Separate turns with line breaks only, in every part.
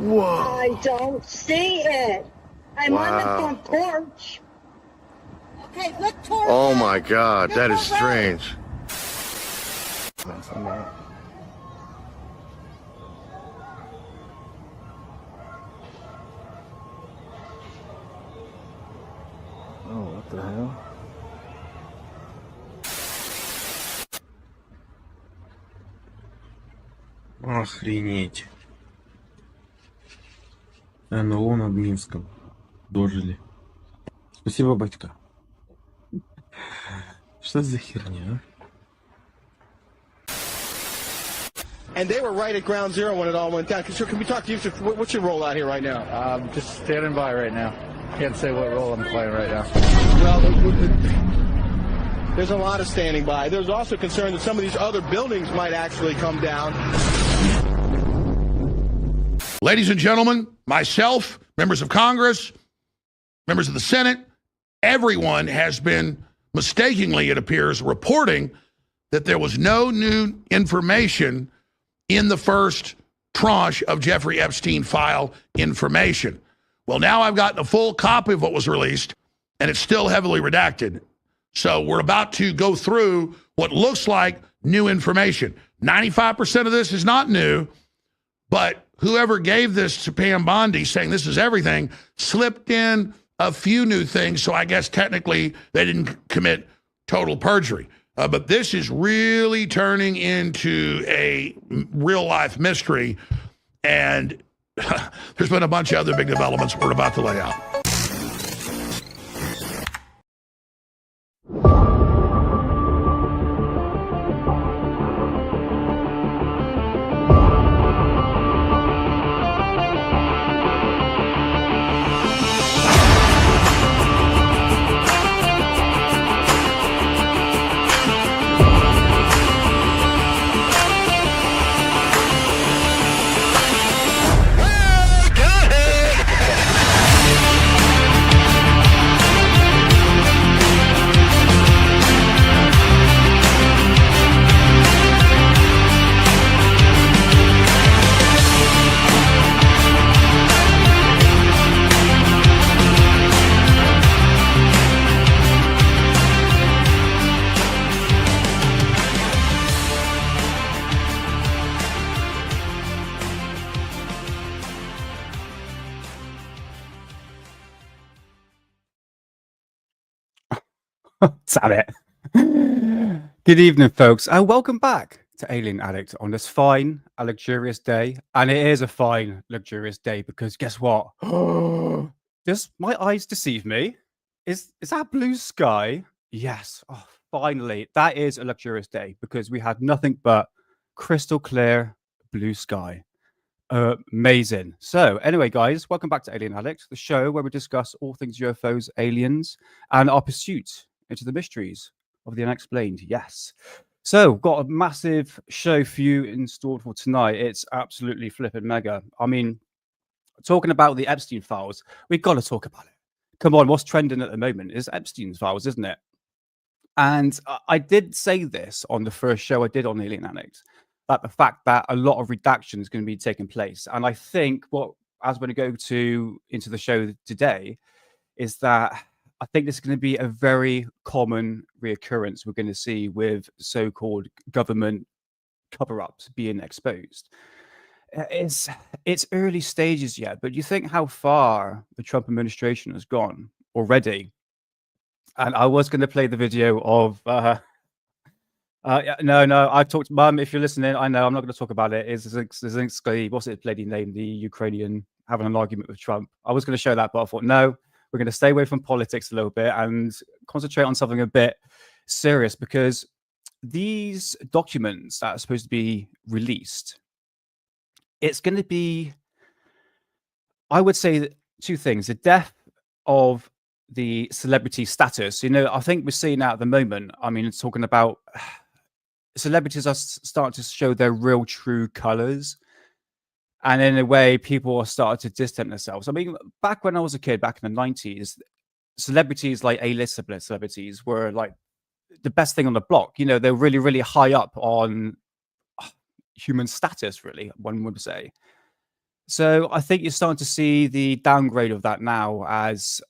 Whoa.
I don't see it. I'm on the front porch. Okay, look toward
Oh
that.
my God,
Look
that is
around.
strange.
Oh, what the hell?
Охренеть. НЛО над Минском. Дожили. Спасибо, батька. Что за херня,
And they were right at ground zero when it all went down. So can we talk to you? What's your role out here right now?
Just standing by right now. Can't say what role I'm playing right now.
Well, there's a lot of standing by. There's also concern that some of these other buildings might actually come down.
Ladies and gentlemen, myself, members of Congress, members of the Senate, everyone has been mistakenly, it appears, reporting that there was no new information in the first tranche of Jeffrey Epstein file information. Well, now I've gotten a full copy of what was released, and it's still heavily redacted. So we're about to go through what looks like new information. 95% of this is not new, but whoever gave this to Pam Bondi saying this is everything slipped in a few new things, so I guess technically they didn't commit total perjury. But this is really turning into a real-life mystery, and there's been a bunch of other big developments we're about to lay out.
Damn it. Good evening, folks, and welcome back to Alien Addict on this fine and luxurious day. And it is a fine, luxurious day because guess what? Does my eyes deceive me? Is that blue sky? Yes. Oh, finally. That is a luxurious day because we had nothing but crystal clear blue sky. Amazing. So anyway, guys, welcome back to Alien Addict, the show where we discuss all things UFOs, aliens, and our pursuit into the mysteries of the unexplained. Yes. So got a massive show for you installed for tonight. It's absolutely flipping mega. I mean, talking about the Epstein files, we've got to talk about it. Come on, what's trending at the moment is Epstein's files, isn't it? And I did say this on the first show I did on Alien Addict, that the fact that a lot of redaction is going to be taking place. And I think what, as we're going to go into the show today, is that I think this is going to be a very common reoccurrence we're going to see with so-called government cover-ups being exposed. It's early stages yet, but you think how far the Trump administration has gone already. And I was going to play the video of no, I talked, Mum, if you're listening, I know I'm not going to talk about it. It's Zelensky, what's it bloody name, the Ukrainian, having an argument with Trump. I was going to show that, but I thought, no, we're going to stay away from politics a little bit and concentrate on something a bit serious, because these documents that are supposed to be released, it's going to be, I would say, two things. The death of the celebrity status. You know, I think we're seeing that at the moment. I mean, it's talking about celebrities are starting to show their real true colors. And in a way, people are starting to distance themselves. I mean, back when I was a kid, back in the 90s, celebrities like A-list celebrities were like the best thing on the block. You know, they're really, really high up on human status, really, one would say. So I think you're starting to see the downgrade of that now as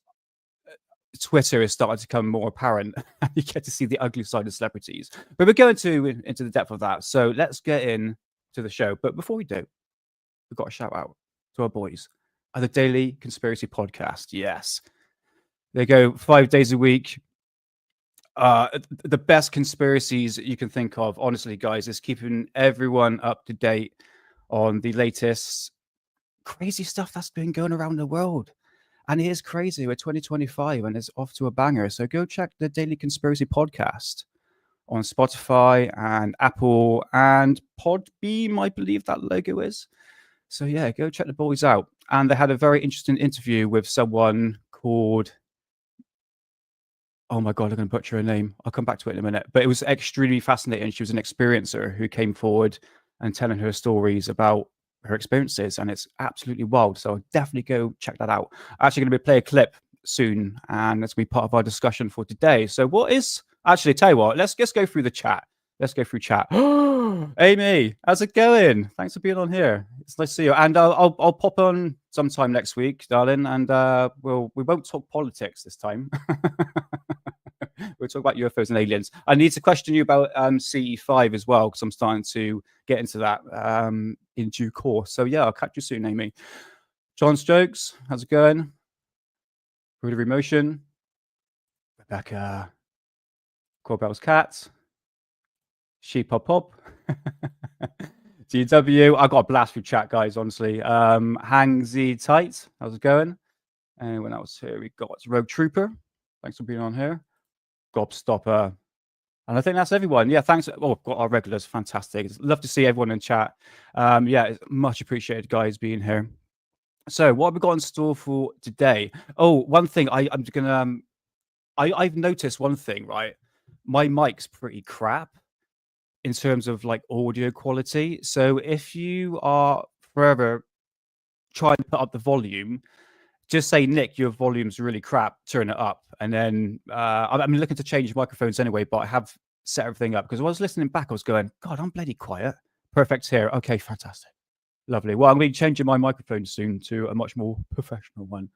Twitter is starting to become more apparent. You get to see the ugly side of celebrities. But we're going into the depth of that. So let's get in to the show. But before we do, we've got a shout out to our boys at the Daily Conspiracy Podcast. Yes. They go 5 days a week. The best conspiracies you can think of, honestly, guys, is keeping everyone up to date on the latest crazy stuff that's been going around the world. And it is crazy. We're 2025 and it's off to a banger. So go check the Daily Conspiracy Podcast on Spotify and Apple and Podbeam, I believe that logo is. So yeah, go check the boys out. And they had a very interesting interview with someone called, oh my God, I'm going to butcher her name. I'll come back to it in a minute. But it was extremely fascinating. She was an experiencer who came forward and telling her stories about her experiences, and it's absolutely wild. So definitely go check that out. I'm actually going to play a clip soon, and that's going to be part of our discussion for today. So what is, actually, tell you what, let's go through the chat. Let's go through chat. Amy, how's it going? Thanks for being on here. It's nice to see you. And I'll pop on sometime next week, darling, and we won't talk politics this time. We'll talk about UFOs and aliens. I need to question you about CE5 as well, because I'm starting to get into that in due course. So yeah, I'll catch you soon, Amy. John Stokes, how's it going? Root of Emotion. Rebecca. Corbell's Cats. Sheep Pop Pop. DW. I got a blast through chat, guys, honestly. Hang Z Tight. How's it going? Anyone else here? We got Rogue Trooper. Thanks for being on here. Gobstopper. And I think that's everyone. Yeah, thanks. Oh, got our regulars. Fantastic. Love to see everyone in chat. Yeah, it's much appreciated, guys, being here. So what have we got in store for today? Oh, one thing I'm gonna I've noticed one thing, right? My mic's pretty crap in terms of like audio quality. So if you are forever trying to put up the volume, just say, Nick, your volume's really crap, turn it up. And then I'm looking to change microphones anyway, but I have set everything up because when I was listening back, I was going, God, I'm bloody quiet. Perfect here. Okay, fantastic. Lovely. Well, I'm going to be changing my microphone soon to a much more professional one.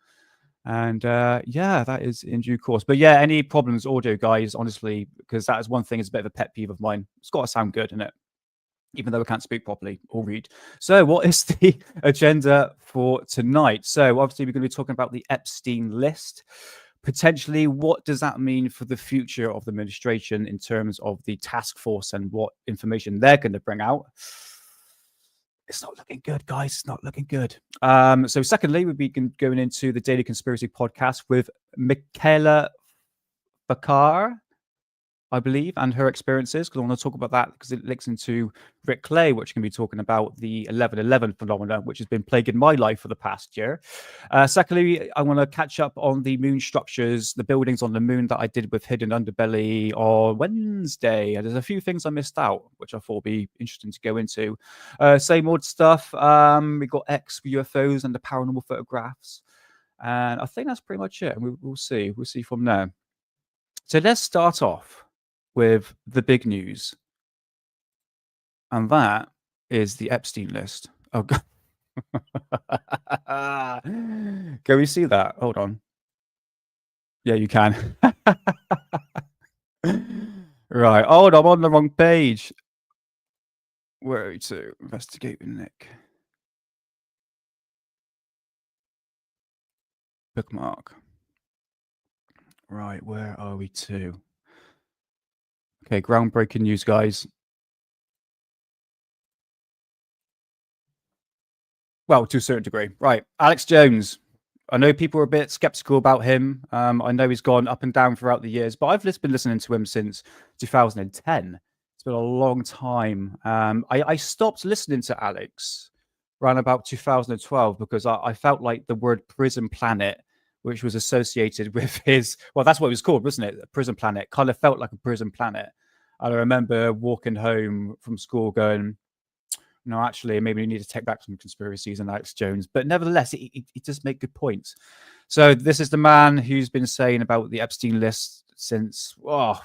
And yeah, that is in due course. But yeah, any problems, audio, guys, honestly, because that is one thing, it's a bit of a pet peeve of mine. It's got to sound good, innit? Even though I can't speak properly or read. So what is the agenda for tonight? So obviously we're going to be talking about the Epstein list. Potentially, what does that mean for the future of the administration in terms of the task force and what information they're going to bring out? It's not looking good, guys. It's not looking good. So secondly, we'll be going into the Daily Conspiracy Podcast with Michaela Bakar, I believe, and her experiences, because I want to talk about that because it links into Rik Clay, which can be talking about the 11/11 phenomenon, which has been plaguing my life for the past year. Secondly, I want to catch up on the moon structures, the buildings on the moon that I did with Hidden Underbelly on Wednesday. And there's a few things I missed out, which I thought would be interesting to go into. Same old stuff. We got X UFOs and the paranormal photographs. And I think that's pretty much it. We'll see. We'll see from there. So let's start off with the big news, and that is the Epstein list. Oh God. Can we see that? Hold on. Yeah, you can. Right. Hold on, I'm on the wrong page. Where are we to? Investigating Nick. Bookmark. Right, where are we to? Okay, groundbreaking news, guys. Well, to a certain degree. Right, Alex Jones. I know people are a bit skeptical about him. I know he's gone up and down throughout the years, but I've just been listening to him since 2010. It's been a long time. I stopped listening to Alex around about 2012 because I felt like the word prison planet, which was associated with his, well, that's what it was called, wasn't it? A prison planet. Kind of felt like a prison planet. And I remember walking home from school going, no, actually, maybe we need to take back some conspiracies and Alex Jones. But nevertheless, he does make good points. So this is the man who's been saying about the Epstein list since over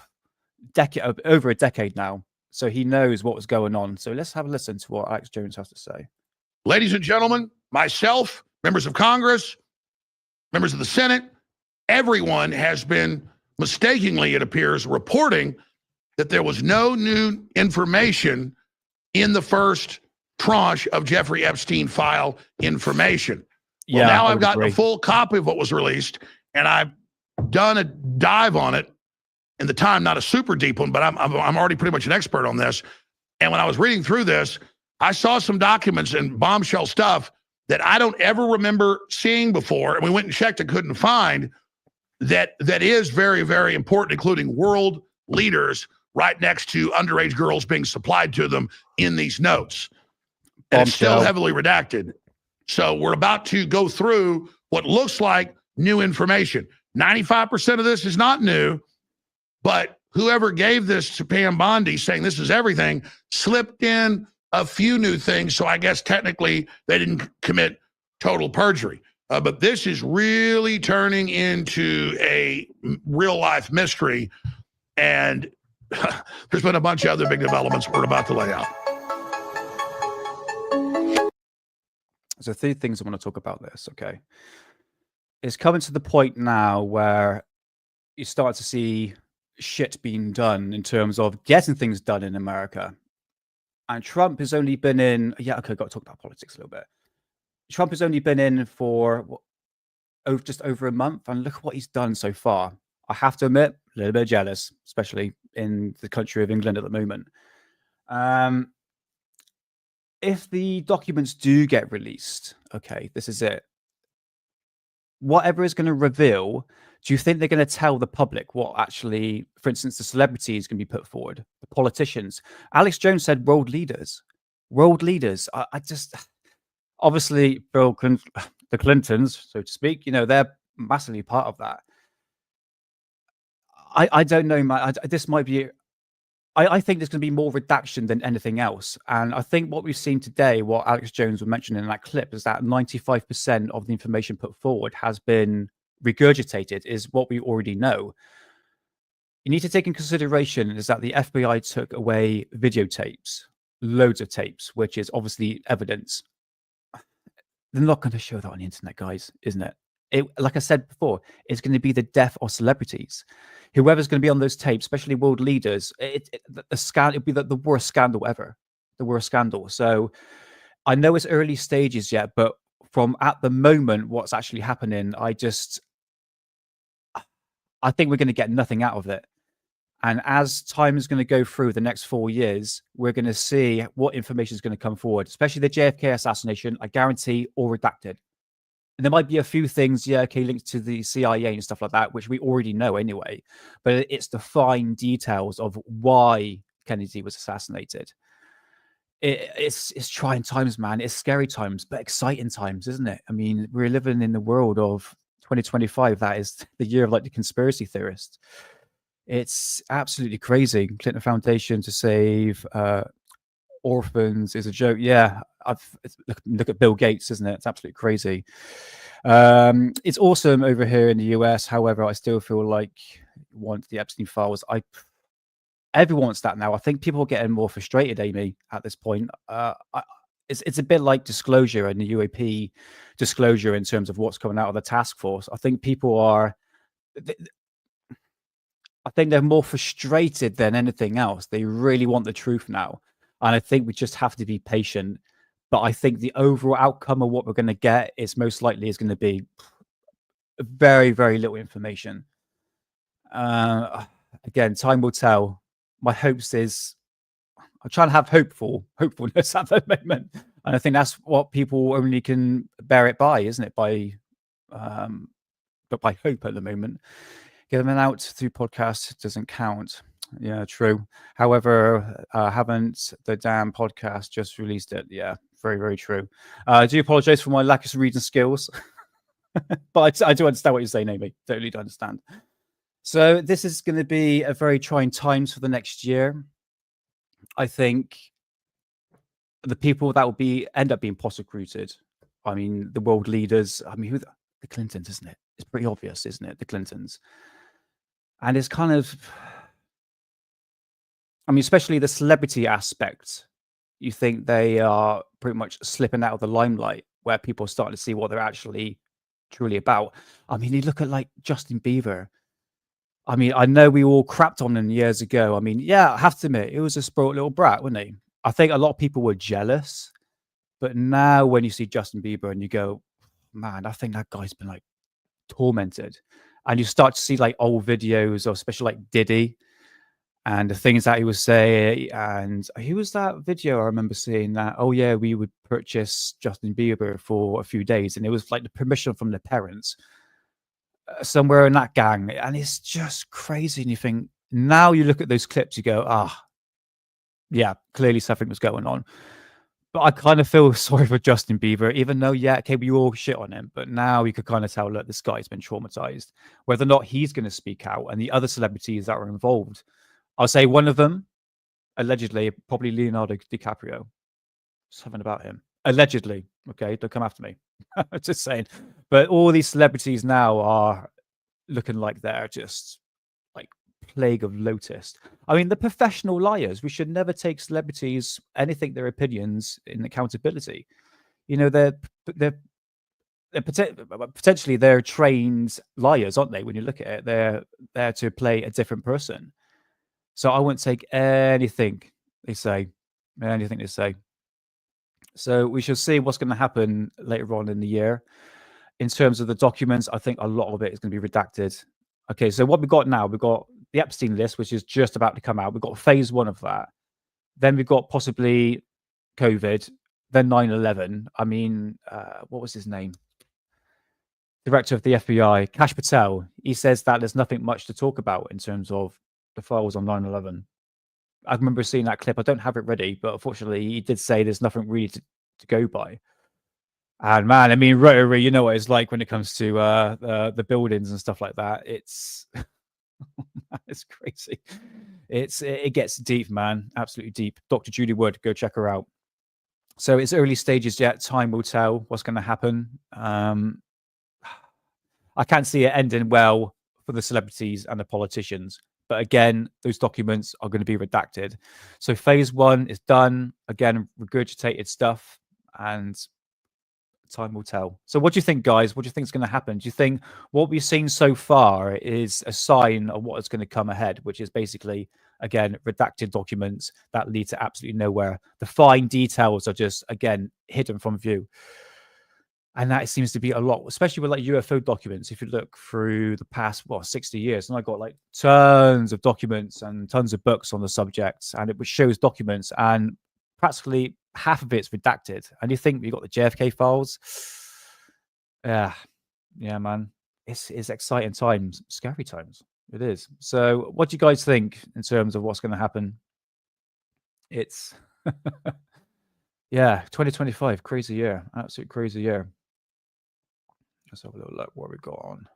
a decade now. So he knows what was going on. So let's have a listen to what Alex Jones has to say.
Ladies and gentlemen, myself, members of Congress, members of the Senate, everyone has been mistakenly, it appears, reporting that there was no new information in the first tranche of Jeffrey Epstein file information. Well,
Yeah,
now
I
I've
would
gotten
agree.
a full copy of what was released, and I've done a dive on it in the time, not a super deep one, but I'm already pretty much an expert on this. And when I was reading through this, I saw some documents and bombshell stuff that I don't ever remember seeing before. And we went and checked and couldn't find that is very, very important, including world leaders right next to underage girls being supplied to them in these notes. And it's still
Bombshell.
heavily redacted. So we're about to go through what looks like new information. 95% of this is not new, but whoever gave this to Pam Bondi saying this is everything slipped in a few new things. So I guess technically they didn't commit total perjury. But this is really turning into a real life mystery. And there's been a bunch of other big developments we're about to lay out.
So 3 things I want to talk about this, okay? It's coming to the point now where you start to see shit being done in terms of getting things done in America. And Trump has only been in, got to talk about politics a little bit. Trump has only been in for just over a month, and look at what he's done so far. I have to admit, a little bit jealous, especially in the country of England at the moment. If the documents do get released, okay, this is it. Whatever is going to reveal, do you think they're going to tell the public what actually, for instance, the celebrities can be put forward, the politicians? Alex Jones said world leaders. World leaders. I just, obviously, the Clintons, so to speak, they're massively part of that. I don't know, man. This might be... I think there's going to be more redaction than anything else. And I think what we've seen today, what Alex Jones was mentioning in that clip, is that 95% of the information put forward has been regurgitated, is what we already know. You need to take in consideration is that the FBI took away videotapes, loads of tapes, which is obviously evidence. They're not going to show that on the internet, guys, isn't it? Like I said before, it's going to be the death of celebrities. Whoever's going to be on those tapes, especially world leaders, it'll be the worst scandal ever. The worst scandal. So I know it's early stages yet, but from at the moment, what's actually happening, I think we're going to get nothing out of it. And as time is going to go through the next 4 years, we're going to see what information is going to come forward, especially the JFK assassination, I guarantee, all redacted. And there might be a few things, linked to the CIA and stuff like that, which we already know anyway. But it's the fine details of why Kennedy was assassinated. It's trying times, man. It's scary times, but exciting times, isn't it? I mean, we're living in the world of 2025. That is the year of the conspiracy theorists. It's absolutely crazy. Clinton Foundation to save orphans is a joke. Yeah, look at Bill Gates, isn't it? It's absolutely crazy. It's awesome over here in the US. However, I still feel like want the Epstein files. Everyone wants that now. I think people are getting more frustrated, Amy, at this point. It's a bit like disclosure and the UAP disclosure in terms of what's coming out of the task force. I think people are... I think they're more frustrated than anything else. They really want the truth now. And I think we just have to be patient. But I think the overall outcome of what we're going to get is most likely is going to be very, very little information. Again, time will tell. My hopes is I'm trying to have hopefulness at the moment. And I think that's what people only can bear it by, isn't it? But by hope at the moment. Getting them out through podcasts doesn't count. Yeah, true. However, haven't the damn podcast just released it? Yeah, very, very true. I do apologize for my lack of reading skills. But I do understand what you're saying, Amy. Totally do understand. So this is going to be a very trying times for the next year. I think the people that will end up being prosecuted, I mean, the world leaders, I mean, the Clintons, isn't it? It's pretty obvious, isn't it? The Clintons. And it's kind of, I mean, especially the celebrity aspect, you think they are pretty much slipping out of the limelight. where people are starting to see what they're actually truly about. I mean, you look at like Justin Bieber. I mean, I know we all crapped on him years ago. I mean, yeah, I have to admit, he was a spoiled little brat, wasn't he? I think a lot of people were jealous. But now when you see Justin Bieber and you go, man, I think that guy's been like tormented. And you start to see like old videos of especially like Diddy and the things that he was saying. And who was that video? I remember seeing that, oh yeah, we would purchase Justin Bieber for a few days. And it was like the permission from the parents somewhere in that gang. And it's just crazy. And you think, now you look at those clips, you go, yeah, clearly something was going on. But I kind of feel sorry for Justin Bieber, even though, yeah, okay, we all shit on him. But now you could kind of tell, look, this guy's been traumatized. Whether or not he's going to speak out and the other celebrities that were involved, I'll say one of them, allegedly, probably Leonardo DiCaprio. Something about him. Allegedly. Okay, don't come after me. Just saying. But all these celebrities now are looking like they're just like plague of lotus. I mean, the professional liars. We should never take celebrities, anything, their opinions in accountability. You know, they're potentially they're trained liars, aren't they? When you look at it, they're there to play a different person. So I wouldn't take anything they say. So we shall see what's going to happen later on in the year. In terms of the documents, I think a lot of it is going to be redacted. Okay, so what we've got now, we've got the Epstein list, which is just about to come out. We've got phase 1 of that. Then we've got possibly COVID, then 9/11. I mean, what was his name? Director of the FBI, Kash Patel. He says that there's nothing much to talk about in terms of the files on 9/11. I remember seeing that clip. I don't have it ready, but unfortunately, he did say there's nothing really to go by. And man, I mean, Rotary, you know what it's like when it comes to the buildings and stuff like that. It's it's crazy. It gets deep, man. Absolutely deep. Dr. Judy Wood, go check her out. So it's early stages yet. Time will tell what's going to happen. I can't see it ending well for the celebrities and the politicians. But again, those documents are going to be redacted. So phase 1 is done. Again, regurgitated stuff, and time will tell. So what do you think, guys? What do you think is going to happen? Do you think what we've seen so far is a sign of what is going to come ahead, which is basically, again, redacted documents that lead to absolutely nowhere? The fine details are just, again, hidden from view. And that seems to be a lot, especially with like UFO documents. If you look through the past, 60 years, and I got like tons of documents and tons of books on the subject, and it shows documents, and practically half of it's redacted. And you think we got the JFK files? Yeah, man. It's exciting times, scary times. It is. So, what do you guys think in terms of what's going to happen? It's 2025, crazy year, absolute crazy year. Let's have a little look what we got on.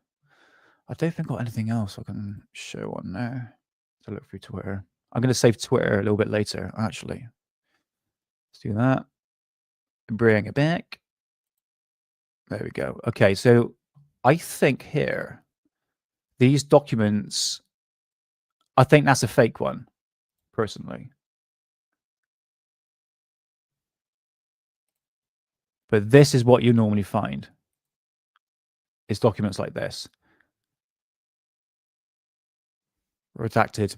I don't think I've got anything else I can show on there. To look through Twitter. I'm going to save Twitter a little bit later, actually. Let's do that. Bring it back. There we go. Okay, so I think here, these documents, I think that's a fake one, personally. But this is what you normally find. Is documents like this. Redacted.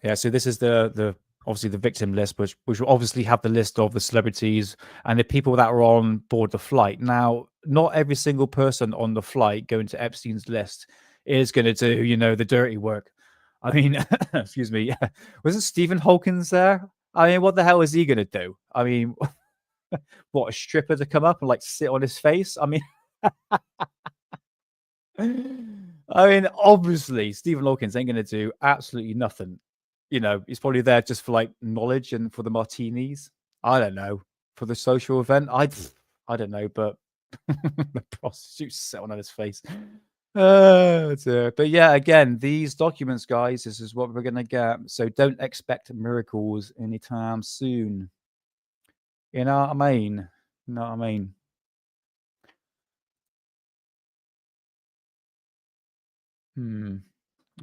Yeah, so this is the obviously the victim list, which will obviously have the list of the celebrities and the people that are on board the flight. Now, not every single person on the flight going to Epstein's list is going to do, the dirty work. I mean, excuse me, wasn't Stephen Hawkins there? I mean, what the hell is he going to do? I mean, what, a stripper to come up and like sit on his face? I mean, obviously, Stephen Hawkins ain't going to do absolutely nothing. He's probably there just for like knowledge and for the martinis. I don't know. For the social event, I don't know, but the prostitute sitting on his face. But yeah, again, these documents, guys, this is what we're going to get. So don't expect miracles anytime soon. You know what I mean?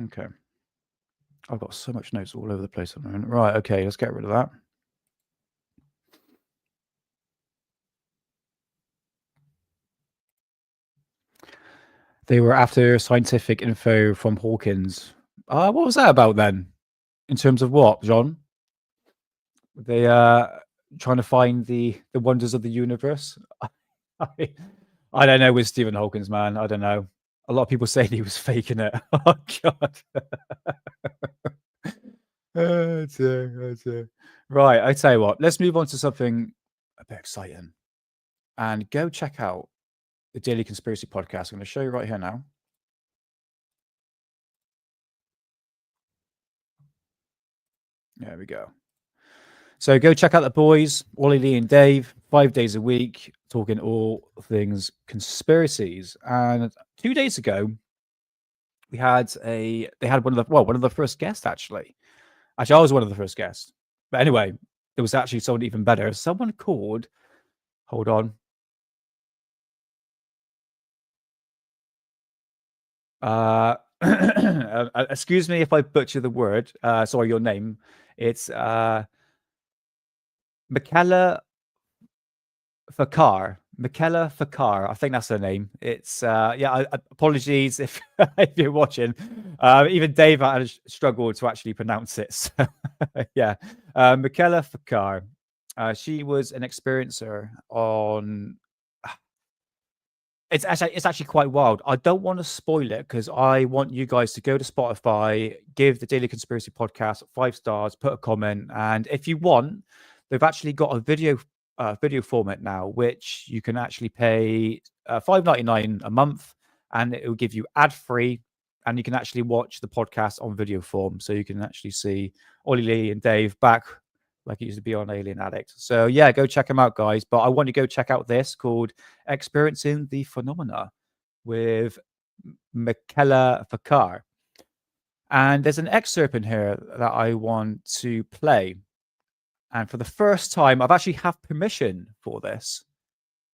Okay. I've got so much notes all over the place at the moment. Right, okay, let's get rid of that. They were after scientific info from Hawkins. What was that about then? In terms of what, John? They trying to find the wonders of the universe. I don't know with Stephen Hawkins, man. I don't know. A lot of people say he was faking it. Oh God. Oh dear. Right, I tell you what. Let's move on to something a bit exciting, and go check out the Daily Conspiracy Podcast. I'm going to show you right here now. There we go. So go check out the boys, Ollie, Lee, and Dave, 5 days a week, talking all things conspiracies. And 2 days ago, they had one of the first guests actually. Actually, I was one of the first guests. But anyway, there was actually someone even better. Someone called. Hold on. Excuse me if I butcher the word. Sorry, your name. It's Michaela Fakar. I think that's her name. It's apologies if if you're watching. Even Dave had struggled to actually pronounce it. So, yeah, Michaela Fakar. She was an experiencer on. It's actually quite wild. I don't want to spoil it because I want you guys to go to Spotify, give the Daily Conspiracy Podcast 5 stars, put a comment, and if you want, they've actually got a video format now, which you can actually pay $5.99 a month, and it will give you ad free, and you can actually watch the podcast on video form, so you can actually see Ollie, Lee, and Dave back like it used to be on Alien Addict. So yeah, go check them out, guys. But I want you to go check out this called Experiencing the Phenomena with Michaela Fakar. And there's an excerpt in here that I want to play. And for the first time, I've actually have permission for this.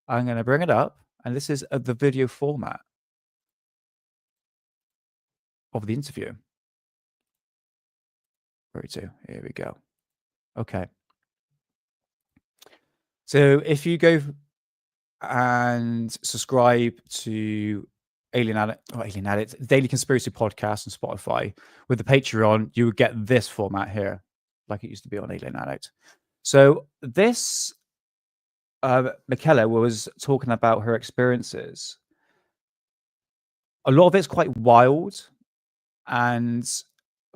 I'm going to bring it up. And this is the video format of the interview. 32. Here we go. Okay. So if you go and subscribe to Alien Addict, Daily Conspiracy Podcast on Spotify with the Patreon, you would get this format here, like it used to be on Alien Addict. So this Michaela was talking about her experiences. A lot of it's quite wild, and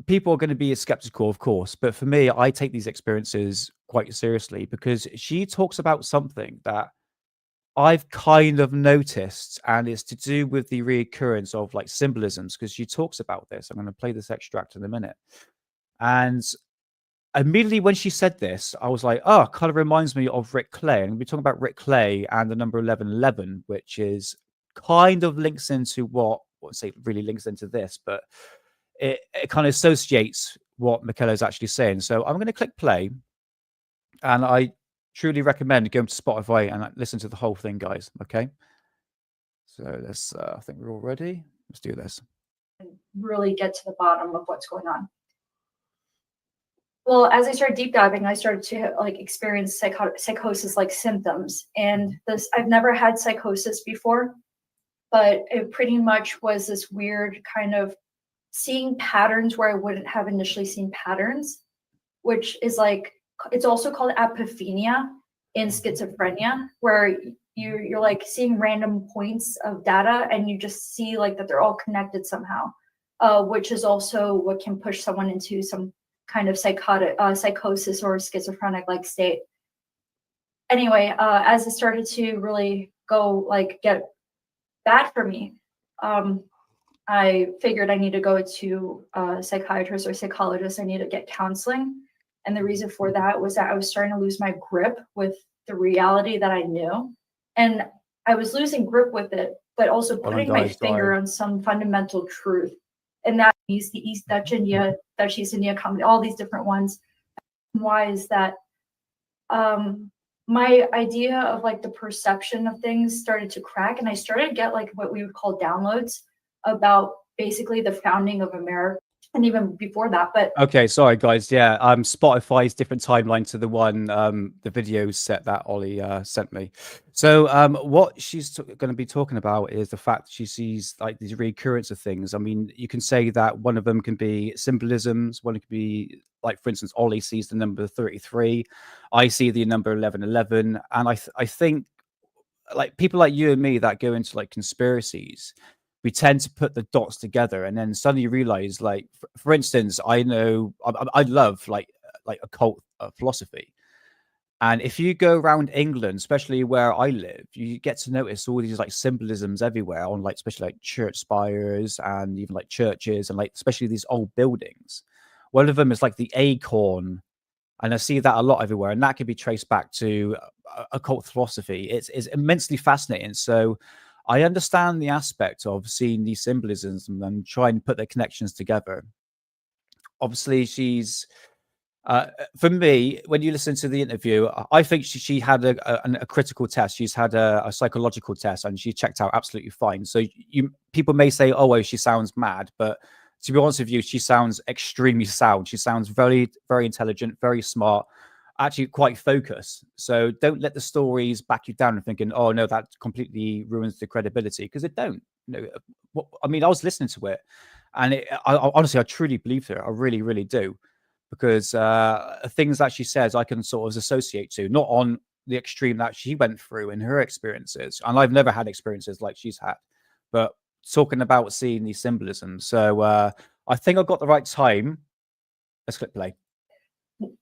people are going to be skeptical, of course, but for me, I take these experiences quite seriously because she talks about something that I've kind of noticed, and it's to do with the reoccurrence of like symbolisms, because she talks about this. I'm going to play this extract in a minute. And immediately when she said this, I was like, oh, kind of reminds me of Rik Clay. And we're talking about Rik Clay and the number 1111, which is kind of links into what I won't say really links into this, but it kind of associates what Michaela is actually saying. So I'm going to click play, and I truly recommend going to Spotify and listen to the whole thing, guys. Okay. So let's, I think we're all ready. Let's do this.
Really get to the bottom of what's going on. Well, as I started deep diving, I started to like experience psychosis like symptoms. And this, I've never had psychosis before, but it pretty much was this weird kind of seeing patterns where I wouldn't have initially seen patterns, which is like, it's also called apophenia in schizophrenia, where you're like seeing random points of data and you just see like that they're all connected somehow, which is also what can push someone into some kind of psychosis or schizophrenic like state. Anyway, as it started to really go like get bad for me, I figured I need to go to a psychiatrist or psychologist. I need to get counseling. And the reason for that was that I was starting to lose my grip with the reality that I knew. And I was losing grip with it, but also putting my finger on some fundamental truth. And that is the Dutch India company, all these different ones. Why is that my idea of like the perception of things started to crack, and I started to get like what we would call downloads about basically the founding of America, and even before that. But
Okay, sorry guys. Yeah, Spotify's different timeline to the one the video set that Ollie sent me. So what she's going to be talking about is the fact that she sees like these recurrence of things. I mean, you can say that one of them can be symbolisms, one could be like, for instance, Ollie sees the number 33, I see the number 1111, and I think like people like you and me that go into like conspiracies, we tend to put the dots together and then suddenly realize, like, for instance, I know I love like occult philosophy, and if you go around England, especially where I live, you get to notice all these like symbolisms everywhere on like especially like church spires and even like churches and like especially these old buildings. One of them is like the acorn, and I see that a lot everywhere, and that can be traced back to occult philosophy. It's immensely fascinating. So I understand the aspect of seeing these symbolisms and trying to put their connections together. Obviously, she's for me, when you listen to the interview, I think she had a critical test. She's had a psychological test, and she checked out absolutely fine. So people may say, "Oh, well, she sounds mad," but to be honest with you, she sounds extremely sound. She sounds very, very intelligent, very smart, actually quite focused. So don't let the stories back you down and thinking, "Oh no, that completely ruins the credibility," because it don't. I mean, I was listening to it, and honestly, I truly believed her. I really, really do, because things that she says I can sort of associate to, not on the extreme that she went through in her experiences, and I've never had experiences like she's had, but talking about seeing these symbolisms. So I think I got the right time. Let's click play.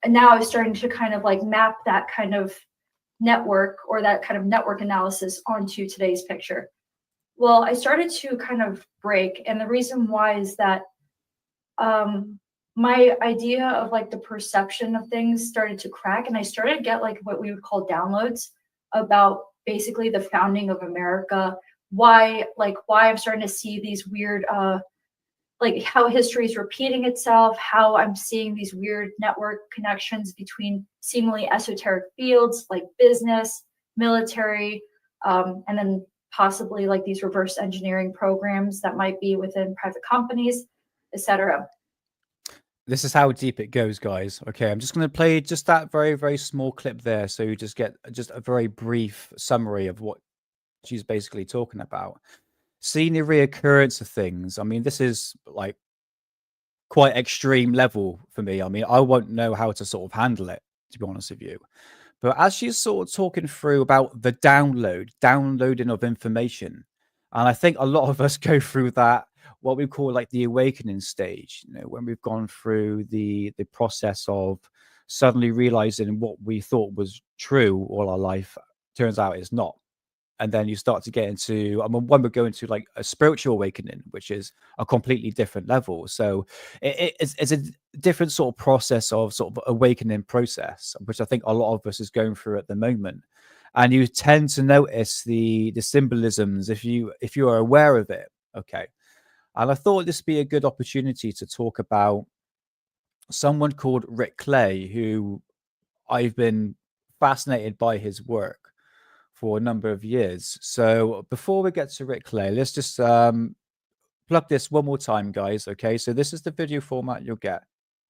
and now I was starting to kind of like map that kind of network or that kind of network analysis onto today's picture. Well, I started to kind of break, and the reason why is that my idea of like the perception of things started to crack, and I started to get like what we would call downloads about basically the founding of America, why I'm starting to see these weird like how history is repeating itself, how I'm seeing these weird network connections between seemingly esoteric fields like business, military, and then possibly like these reverse engineering programs that might be within private companies, etc.
This is how deep it goes, guys. Okay, I'm just going to play just that very, very small clip there, so you just get just a very brief summary of what she's basically talking about. Seeing the reoccurrence of things. I mean, this is like quite extreme level for me. I mean, I won't know how to sort of handle it, to be honest with you. But as she's sort of talking through about the downloading of information, and I think a lot of us go through that, what we call like the awakening stage, you know, when we've gone through the process of suddenly realizing what we thought was true all our life turns out it's not. And then you start to get into, I mean, one would go into like a spiritual awakening, which is a completely different level. So it's a different sort of process of sort of awakening process, which I think a lot of us is going through at the moment. And you tend to notice the symbolisms if you are aware of it. Okay. And I thought this would be a good opportunity to talk about someone called Rik Clay, who I've been fascinated by his work for a number of years. So before we get to Rik Clay, let's just plug this one more time, guys. Okay, so this is the video format you'll get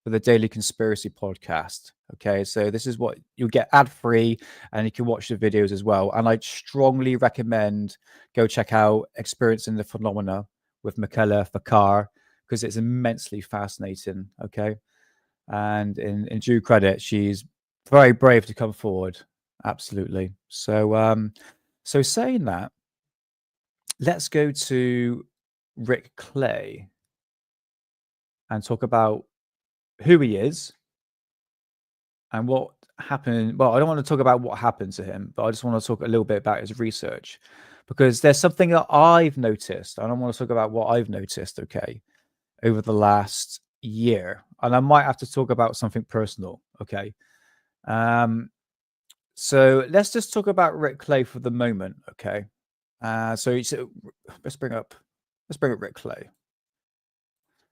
for the Daily Conspiracy Podcast. Okay, so this is what you'll get ad-free, and you can watch the videos as well. And I'd strongly recommend go check out Experiencing the Phenomena with Michaela Fakar, because it's immensely fascinating. Okay, and in due credit, she's very brave to come forward. Absolutely. So so saying that, let's go to Rik Clay and talk about who he is and what happened. Well, I don't want to talk about what happened to him, but I just want to talk a little bit about his research, because there's something that I've noticed. I don't want to talk about what I've noticed, okay, over the last year. And I might have to talk about something personal, okay? So let's just talk about Rik Clay for the moment, okay? So let's bring up Rik Clay.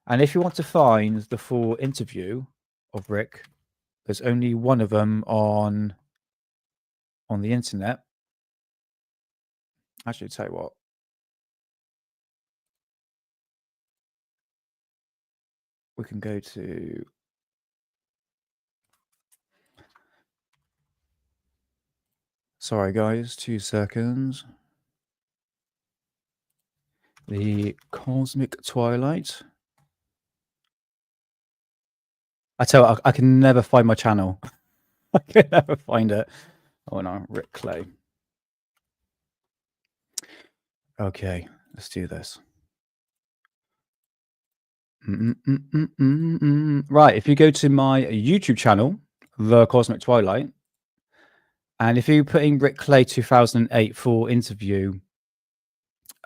And if you want to find the full interview of Rik, there's only one of them on the internet. Actually, tell you what. we can go to sorry guys, 2 seconds. The Cosmic Twilight. I tell you, I can never find my channel. I can never find it. Oh no, Rik Clay. Okay, let's do this. Right, if you go to my YouTube channel, The Cosmic Twilight, and if you put in Rik Clay 2008 full interview,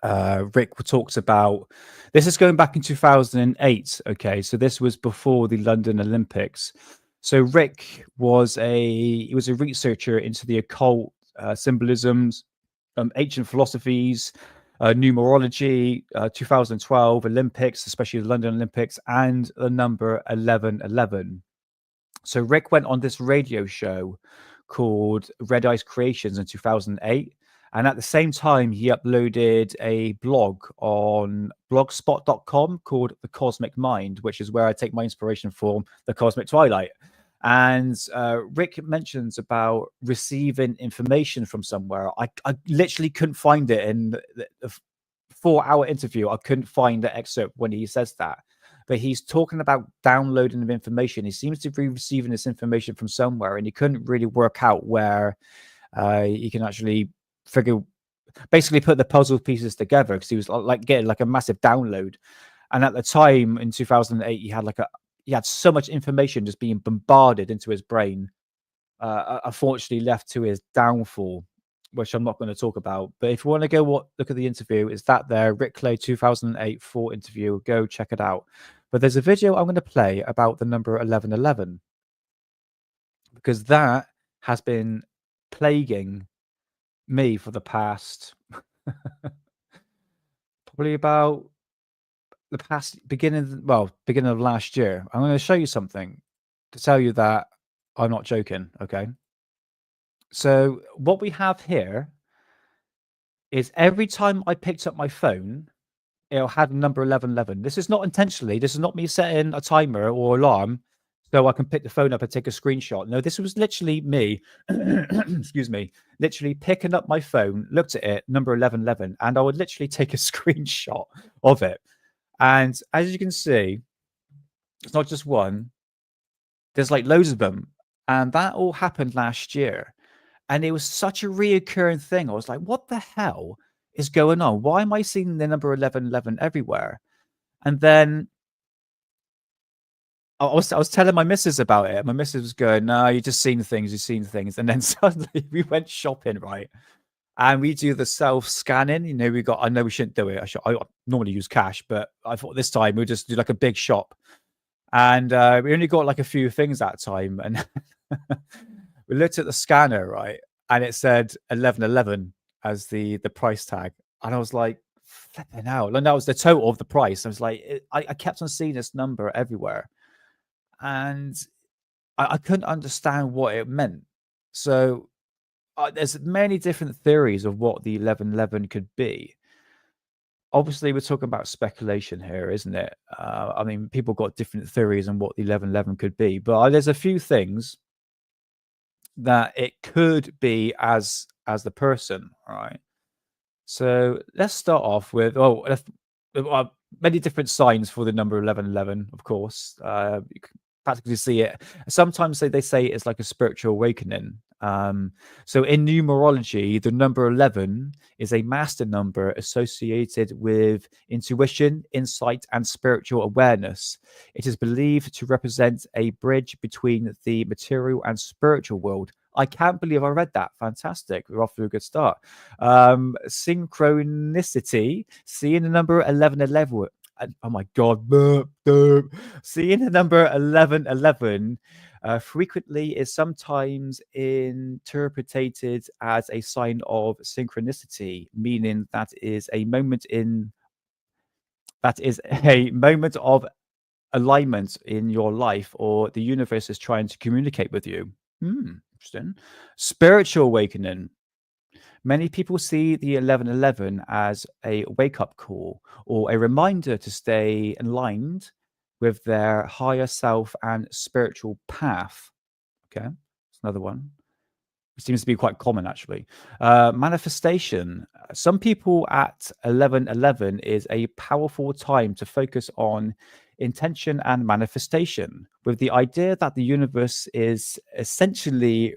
Rik talks about this is going back in 2008. Okay, so this was before the London Olympics. So Rik was a researcher into the occult, symbolisms, ancient philosophies, numerology, 2012 Olympics, especially the London Olympics, and the number 1111. So Rik went on this radio show called Red Ice Creations in 2008. And at the same time, he uploaded a blog on blogspot.com called The Cosmic Mind, which is where I take my inspiration from The Cosmic Twilight. And Rik mentions about receiving information from somewhere. I literally couldn't find it in the 4-hour interview. I couldn't find the excerpt when he says that. But he's talking about downloading of information. He seems to be receiving this information from somewhere, and he couldn't really work out where he can actually basically put the puzzle pieces together, because he was like getting like a massive download. And at the time in 2008, he had so much information just being bombarded into his brain, unfortunately left to his downfall, which I'm not going to talk about. But if you want to go look at the interview, is that there, Rik Clay 2008 full interview, go check it out. But there's a video I'm going to play about the number 1111, because that has been plaguing me for the past probably about the past beginning of last year. I'm going to show you something to tell you that I'm not joking. Okay, so what we have here is every time I picked up my phone, it'll have number 1111. This is not intentionally. This is not me setting a timer or alarm so I can pick the phone up and take a screenshot. No, this was literally me, excuse me, literally picking up my phone, looked at it, number 1111, and I would literally take a screenshot of it. And as you can see, it's not just one. There's like loads of them. And that all happened last year. And it was such a reoccurring thing. I was like, what the hell is going on? Why am I seeing the number 1111 everywhere? And then I was telling my missus about it. My missus was going, no, you've just seen things, you've seen things. And then suddenly we went shopping, right? And we do the self-scanning. You know, I know we shouldn't do it. I normally use cash, but I thought this time we'll just do like a big shop. And we only got like a few things that time. And we looked at the scanner, right? And it said 1111 as the price tag. And I was like, flipping out. And that was the total of the price. I was like, I kept on seeing this number everywhere. And I couldn't understand what it meant. So there's many different theories of what the 1111 could be. Obviously, we're talking about speculation here, isn't it? I mean, people got different theories on what the 1111 could be, but there's a few things that it could be as the person, right? So let's start off with many different signs for the number 1111. Of course, you can practically see it. Sometimes they say it's like a spiritual awakening. So in numerology, the number 11 is a master number associated with intuition, insight, and spiritual awareness. It is believed to represent a bridge between the material and spiritual world. I can't believe I read that. Fantastic. We're off to a good start. Synchronicity, seeing the number 1111. Oh my God. Seeing the number 1111 frequently is sometimes interpreted as a sign of synchronicity, meaning that is a moment of alignment in your life, or the universe is trying to communicate with you. Interesting. Spiritual awakening. Many people see the 1111 as a wake-up call or a reminder to stay aligned with their higher self and spiritual path. Okay, that's another one. It seems to be quite common, actually. Manifestation. Some people at 1111 is a powerful time to focus on intention and manifestation, with the idea that the universe is essentially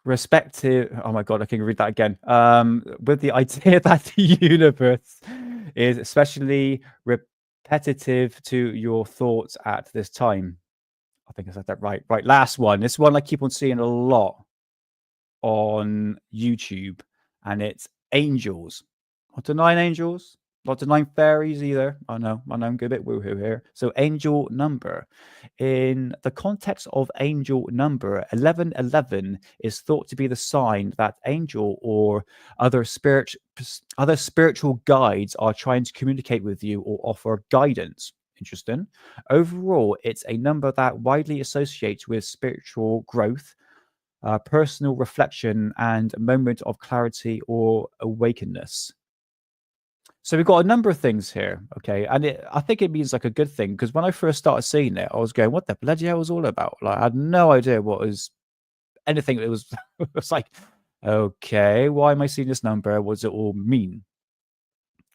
respective. Oh my god, I can read that again. With the idea that the universe is especially repetitive to your thoughts at this time. I think I said that right. Right, last one. This one I keep on seeing a lot on YouTube, and it's angels. Not denying angels, not denying fairies either. I know I'm a bit woohoo here. So angel number. In the context of angel number, 1111 is thought to be the sign that angel or other spiritual guides are trying to communicate with you or offer guidance. Interesting. Overall, it's a number that widely associates with spiritual growth, personal reflection, and a moment of clarity or awakeness. So we've got a number of things here, okay, and I think it means like a good thing, because when I first started seeing it, I was going, "What the bloody hell was all about?" Like, I had no idea what was anything. It was, it was like, okay, why am I seeing this number? What does it all mean?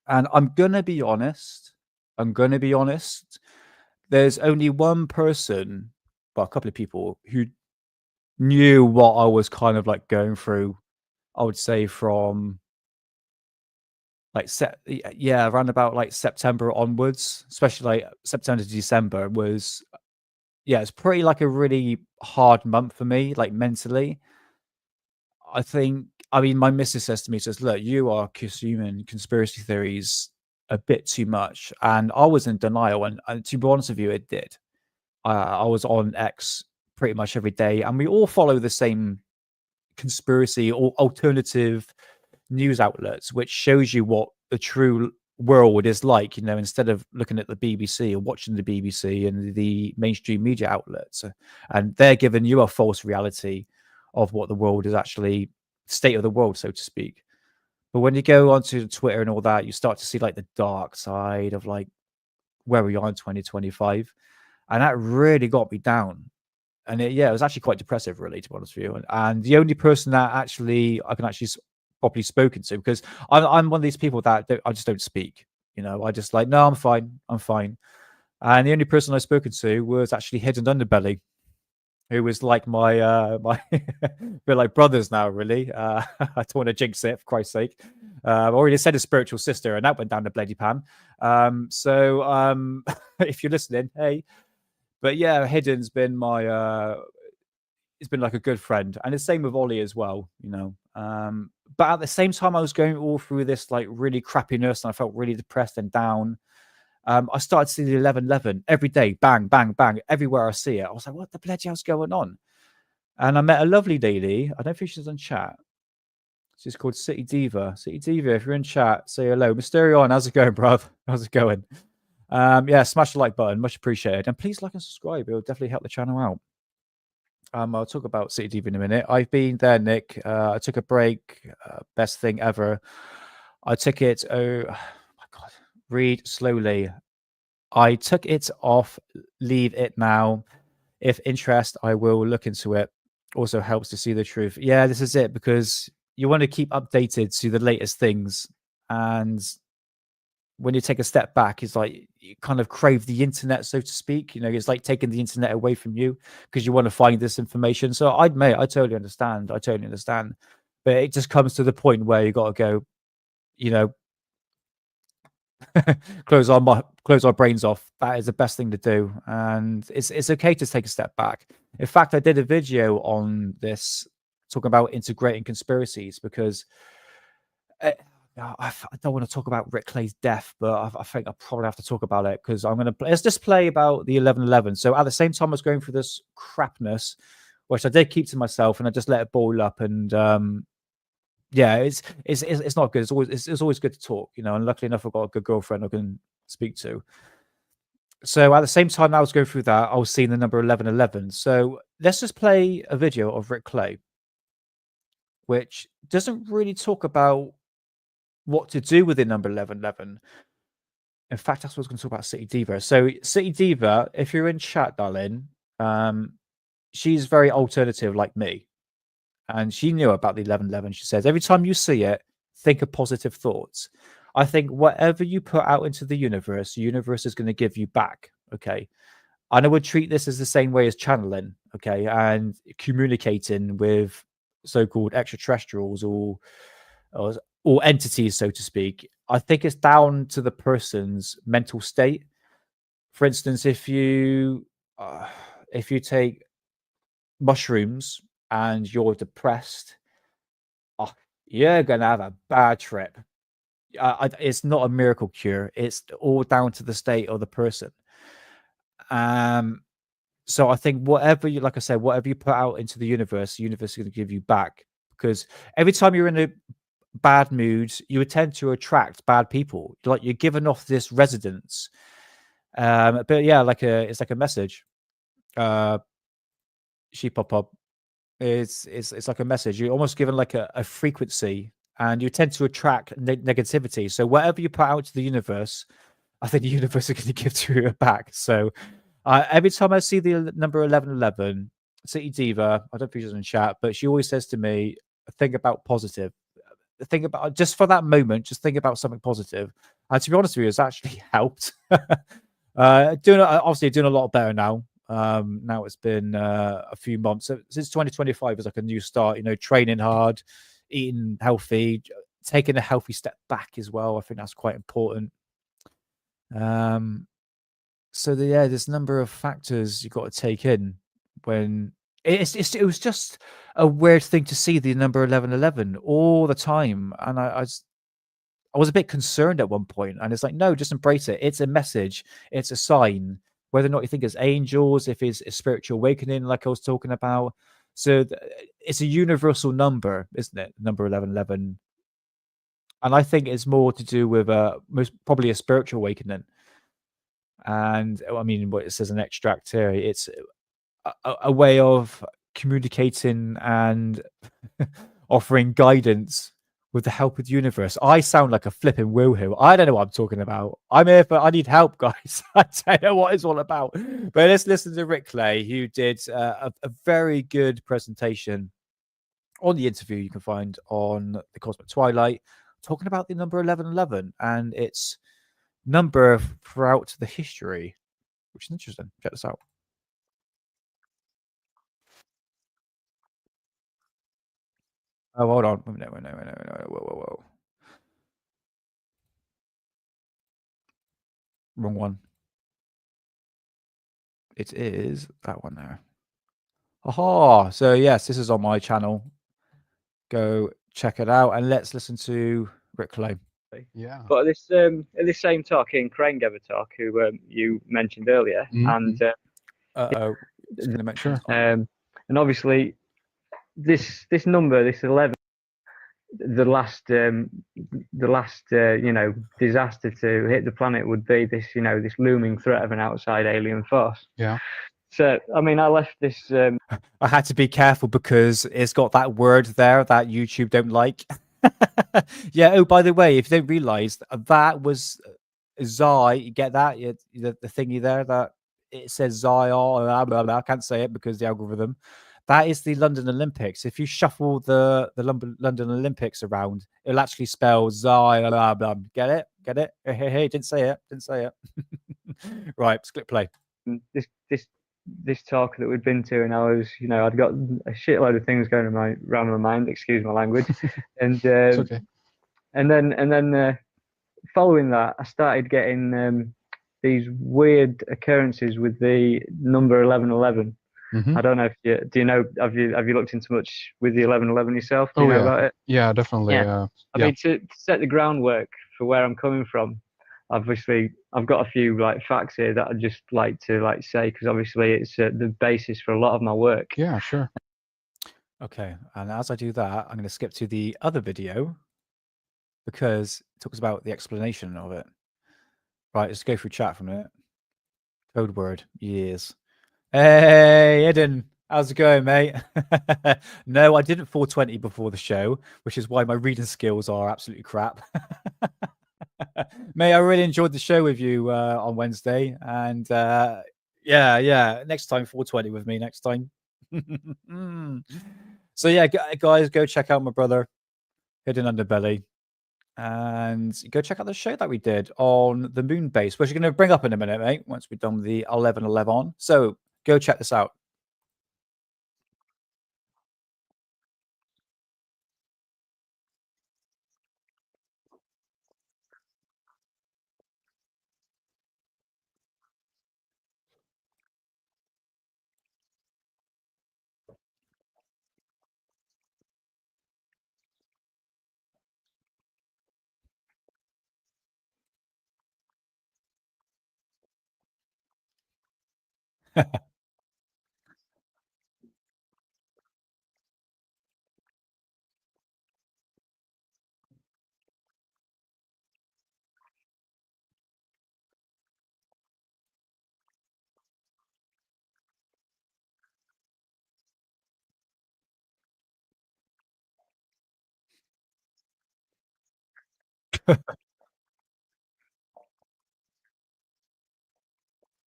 And I'm gonna be honest. There's only one person, well, a couple of people who knew what I was kind of like going through. I would say from like around about like September onwards, especially like September to December was, it's pretty like a really hard month for me, like mentally. I mean, my missus says to me, says, "Look, you are consuming conspiracy theories a bit too much," and I was in denial. And to be honest with you, it did. I was on X pretty much every day, and we all follow the same conspiracy or alternative news outlets, which shows you what the true world is like, instead of looking at the BBC or watching the BBC and the mainstream media outlets, and they're giving you a false reality of what the world is actually, state of the world, so to speak. But when you go onto Twitter and all that, you start to see like the dark side of like where we are in 2025, and that really got me down. And it was actually quite depressive, really, to be honest with you. And the only person that I can actually properly spoken to, because I'm one of these people that I just don't speak. I just like, no, I'm fine. And the only person I've spoken to was actually Hidden Underbelly, who was like my we're like brothers now, really. I don't want to jinx it, for Christ's sake. I already said a spiritual sister, and that went down the bloody pan. So if you're listening, hey. But yeah, Hidden's been it's been like a good friend, and the same with Ollie as well, But at the same time, I was going all through this like really crappiness, and I felt really depressed and down. I started seeing the 1111 every day, bang, bang, bang, everywhere I see it. I was like, "What the bloody hell's going on?" And I met a lovely lady. I don't think she's on chat. She's called City Diva. City Diva, if you're in chat, say hello. Mysterion, how's it going, bruv? How's it going? Smash the like button, much appreciated, and please like and subscribe. It will definitely help the channel out. I'll talk about City Diva in a minute. I've been there, Nick. I took a break. Best thing ever. I took it. Oh my god! Read slowly. I took it off. Leave it now. If interest, I will look into it. Also helps to see the truth. Yeah, this is it, because you want to keep updated to the latest things, and when you take a step back, it's like you kind of crave the internet, so to speak. It's like taking the internet away from you because you want to find this information. So I totally understand. But it just comes to the point where you got to go, close our brains off. That is the best thing to do, and it's okay to take a step back. In fact, I did a video on this talking about integrating conspiracies, because I don't want to talk about Rik Clay's death, but I think I probably have to talk about it, because let's just play about the 1111. So at the same time I was going through this crapness, which I did keep to myself, and I just let it boil up. And it's not good. It's always good to talk, and luckily enough, I've got a good girlfriend I can speak to. So at the same time I was going through that, I was seeing the number 1111. So let's just play a video of Rik Clay, which doesn't really talk about what to do with the number 1111. In fact, that's what I was going to talk about City Diva. So City Diva, if you're in chat, darling, she's very alternative like me. And she knew about the 1111. She says, every time you see it, think of positive thoughts. I think whatever you put out into the universe is going to give you back. Okay. And I would treat this as the same way as channeling. Okay. And communicating with so-called extraterrestrials or entities, so to speak. I think it's down to the person's mental state. For instance, if you take mushrooms and you're depressed, you're gonna have a bad trip. It's not a miracle cure. It's all down to the state of the person. So I think whatever you, like I said, whatever you put out into the universe is going to give you back. Because every time you're in a bad mood, you would tend to attract bad people. Like you're giving off this resonance. But yeah, it's like a message. She pop up. It's like a message. You're almost given like a frequency, and you tend to attract negativity. So whatever you put out to the universe, I think the universe is going to give to you back. So every time I see the number 1111, City Diva, I don't think she's in chat, but she always says to me, think about positive. Think about, just for that moment, just think about something positive. And to be honest with you, it's actually helped. Doing a lot better now. Now it's been a few months. So since 2025 is like a new start, training hard, eating healthy, taking a healthy step back as well. I think that's quite important. So there's a number of factors you got to take in when it was just a weird thing to see the number 1111 all the time, and I was a bit concerned at one point, and it's like, no, just embrace it. It's a message, it's a sign. Whether or not you think it's angels, if it's a spiritual awakening, like I was talking about. So it's a universal number, isn't it? Number 1111. And I think it's more to do with most probably a spiritual awakening. And I mean, what it says in extract here, it's a way of communicating and offering guidance with the help of the universe. I sound like a flipping woohoo. I don't know what I'm talking about. I'm here for, I need help, guys. I don't know what it's all about. But let's listen to Rik Clay, who did a very good presentation on the interview you can find on the Cosmic Twilight, talking about the number 1111 and its number throughout the history, which is interesting. Check this out. Oh, hold on. No. Whoa. Wrong one. It is that one there. Aha! So yes, this is on my channel. Go check it out, and let's listen to Rik Clay.
Yeah. But at this same talk, Ian Crane gave a talk, who you mentioned earlier, and
sure.
And obviously this number, this 11, the last disaster to hit the planet would be this this looming threat of an outside alien force.
Yeah.
So I mean, I left this.
I had to be careful because it's got that word there that YouTube don't like. Yeah. Oh, by the way, if you don't realize, that was Zai. You get that? The thingy there that it says Zai. Blah, blah, blah. I can't say it because the algorithm. That is the London Olympics. If you shuffle the London Olympics around, it'll actually spell Zai. Blah, blah. Get it? Get it? Hey, didn't say it. Right, let's click play.
This talk that we'd been to, and I was, I'd got a shitload of things going around my mind. Excuse my language, and
It's okay.
And then following that, I started getting these weird occurrences with the number 1111.
Mm-hmm.
I don't know if have you looked into much with the 1111 yourself? Do you know about it?
Yeah, definitely.
Yeah. I mean, to set the groundwork for where I'm coming from, obviously I've got a few facts here that I'd just like to say, because obviously it's the basis for a lot of my work.
Yeah, sure.
Okay, and as I do that, I'm going to skip to the other video because it talks about the explanation of it. Right, let's go through chat for a minute. Code word, years. Hey, Eden, How's it going, mate? No, I didn't 420 before the show, which is why my reading skills are absolutely crap. Mate, I really enjoyed the show with you on Wednesday, and yeah, next time 420 with me next time. So yeah, guys, go check out my brother, Hidden Underbelly, and go check out the show that we did on the moon base, which you're going to bring up in a minute, mate, once we've done the 1111 on. So go check this out.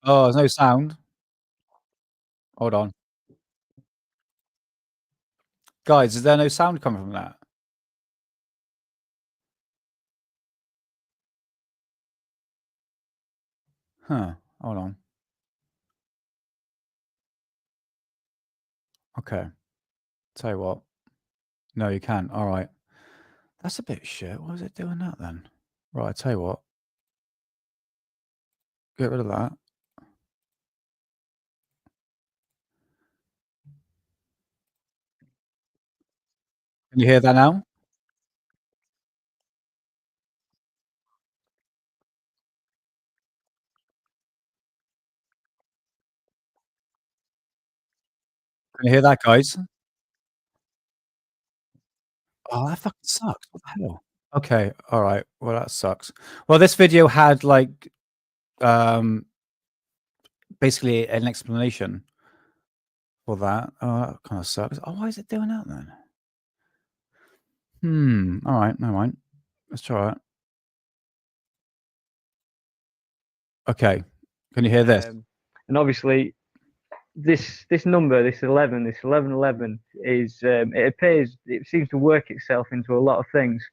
Oh, there's no sound. Hold on. Guys, is there no sound coming from that? Huh. Hold on. Okay. Tell you what. No, you can't. All right. That's a bit shit. Why is it doing that then? Right, I tell you what. Get rid of that. Can you hear that now? Can you hear that, guys? Oh, that fucking sucks. What the hell? Okay. All right. Well, that sucks. Well, this video had like basically an explanation for that. Oh, that kind of sucks. Oh, why is it doing that then? All right. Never mind. Let's try it. Okay. Can you hear this?
And obviously, this number, this 1111 is it appears, it seems to work itself into a lot of things.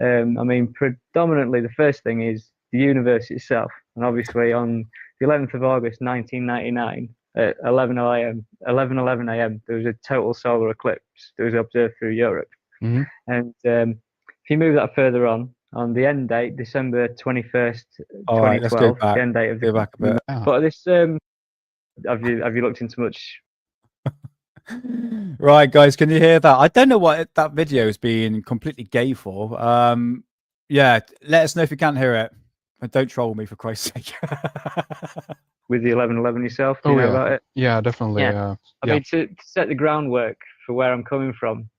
I mean, predominantly the first thing is the universe itself, and obviously on the 11th of August 1999 at 11:11 a.m. there was a total solar eclipse that was observed through Europe. And if you move that further on the end date, December 21st,
All right, let's go
2012,
back.
the end date of the
Go back a bit.
but this have you looked into much?
Right, guys, can you hear that? I don't know what that video is being completely gay for. Yeah, let us know if you can't hear it. And don't troll me for Christ's sake.
With the 1111 yourself, do you know about it?
Yeah, definitely.
I mean, to set the groundwork for where I'm coming from,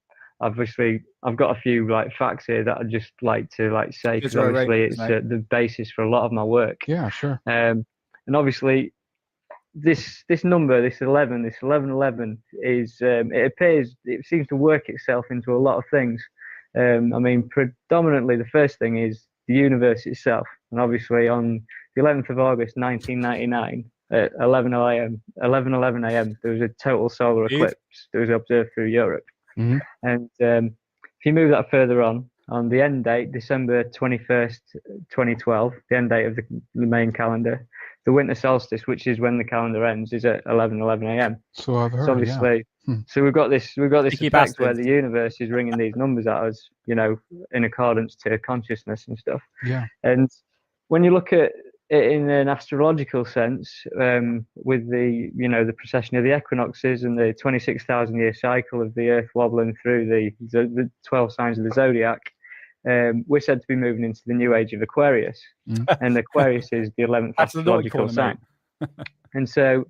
obviously I've got a few like facts here that I'd just like to say, because obviously it's the basis for a lot of my work.
Yeah, sure.
And obviously this number, this 1111 is it appears, it seems to work itself into a lot of things. I mean, predominantly the first thing is the universe itself, and obviously on the 11th of August 1999 at 11:11 a.m. there was a total solar eclipse that was observed through Europe. And if you move that further on the end date, December 21st, 2012, the end date of the main calendar, the winter solstice, which is when the calendar ends, is at 11:11 a.m.
So I've heard.
So obviously, so we've got this effect where the universe is ringing these numbers at us, you know, in accordance to consciousness and stuff.
Yeah.
And when you look at it in an astrological sense, with the, you know, the precession of the equinoxes and the 26,000 year cycle of the Earth wobbling through the 12 signs of the zodiac, we're said to be moving into the new age of Aquarius, and Aquarius is the 11th astrological sign. And so,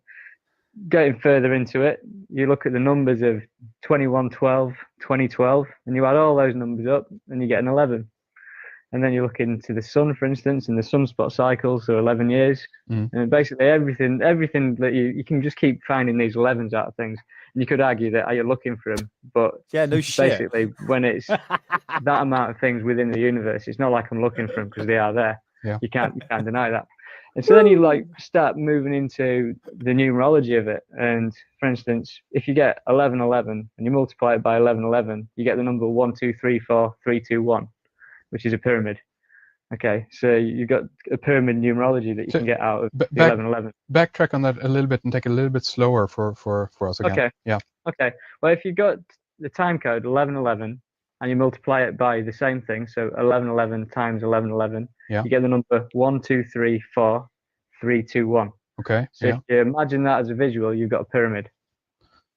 going further into it, you look at the numbers of 2112, 2012, and you add all those numbers up, and you get an 11. And then you look into the sun, for instance, and the sunspot cycles are 11 years. And basically everything that you can just keep finding these 11s out of things. You could argue that you're looking for them, but
Yeah, no shit.
basically, when it's that amount of things within the universe, it's not like I'm looking for them because they are there.
Yeah.
You can't deny that. And so then you like start moving into the numerology of it. And for instance, if you get 1111 and you multiply it by 1111, you get the number 1234321, which is a pyramid. Okay, so you've got a pyramid numerology that you
So,
can get out of the
back-
1111.
Backtrack on that a little bit and take it a little bit slower for us again.
Okay.
Yeah.
Okay. Well, if you got the time code 1111 and you multiply it by the same thing, so 1111 times 1111,
Yeah.
you get the number 1234321.
Okay.
So
Yeah.
if you imagine that as a visual, you've got a pyramid.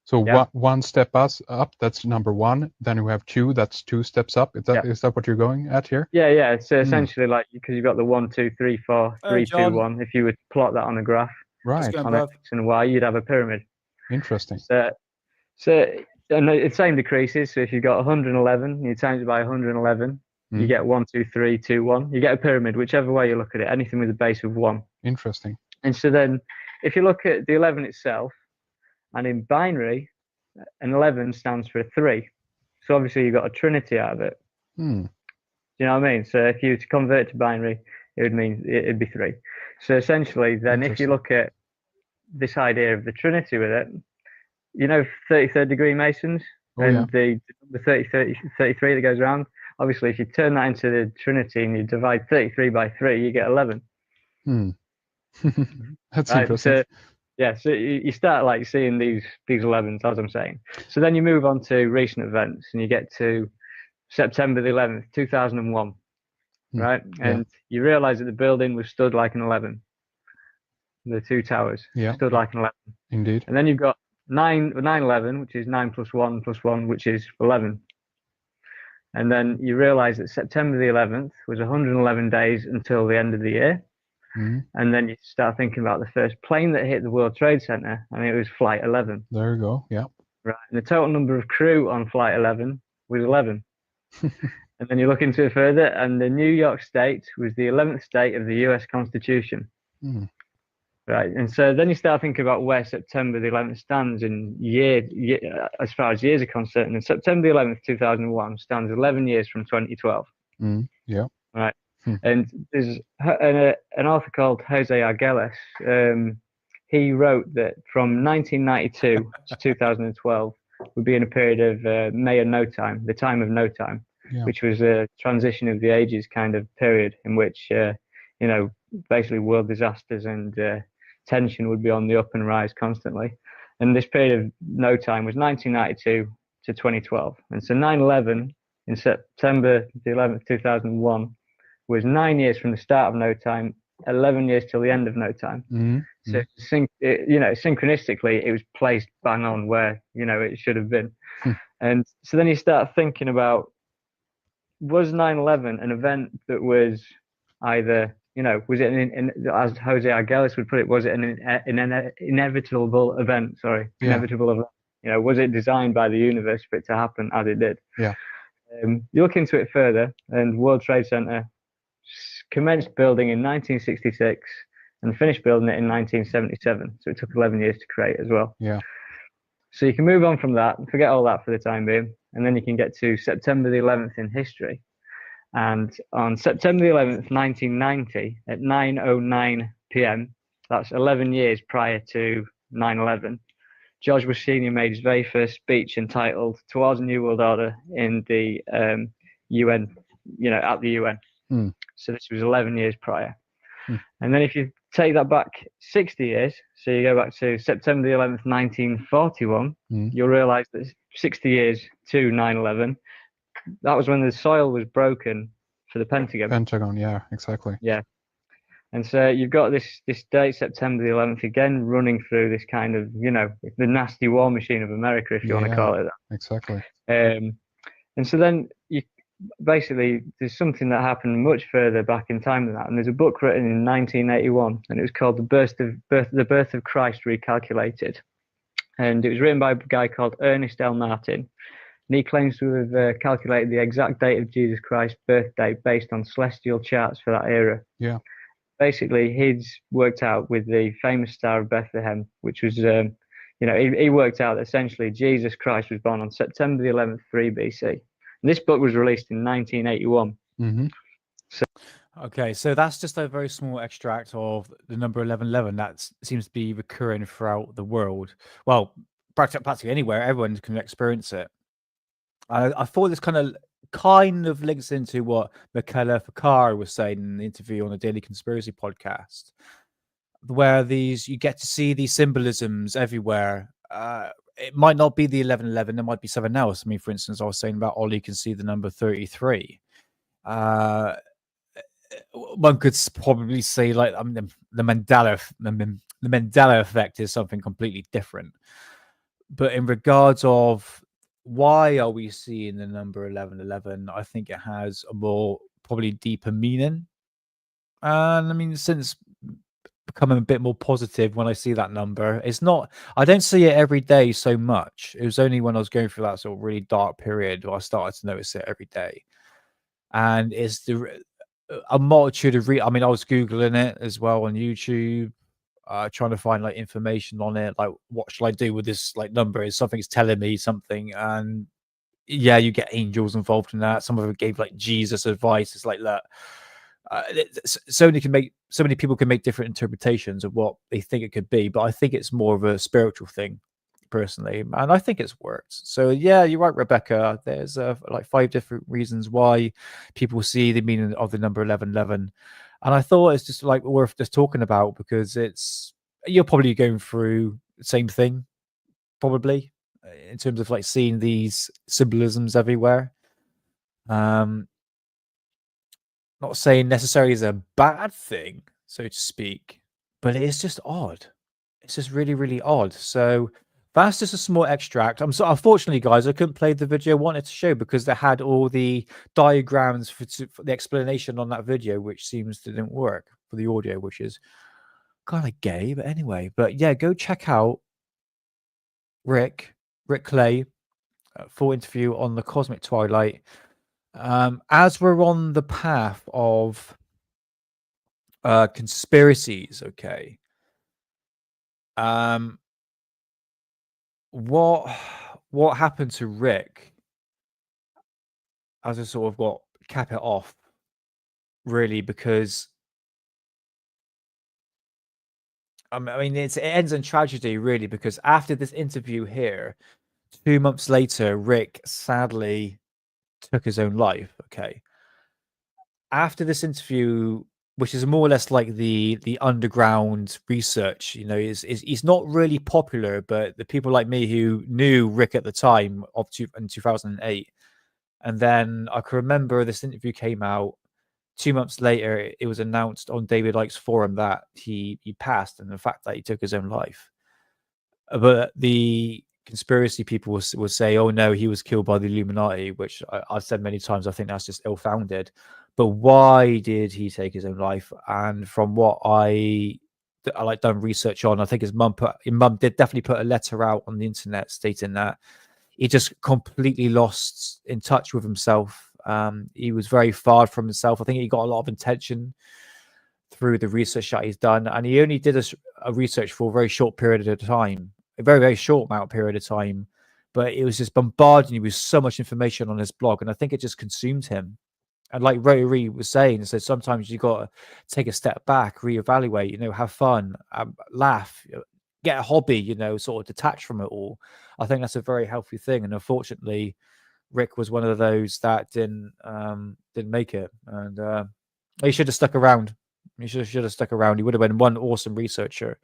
So
Yeah.
one step up, that's number 1. Then we have 2, that's 2 steps up. Is that what you're going at here?
Yeah. So essentially, like, because you've got the 1, 2, 3, 4, 3, 2,
John.
1. If you would plot that on a graph
Right.
going,
on
bruv?
X and Y, you'd have a pyramid.
Interesting.
So and the same decreases. So if you've got 111, you times it by 111, you get 1, 2, 3, 2, 1. You get a pyramid, whichever way you look at it. Anything with a base of 1.
Interesting.
And so then, if you look at the 11 itself, and in binary, an 11 stands for a 3. So obviously you've got a trinity out of it.
Hmm.
Do you know what I mean? So if you were to convert to binary, it would mean it'd be 3. So essentially, then if you
Interesting.
look at this idea of the trinity with it, you know, 33rd degree Masons
Oh,
and the 33 that goes around. Obviously, if you turn that into the trinity and you divide 33 by 3, you get 11.
Hmm. That's
Right?
interesting.
So, yeah, so you start like seeing these 11s, as I'm saying. So then you move on to recent events and you get to September the 11th, 2001, right?
Yeah.
And you realize that the building was stood like an 11. The 2 towers stood like an 11.
Indeed.
And then you've got 9/11, which is 9 plus 1 plus 1, which is 11. And then you realize that September the 11th was 111 days until the end of the year.
Mhm.
And then you start thinking about the first plane that hit the World Trade Center, and it was Flight 11.
There you go. Yeah.
Right. And the total number of crew on Flight 11 was 11. And then you look into it further, and the New York state was the 11th state of the US Constitution.
Hmm.
Right. And so then you start thinking about where September the 11th stands in year, as far as years are concerned. And September the 11th, 2001 stands 11 years from 2012.
Yeah.
Right. And there's an author called Jose Arguelles. He wrote that from 1992 to 2012 would be in a period of May of no time, the time of no time, which was a transition of the ages kind of period in which, basically world disasters and tension would be on the up and rise constantly. And this period of no time was 1992 to 2012. And so 9/11 in September the 11th, 2001 was 9 years from the start of no time, 11 years till the end of no time. So synchronistically, it was placed bang on where, it should have been. And so then you start thinking about, was 9/11 an event that was either, was it, as Jose Arguelles would put it, was it an inevitable event? Inevitable event. Was it designed by the universe for it to happen as it did?
Yeah.
You look into it further, and World Trade Center commenced building in 1966 and finished building it in 1977. So it took 11 years to create as well.
Yeah.
So you can move on from that and forget all that for the time being, and then you can get to September the 11th in history. And on September the 11th, 1990, at 9:09 p.m., that's 11 years prior to 9/11, George Bush Sr. made his very first speech entitled "Towards a New World Order" in the UN, at the UN. So this was 11 years prior. And then if you take that back 60 years, so you go back to September the 11th, 1941, you'll realize that 60 years to 9/11, that was when the soil was broken for the Pentagon.
Pentagon, yeah, exactly.
Yeah. And so you've got this date, September the 11th, again, running through this kind of, the nasty war machine of America, if you want to call it that.
Exactly.
And so then basically there's something that happened much further back in time than that. And there's a book written in 1981, and it was called The Birth of Christ Recalculated. And it was written by a guy called Ernest L. Martin. And he claims to have calculated the exact date of Jesus Christ's birthday based on celestial charts for that era.
Yeah.
Basically, he's worked out with the famous Star of Bethlehem, which was, You know, he worked out that essentially Jesus Christ was born on September the 11th, 3 BC. And this book was released in 1981.
Mm-hmm.
Okay, so that's just a very small extract of the number 1111 that seems to be recurring throughout the world. Well, practically anywhere, everyone can experience it. I thought this kind of links into what Michaela Fakar was saying in the interview on the Daily Conspiracy podcast, where you get to see these symbolisms everywhere. It might not be the 1111, there might be something else. I mean, for instance, I was saying about Ollie can see the number 33. One could probably say, like, the Mandela effect is something completely different. But in regards of why are we seeing the number 1111, I think it has a more probably deeper meaning. And I mean, since becoming a bit more positive when I see that number, I don't see it every day so much. It was only when I was going through that sort of really dark period where I started to notice it every day. And it's a multitude of I mean, I was Googling it as well on YouTube, trying to find like information on it, like what should I do with this like number? Is something's telling me something, and yeah, you get angels involved in that. Some of them gave like Jesus advice. It's like, look, so many people can make different interpretations of what they think it could be, but I think it's more of a spiritual thing personally, and I think it's worked. So yeah, you're right, Rebecca. There's like 5 different reasons why people see the meaning of the number 1111, and I thought it's just like worth just talking about because you're probably going through the same thing, probably, in terms of like seeing these symbolisms everywhere. Not saying necessarily is a bad thing, so to speak, but it is just odd. It's just really, really odd. So that's just a small extract. Unfortunately, guys, I couldn't play the video I wanted to show because they had all the diagrams for the explanation on that video, which seems to didn't work for the audio, which is kind of gay. But anyway, yeah, go check out Rik Clay, full interview on the Cosmic Twilight. As we're on the path of conspiracies, okay. What happened to Rik? As I sort of cap it off, really, because I mean it ends in tragedy, really, because after this interview here, 2 months later, Rik sadly took his own life. Okay. After this interview, which is more or less like the underground research, you know, is not really popular, but the people like me who knew Rik at the time in 2008, and then I can remember this interview came out 2 months later. It was announced on David Icke's forum that he passed, and the fact that he took his own life. But the conspiracy people will say, "Oh no, he was killed by the Illuminati," which I've said many times. I think that's just ill-founded. But why did he take his own life? And from what I like done research on, I think his mum did definitely put a letter out on the internet stating that he just completely lost in touch with himself. He was very far from himself. I think he got a lot of attention through the research that he's done, and he only did a research for a very short period of time, a very, very short amount of period of time, but it was just bombarding you with so much information on his blog, and I think it just consumed him. And like Rotary was saying, so sometimes you got to take a step back, reevaluate, you know, have fun, laugh, get a hobby, you know, sort of detach from it all. I think that's a very healthy thing. And unfortunately, Rik was one of those that didn't make it. And he should have stuck around. He should have stuck around. He would have been one awesome researcher.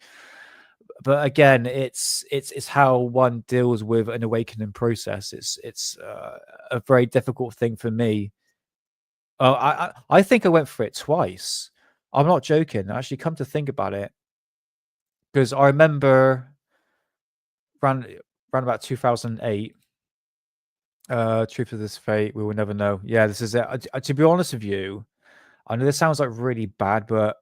But again, it's how one deals with an awakening process. It's a very difficult thing for me. I think I went for it twice. I'm not joking. Actually, come to think about it, because I remember around about 2008. Truth of this fate, we will never know. Yeah, this is it. To be honest with you, I know this sounds like really bad, but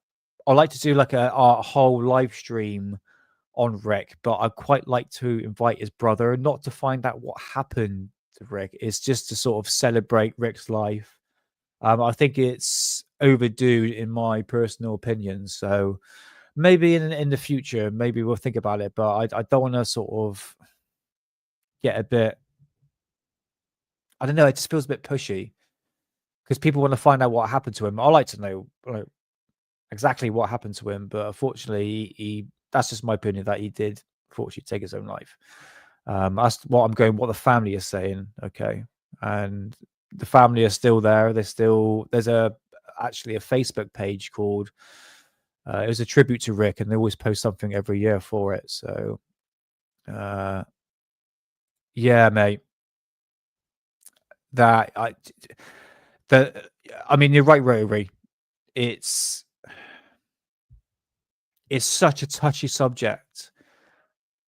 I like to do like a whole live stream on Rik. But I'd quite like to invite his brother, not to find out what happened to Rik. It's just to sort of celebrate Rik's life. I think it's overdue in my personal opinion. So
maybe in the future, maybe we'll think about it. But I don't want to sort of get a bit. I don't know. It just feels a bit pushy because people want to find out what happened to him. I like to know like, exactly what happened to him, but unfortunately, he that's just my opinion that he did fortunately take his own life. That's what I'm going. What the family is saying, okay, and the family are still there. There's actually a Facebook page called. It was a tribute to Rik, and they always post something every year for it. So, yeah, mate. I mean, you're right, Rotary. It's such a touchy subject,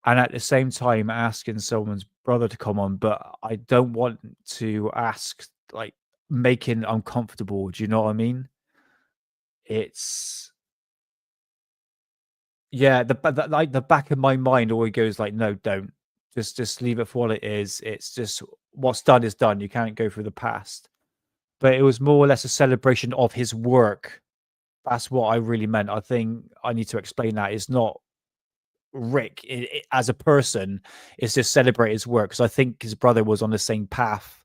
and at the same time, asking someone's brother to come on, but I don't want to ask like making uncomfortable. Do you know what I mean? It's yeah. The back of my mind always goes like, no, don't. Just leave it for what it is. It's just what's done is done. You can't go through the past. But it was more or less a celebration of his work. That's what I really meant. I think I need to explain that. It's not Rik as a person. It's just celebrate his work because I think his brother was on the same path.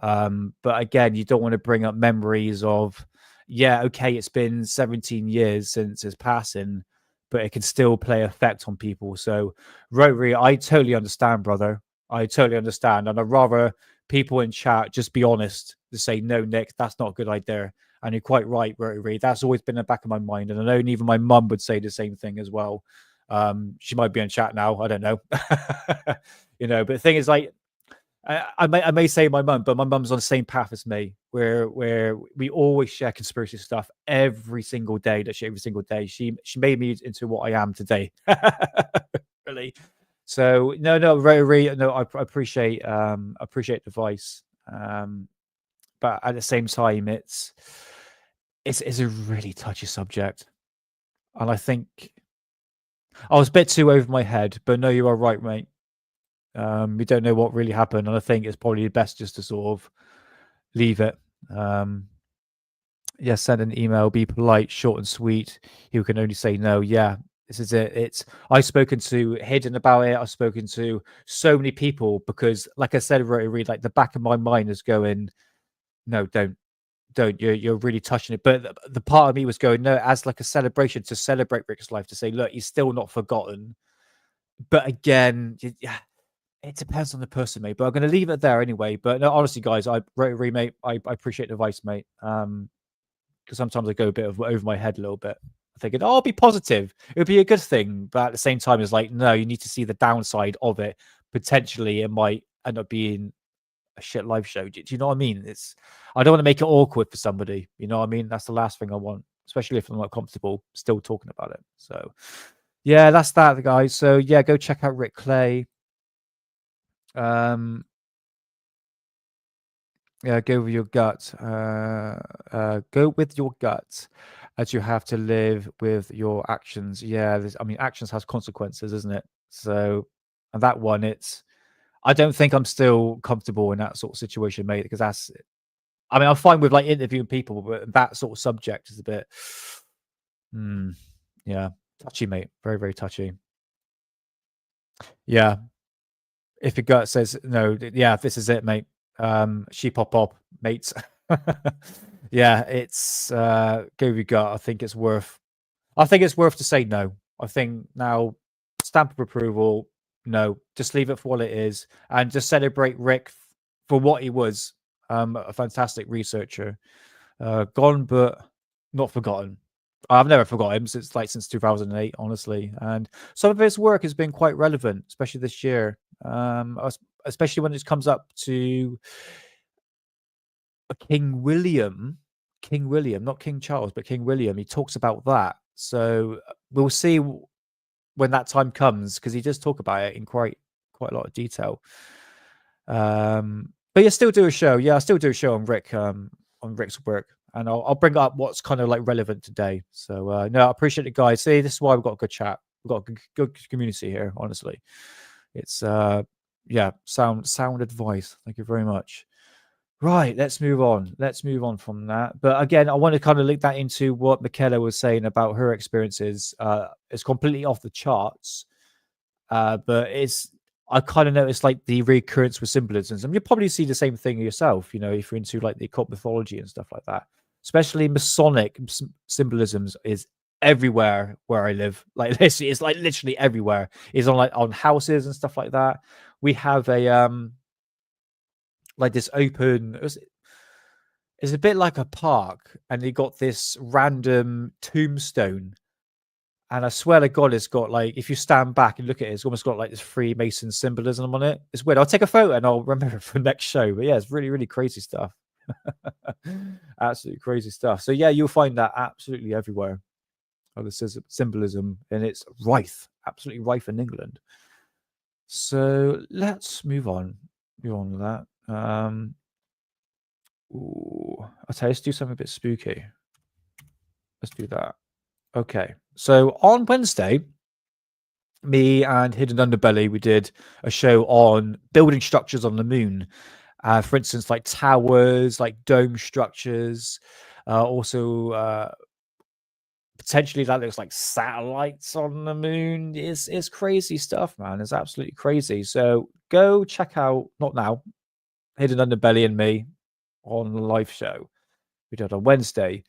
But again, you don't want to bring up memories of, yeah, okay, it's been 17 years since his passing, but it can still play effect on people. So, Rotary, I totally understand, brother. I totally understand. And I'd rather people in chat just be honest to say, no, Nick, that's not a good idea. And you're quite right, Rotary. That's always been in the back of my mind. And I know even my mum would say the same thing as well. She might be in chat now. I don't know. But the thing is, like, I may say my mum, but my mum's on the same path as me, where we always share conspiracy stuff every single day. Every single day. She made me into what I am today. Really. So no, Rotary. No, I appreciate the advice. But at the same time, it's a really touchy subject, and I think I was a bit too over my head. But no, you are right, mate. We don't know what really happened, and I think it's probably best just to sort of leave it. Yeah, send an email, be polite, short and sweet. You can only say no. Yeah, this is it. I've spoken to Hidden about it. I've spoken to so many people because, like I said, Rotary, like the back of my mind is going, no, don't. You're really touching it. But the part of me was going, no, as like a celebration to celebrate Rik's life, to say, look, he's still not forgotten. But again, yeah. It depends on the person, mate. But I'm going to leave it there anyway. But no, honestly, guys, Rotary, mate, I appreciate the advice, mate. Because sometimes I go a bit over my head a little bit. I'm thinking, oh, I'll be positive. It would be a good thing. But at the same time, it's like, no, you need to see the downside of it. Potentially, it might end up being a shit live show. Do you know what I mean? I don't want to make it awkward for somebody. You know what I mean? That's the last thing I want, especially if I'm not comfortable still talking about it. So, yeah, that's that, guys. So, yeah, go check out Rik Clay. Yeah, go with your gut. Go with your gut, as you have to live with your actions. Yeah, actions has consequences, isn't it? So, and that one, I don't think I'm still comfortable in that sort of situation, mate. Because I'm fine with like interviewing people, but that sort of subject is a bit, yeah, touchy, mate. Very, very touchy. Yeah. If your gut says no, yeah, this is it, mate. She pop, mates. Yeah, it's go with your gut. I think it's worth to say no. I think now stamp of approval, no, just leave it for what it is and just celebrate Rik for what he was. A fantastic researcher. Gone but not forgotten. I've never forgot him since 2008, honestly. And some of his work has been quite relevant, especially this year. Especially when it comes up to King William, not King Charles, but King William. He talks about that. So we'll see when that time comes, because he does talk about it in quite a lot of detail. But yeah, still do a show. Yeah, I still do a show on Rik, on Rik's work. And I'll bring up what's kind of like relevant today. So no, I appreciate it, guys. See, this is why we've got a good chat. We've got a good community here, honestly. It's yeah, sound advice. Thank you very much. Right, let's move on. Let's move on from that. But again, I want to kind of link that into what Michaela was saying about her experiences. It's completely off the charts, but I kind of noticed like the recurrence with symbolisms. And you probably see the same thing yourself, you know, if you're into like the occult mythology and stuff like that. Especially Masonic symbolisms is everywhere where I live. Like this, it's like literally everywhere. It's on houses and stuff like that. We have a like this open, it's a bit like a park, and they got this random tombstone, and I swear to God, it's got like, if you stand back and look at it, it's almost got like this Freemason symbolism on it. It's weird. I'll take a photo and I'll remember it for next show. But yeah, it's really, really crazy stuff. Absolutely crazy stuff. So yeah, you'll find that absolutely everywhere. Oh, this is symbolism, and it's rife, absolutely rife in England. So let's move on. Move on with that. Ooh, I'll tell you, let's do something a bit spooky. Let's do that. Okay. So on Wednesday, me and Hidden Underbelly, we did a show on building structures on the moon. For instance, like towers, like dome structures. Also, potentially that looks like satellites on the moon. It's crazy stuff, man. It's absolutely crazy. So go check out, not now, Hidden Underbelly and me on the live show we did on Wednesday.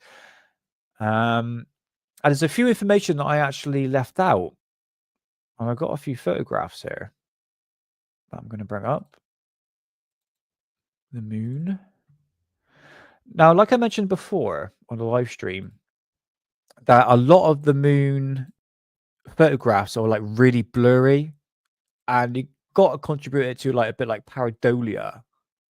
And there's a few information that I actually left out. And I've got a few photographs here that I'm going to bring up. The moon. Now, like I mentioned before on the live stream, that a lot of the moon photographs are like really blurry, and you got to contribute it to like a bit like pareidolia,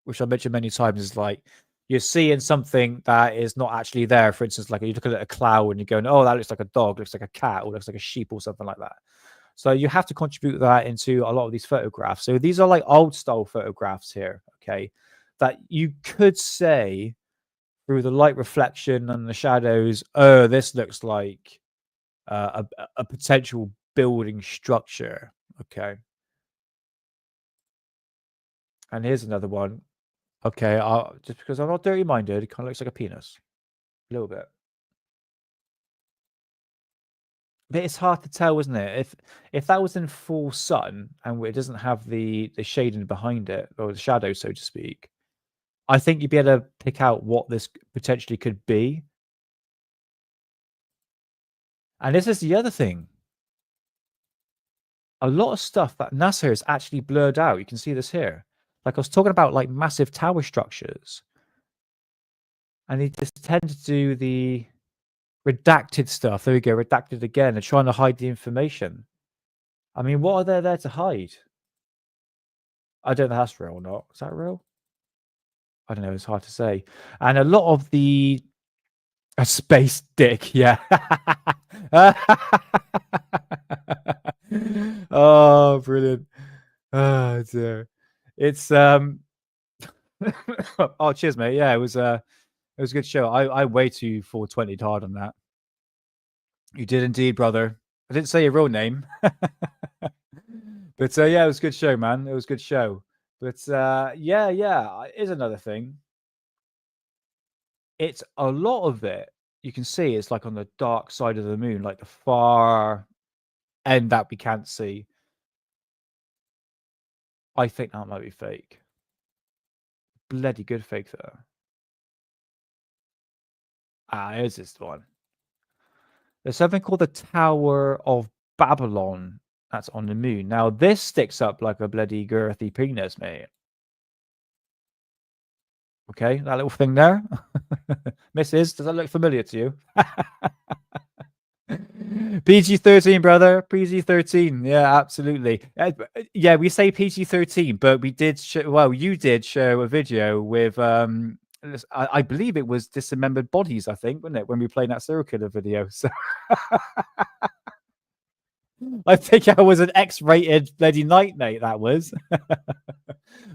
which I mentioned many times, is like you're seeing something that is not actually there. For instance, like you look at a cloud and you're going, oh, that looks like a dog, looks like a cat, or looks like a sheep or something like that. So you have to contribute that into a lot of these photographs. So these are like old style photographs here, okay, that you could say through the light reflection and the shadows, oh, this looks like a potential building structure, okay. And here's another one. Okay, just because I'm not dirty-minded, it kind of looks like a penis. A little bit. But it's hard to tell, isn't it? If that was in full sun and it doesn't have the shading behind it, or the shadow, so to speak, I think you'd be able to pick out what this potentially could be. And this is the other thing. A lot of stuff that NASA has actually blurred out. You can see this here. Like I was talking about, like massive tower structures. And they just tend to do the redacted stuff. There we go, redacted again. They're trying to hide the information. I mean, what are they there to hide? I don't know if that's real or not. Is that real? I don't know. It's hard to say. And a lot of the a space dick, yeah. Oh, brilliant. Oh dear. It's oh, cheers, mate. Yeah, it was a good show. I way too 420'd hard on that. You did indeed, brother. I didn't say your real name. But yeah, it was a good show, man. It was a good show. But yeah, here's another thing. It's a lot of it. You can see it's like on the dark side of the moon, like the far end that we can't see. I think that might be fake. Bloody good fake though. Here's this one. There's something called the Tower of Babylon that's on the moon. Now this sticks up like a bloody girthy penis, mate. Okay, that little thing there. Mrs., does that look familiar to you? PG-13, brother. PG-13. Yeah, absolutely. Yeah, we say PG-13, but we did you did show a video with I believe it was dismembered bodies, I think, wasn't it, when we played that serial killer video. So I think I was an X-rated bloody night, mate. That was.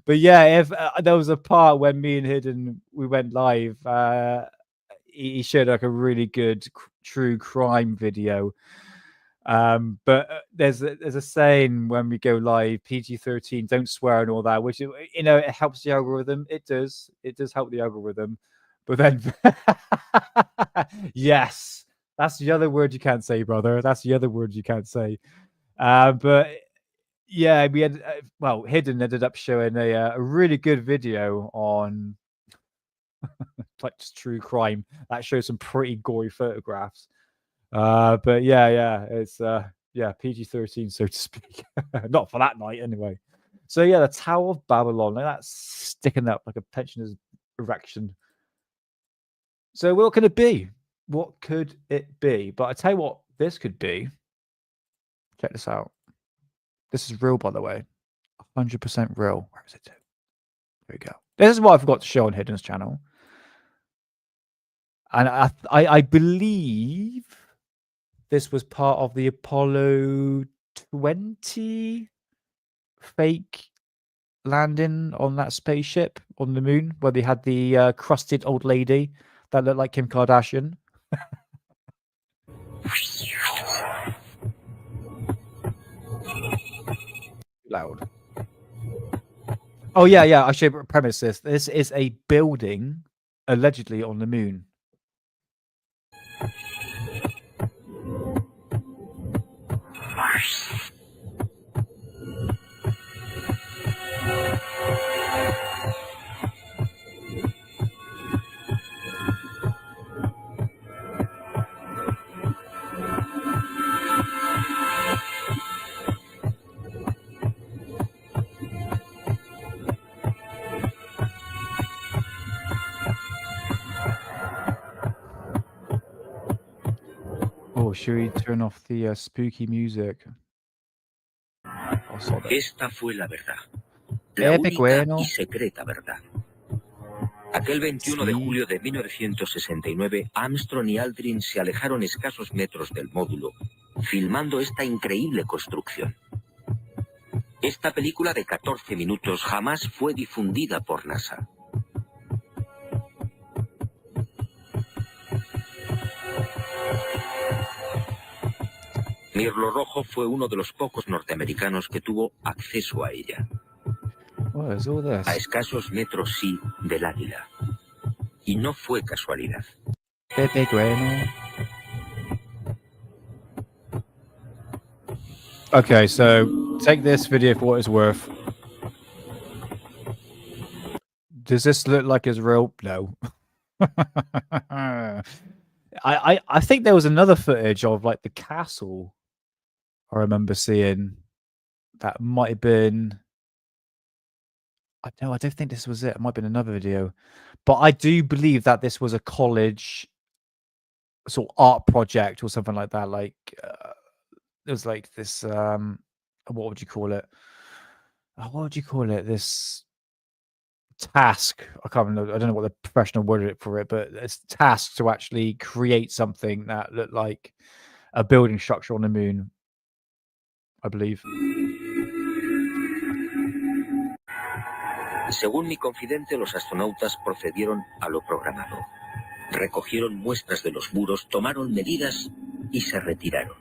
But yeah, if there was a part when me and Hidden we went live, he showed like a really good true crime video, But there's a saying when we go live, PG-13, don't swear and all that, which it helps the algorithm. It does help the algorithm. But then, yes, that's the other word you can't say, brother. That's the other word you can't say. But yeah, we had Hidden ended up showing a really good video on like just true crime that shows some pretty gory photographs. But yeah, it's PG-13, so to speak. Not for that night, anyway. So yeah, the Tower of Babylon, like that's sticking up like a pensioner's erection. So what could it be? What could it be? But I tell you what, this could be. Check this out. This is real, by the way. 100% real. Where is it? There we go. This is what I forgot to show on Hidden's channel. And I believe this was part of the Apollo 20 fake landing on that spaceship on the moon, where they had the crusted old lady that looked like Kim Kardashian. Loud. Oh yeah. I should premise this. This is a building allegedly on the moon. Oh, should we turn off the spooky music?
Esta fue la verdad. La única y secreta verdad. Aquel 21 de julio de 1969, Armstrong y Aldrin se alejaron escasos metros del módulo, filmando esta increíble construcción. Esta película de 14 minutos jamás fue difundida por NASA. Mirlo Rojo fue uno de los pocos norteamericanos que tuvo acceso a ella. A escasos metros, sí, del águila. Y no fue casualidad.
Pepe Bueno. Okay, so take this video for what it's worth. Does this look like it's real? No. I think there was another footage of like the castle I remember seeing that might have been. I don't think this was it. It might have been another video, but I do believe that this was a college sort of art project or something like that. Like it was like this. What would you call it? What would you call it? This task. I can't remember. I don't know what the professional word for it, but it's task to actually create something that looked like a building structure on the moon, I believe.
Según mi confidente, los astronautas procedieron a lo programado. Recogieron muestras de los muros, tomaron medidas y se retiraron.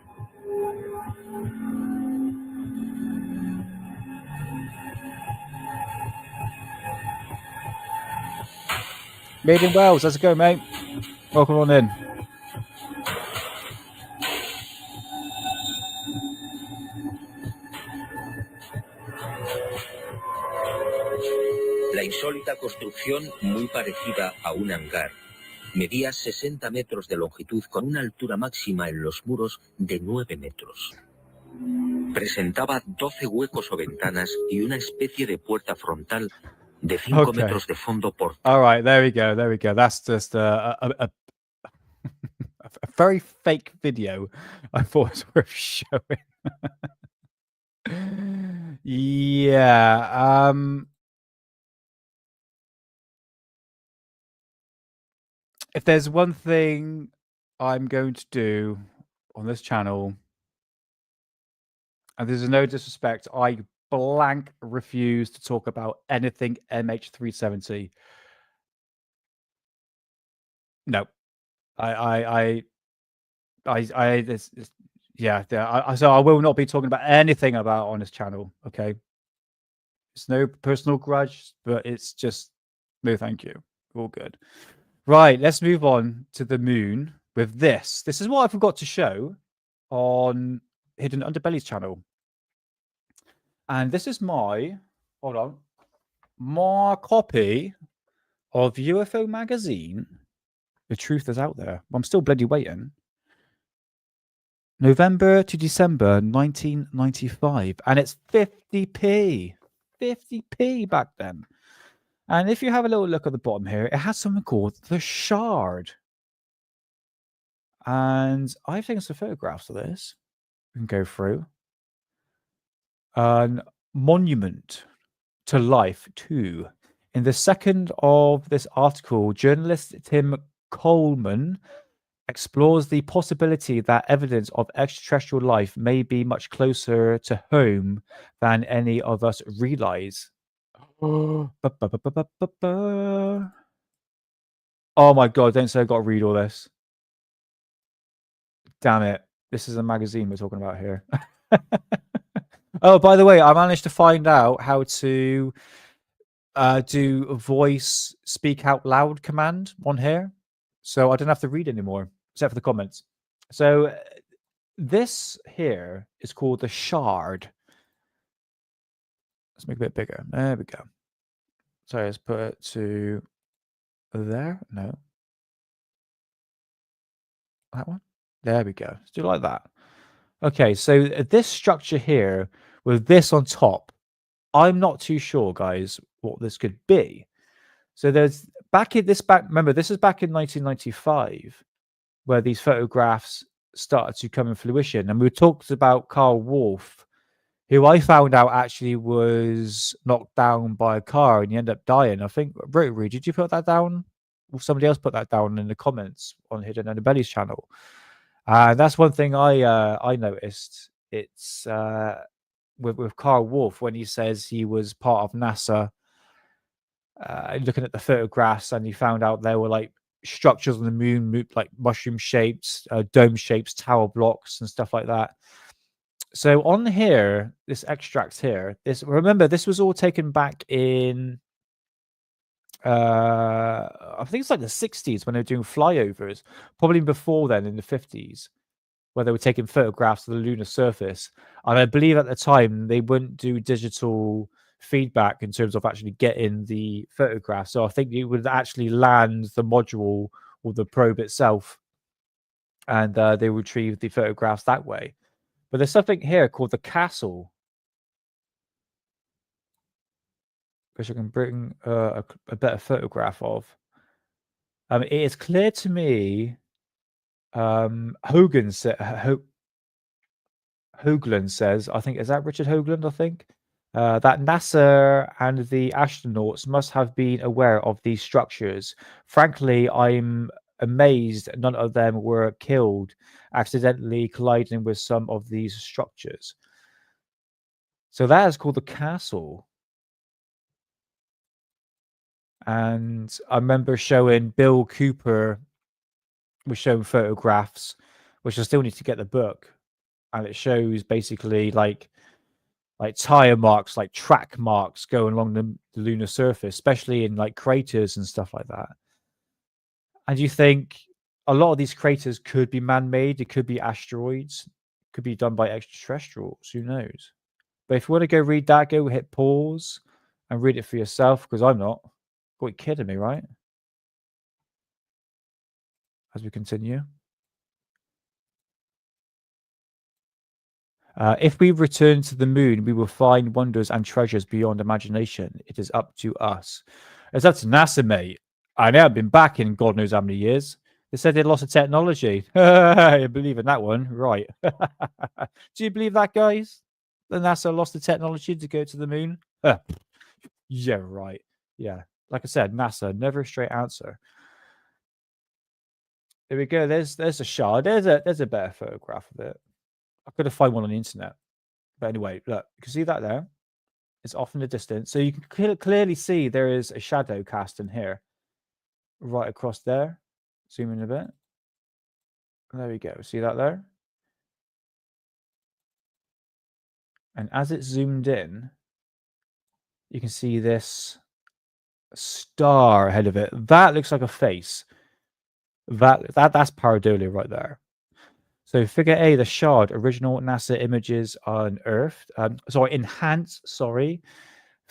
Made in Wales, let's go, mate. Welcome on in.
La insólita construcción, muy parecida a un hangar, medía 60 metros de longitud con una altura máxima en los muros de 9 metros. Presentaba 12 huecos o ventanas y una especie de puerta frontal de 5 metros de fondo por...
All right, there we go. That's just a very fake video. I thought it was worth showing. Yeah. If there's one thing I'm going to do on this channel, and there's no disrespect, I blank refuse to talk about anything MH370. No, I yeah, so I will not be talking about anything about on this channel. Okay, it's no personal grudge, but it's just no, thank you. All good. Right, let's move on to the moon with this. This is what I forgot to show on Hidden Underbelly's channel, and this is my my copy of UFO magazine. The truth is out there. I'm still bloody waiting. November to December 1995, and it's 50p. 50p back then. And if you have a little look at the bottom here, it has something called the Shard. And I've taken some photographs of this. We can go through. An monument to life, too. In the second of this article, journalist Tim Coleman explores the possibility that evidence of extraterrestrial life may be much closer to home than any of us realize. Oh my god, don't say I've got to read all this. Damn it. This is a magazine we're talking about here. Oh, by the way, I managed to find out how to do a voice speak out loud command on here. So I don't have to read anymore, except for the comments. So this here is called the Shard. Let's make it a bit bigger. There we go. So let's put it to there. No. That one. There we go. Let's do it like that. Okay, so this structure here with this on top, I'm not too sure, guys, what this could be. So there's remember, this is back in 1995 where these photographs started to come in fruition. And we talked about Carl Wolf, who I found out actually was knocked down by a car and he ended up dying. I think, Rotary, did you put that down? Or somebody else put that down in the comments on Hidden Underbelly's channel. That's one thing I noticed. It's with Carl Wolf when he says he was part of NASA, looking at the photographs, and he found out there were like structures on the moon, like mushroom shapes, dome shapes, tower blocks, and stuff like that. So on here, this extract here, remember this was all taken back in I think it's like the 60s when they were doing flyovers, probably before then in the 50s, where they were taking photographs of the lunar surface. And I believe at the time they wouldn't do digital feedback in terms of actually getting the photograph. So I think you would actually land the module or the probe itself, and they retrieve the photographs that way. But there's something here called the castle, which I can bring a better photograph of. It is clear to me. Hoagland says, I think, is that Richard Hoagland? I think that NASA and the astronauts must have been aware of these structures. Frankly, I'm amazed none of them were killed accidentally colliding with some of these structures. So that is called the castle. And I remember showing Bill Cooper was showing photographs, which I still need to get the book, and it shows basically like tire marks, like track marks going along the lunar surface, especially in like craters and stuff like that. And you think a lot of these craters could be man-made, it could be asteroids, could be done by extraterrestrials, who knows? But if you want to go read that, go hit pause and read it for yourself, because I'm not. What, you kidding me, right? As we continue. If we return to the moon, we will find wonders and treasures beyond imagination. It is up to us. It's up to NASA, mate. I know I've been back in God knows how many years. They said they lost the technology. I believe in that one. Right. Do you believe that, guys? The NASA lost the technology to go to the moon? Yeah, right. Yeah. Like I said, NASA, never a straight answer. There we go. There's a shard. There's a better photograph of it. I could have found one on the internet. But anyway, look, you can see that there. It's off in the distance. So you can clearly see there is a shadow cast in here. Right across there. Zoom in a bit. There we go. See that there? And as it zoomed in, you can see this star ahead of it. That looks like a face. That's pareidolia right there. So figure A, the shard, original NASA images unearthed. Enhanced, sorry.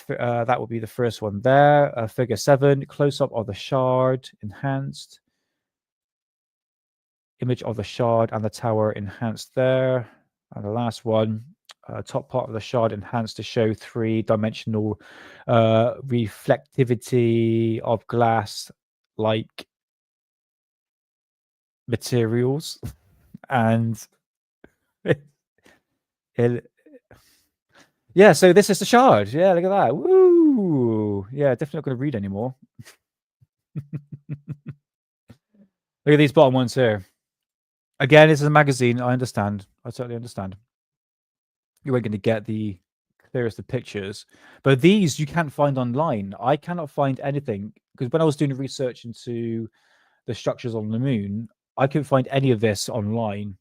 That would be the first one there. Figure 7, close-up of the shard, enhanced. Image of the shard and the tower enhanced there. And the last one, top part of the shard enhanced to show 3-dimensional reflectivity of glass-like materials. And yeah, so this is the shard. Yeah, look at that. Woo! Yeah, definitely not going to read anymore. Look at these bottom ones here. Again, this is a magazine. I understand. I totally understand. You ain't going to get the clearest of pictures, but these you can't find online. I cannot find anything because when I was doing research into the structures on the moon, I couldn't find any of this online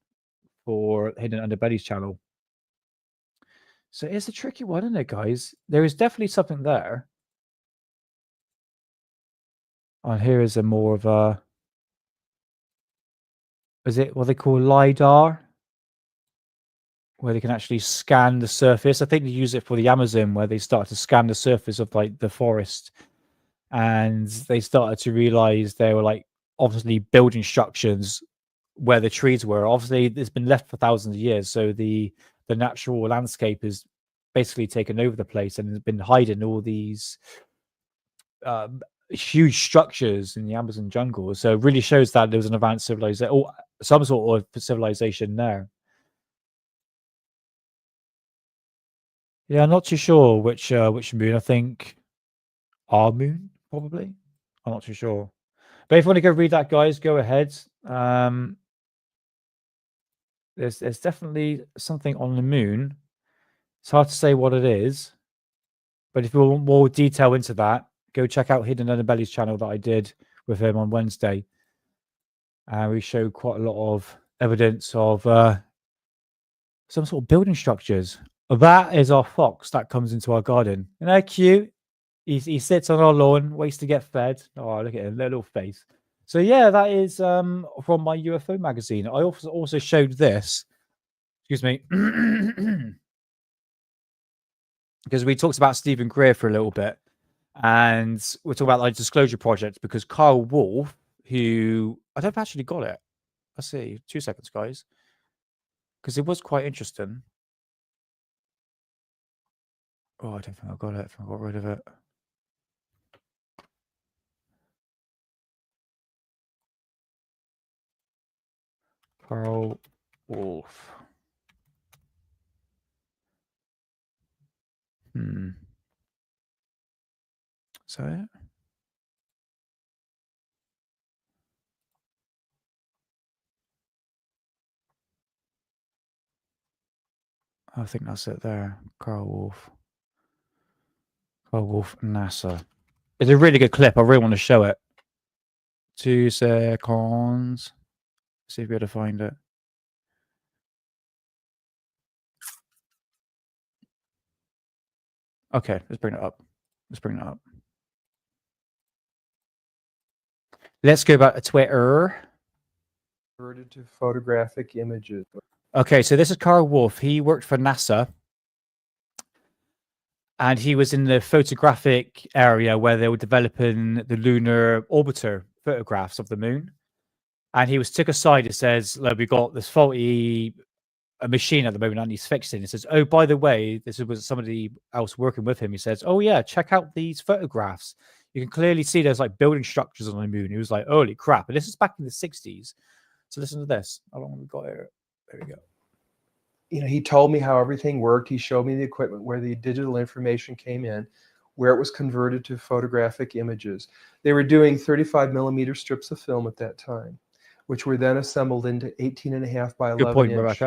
for Hidden Underbelly's channel. So it's a tricky one, isn't it, guys? There is definitely something there. And here is a more of a, is it what they call LiDAR? Where they can actually scan the surface. I think they use it for the Amazon, where they start to scan the surface of like the forest. And they started to realize they were like obviously building structures where the trees were. Obviously, it's been left for thousands of years. So the natural landscape is basically taken over the place and has been hiding all these huge structures in the Amazon jungle. So it really shows that there was an advanced civilization or some sort of civilization there. Yeah, I'm not too sure which moon. I think our moon, probably. I'm not too sure. But if you want to go read that, guys, go ahead. There's definitely something on the moon. It's hard to say what it is. But if you want more detail into that, go check out Hidden Underbelly's channel that I did with him on Wednesday. And we showed quite a lot of evidence of some sort of building structures. That is our fox that comes into our garden. Isn't that cute? He sits on our lawn, waits to get fed. Oh, look at him, little face. So yeah, that is from my UFO magazine. I also showed this. Excuse me. Because we talked about Stephen Greer for a little bit. And we're talking about like disclosure projects because Carl Wolf, who I don't have actually got it. Let's see. 2 seconds, guys. Because it was quite interesting. Oh, I don't think I got it. I think I got rid of it. Carl Wolf. Is that it? I think that's it there. Carl Wolf. Carl Wolf, NASA. It's a really good clip. I really want to show it. 2 seconds. See if we're able to find it. Okay, let's bring it up. Let's go back to Twitter.
Converted to photographic images.
Okay, so this is Carl Wolf. He worked for NASA. And he was in the photographic area where they were developing the lunar orbiter photographs of the moon. And he was took aside and says, look, we've got this faulty machine at the moment that needs fixing. He says, oh, by the way, this was somebody else working with him. He says, oh, yeah, check out these photographs. You can clearly see there's like building structures on the moon. He was like, holy crap. And this is back in the 60s. So listen to this. How long have we got here? There we go.
You know, he told me how everything worked. He showed me the equipment where the digital information came in, where it was converted to photographic images. They were doing 35 millimeter strips of film at that time, which were then assembled into 18.5 by 11 inch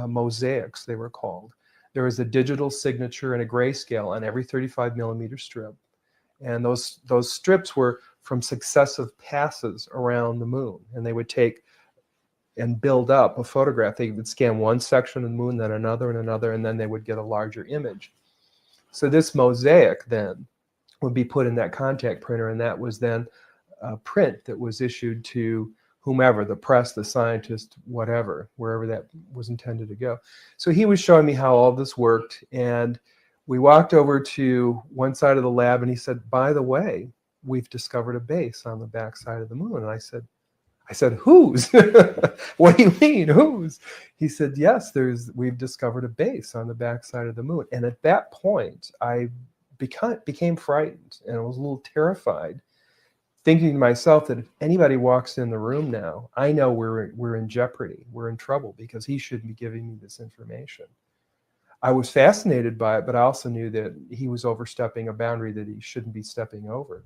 mosaics, they were called. There was a digital signature and a grayscale on every 35 millimeter strip. And those strips were from successive passes around the moon. And they would take and build up a photograph. They would scan one section of the moon, then another and another, and then they would get a larger image. So this mosaic then would be put in that contact printer, and that was then a print that was issued to whomever, the press, the scientist, whatever, wherever that was intended to go. So he was showing me how all this worked, and we walked over to one side of the lab, and he said, by the way, we've discovered a base on the back side of the moon. And I said, whose? What do you mean, whose? He said, yes, we've discovered a base on the backside of the moon. And at that point, I became frightened, and I was a little terrified, thinking to myself that if anybody walks in the room now, I know we're in jeopardy, we're in trouble, because he shouldn't be giving me this information. I was fascinated by it, but I also knew that he was overstepping a boundary that he shouldn't be stepping over.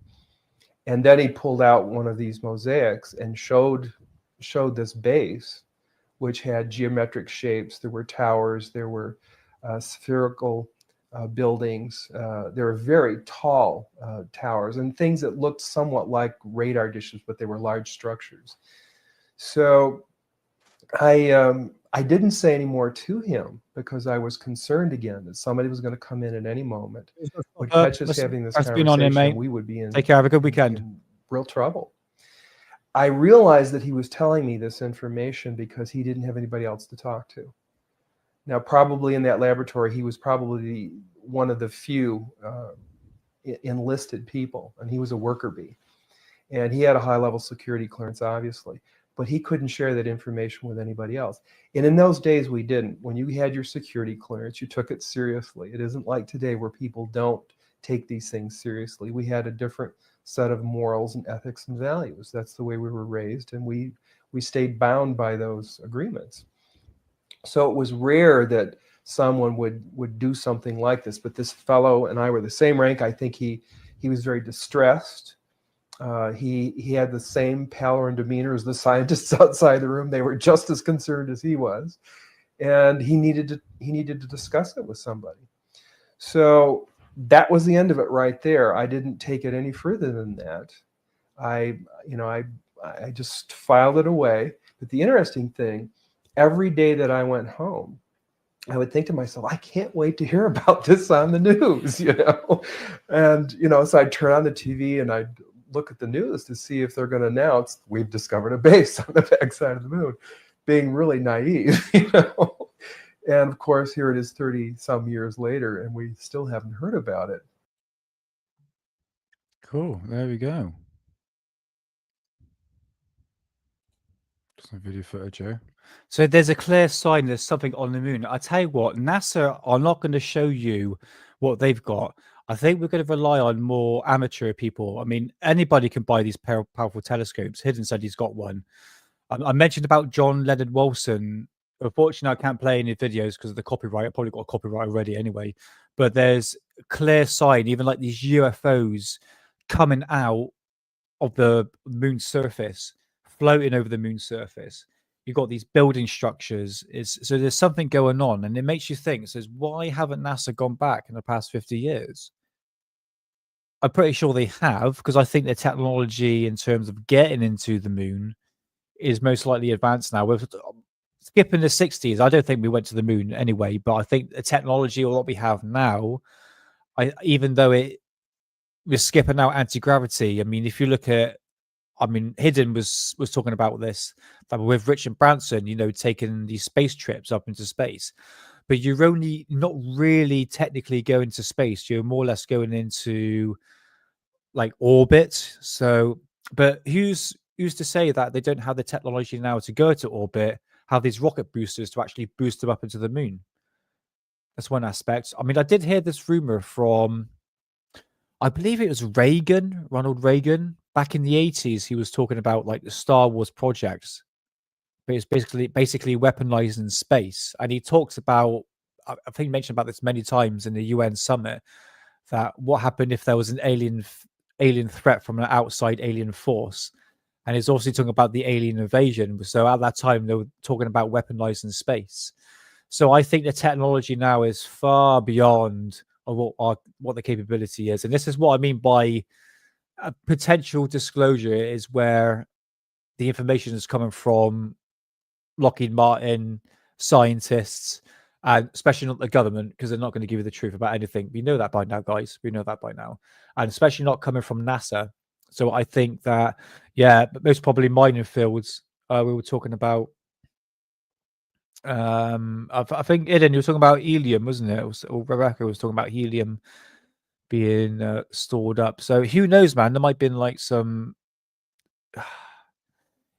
And then he pulled out one of these mosaics and showed this base, which had geometric shapes. There were towers, there were spherical buildings. There were very tall towers and things that looked somewhat like radar dishes, but they were large structures. So I didn't say any more to him because I was concerned again that somebody was going to come in at any moment, would catch us having this conversation, and we would be in,
take care, have a good weekend,
in real trouble. I realized that he was telling me this information because he didn't have anybody else to talk to. Now, probably in that laboratory, he was probably one of the few enlisted people, and he was a worker bee. And he had a high-level security clearance, obviously, but he couldn't share that information with anybody else. And in those days, we didn't. When you had your security clearance, you took it seriously. It isn't like today where people don't take these things seriously. We had a different set of morals and ethics and values. That's the way we were raised, and we stayed bound by those agreements. So it was rare that someone would do something like this, but this fellow and I were the same rank. I think he was very distressed. He had the same pallor and demeanor as the scientists outside the room. They were just as concerned as he was, and he needed to discuss it with somebody. So that was the end of it right there. I didn't take it any further than that. I just filed it away. But the interesting thing, every day that I went home, I would think to myself, I can't wait to hear about this on the news, And, so I'd turn on the TV and I'd look at the news to see if they're going to announce we've discovered a base on the backside of the moon, being really naive, And of course, here it is 30 some years later, and we still haven't heard about it.
Cool. There we go. Some video footage here. So there's a clear sign there's something on the moon. I tell you what, NASA are not going to show you what they've got. I think we're going to rely on more amateur people. I mean, anybody can buy these powerful telescopes. Hidden said he's got one. I mentioned about John Leonard Wilson. Unfortunately, I can't play any videos because of the copyright. I probably got a copyright already anyway. But there's a clear sign, even like these UFOs coming out of the moon's surface, floating over the moon's surface. You've got these building structures. So there's something going on, and it makes you think, says, why haven't NASA gone back in the past 50 years? I'm pretty sure they have, because I think the technology in terms of getting into the moon is most likely advanced now. With skipping the 60s, I don't think we went to the moon anyway, but I think the technology or what we have now, even though we're skipping out anti-gravity. I mean, if you look at, Hidden was talking about this with Richard Branson, taking these space trips up into space, but you're only not really technically going to space. You're more or less going into like orbit. So, but who's to say that they don't have the technology now to go to orbit, have these rocket boosters to actually boost them up into the moon? That's one aspect. I mean, I did hear this rumor from, I believe it was Ronald Reagan. Back in the 80s, he was talking about like the Star Wars projects, but it's basically weaponizing space. And he talks about, I think he mentioned about this many times in the UN summit, that what happened if there was an alien threat from an outside alien force. And he's also talking about the alien invasion. So at that time, they were talking about weaponizing space. So I think the technology now is far beyond what the capability is. And this is what I mean by a potential disclosure, is where the information is coming from Lockheed Martin, scientists, and especially not the government, because they're not going to give you the truth about anything. We know that by now, guys. We know that by now. And especially not coming from NASA. So I think that, yeah, most probably mining fields. We were talking about, I think, Eden, you were talking about helium, wasn't it? Or Rebecca was talking about helium being stored up. So who knows, man? There might have been like some...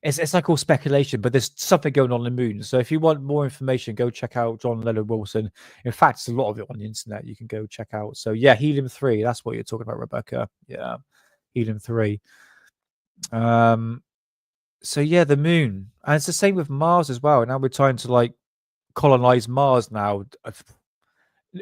It's like all speculation, but there's something going on the moon. So if you want more information, go check out John Leonard Wilson. In fact, there's a lot of it on the internet you can go check out. So yeah, helium-3, that's what you're talking about, Rebecca. Yeah, helium-3. So yeah, the moon. And it's the same with Mars as well. Now we're trying to like colonize Mars now.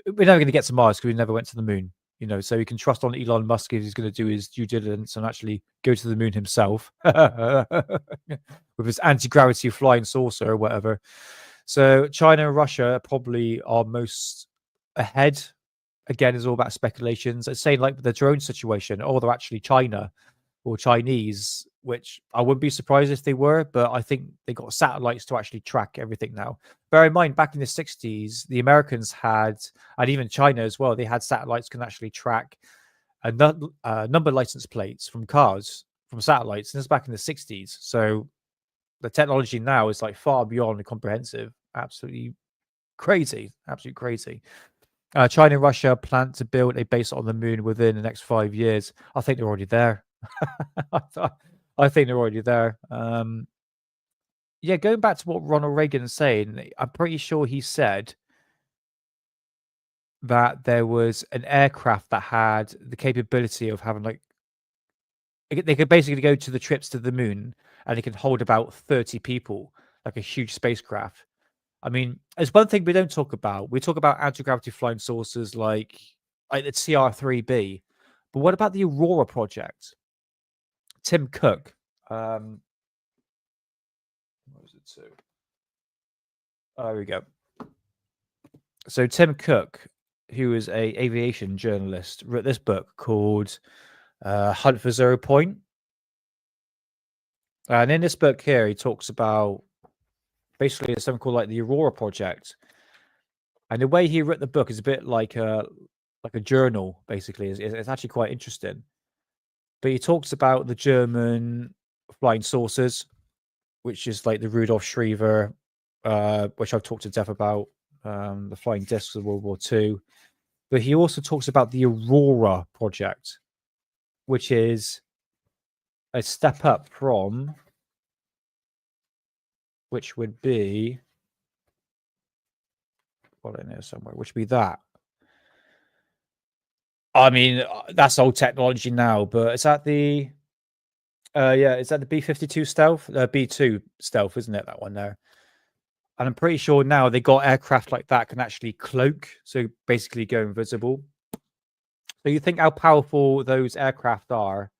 We're never going to get to Mars because we never went to the moon. You know, so you can trust on Elon Musk if he's going to do his due diligence and actually go to the moon himself with his anti-gravity flying saucer or whatever. So China and Russia probably are most ahead. Again, it's all about speculations. It's saying like the drone situation, oh, they're actually China or Chinese, which I wouldn't be surprised if they were, but I think they got satellites to actually track everything now. Bear in mind, back in the 60s, the Americans had, and even China as well, they had satellites can actually track number license plates from cars from satellites, and this is back in the 60s. So the technology now is like far beyond comprehensive. Absolutely crazy. Absolutely crazy. China and Russia plan to build a base on the moon within the next 5 years. I think they're already there. I think they're already there. Yeah, going back to what Ronald Reagan's saying, I'm pretty sure he said that there was an aircraft that had the capability of having like, they could basically go to the trips to the moon and it can hold about 30 people, like a huge spacecraft. I mean, there's one thing we don't talk about. We talk about anti-gravity flying saucers like the TR-3B, but what about the Aurora project? Tim Cook. What was it to? Oh, there we go. So Tim Cook, who is a aviation journalist, wrote this book called Hunt for Zero Point. And in this book here, he talks about basically something called like the Aurora project. And the way he wrote the book is a bit like a journal, basically. It's actually quite interesting. But he talks about the German flying saucers, which is like the Rudolf Schriever, which I've talked to Dev about, the flying discs of World War II. But he also talks about the Aurora project, which is a step up from, which would be, well, in there somewhere, which would be that. I mean, that's old technology now, but it's at the, yeah, it's at the B-52 stealth, B-2 stealth, isn't it? That one there. And I'm pretty sure now they got aircraft like that can actually cloak, so basically go invisible. So you think how powerful those aircraft are,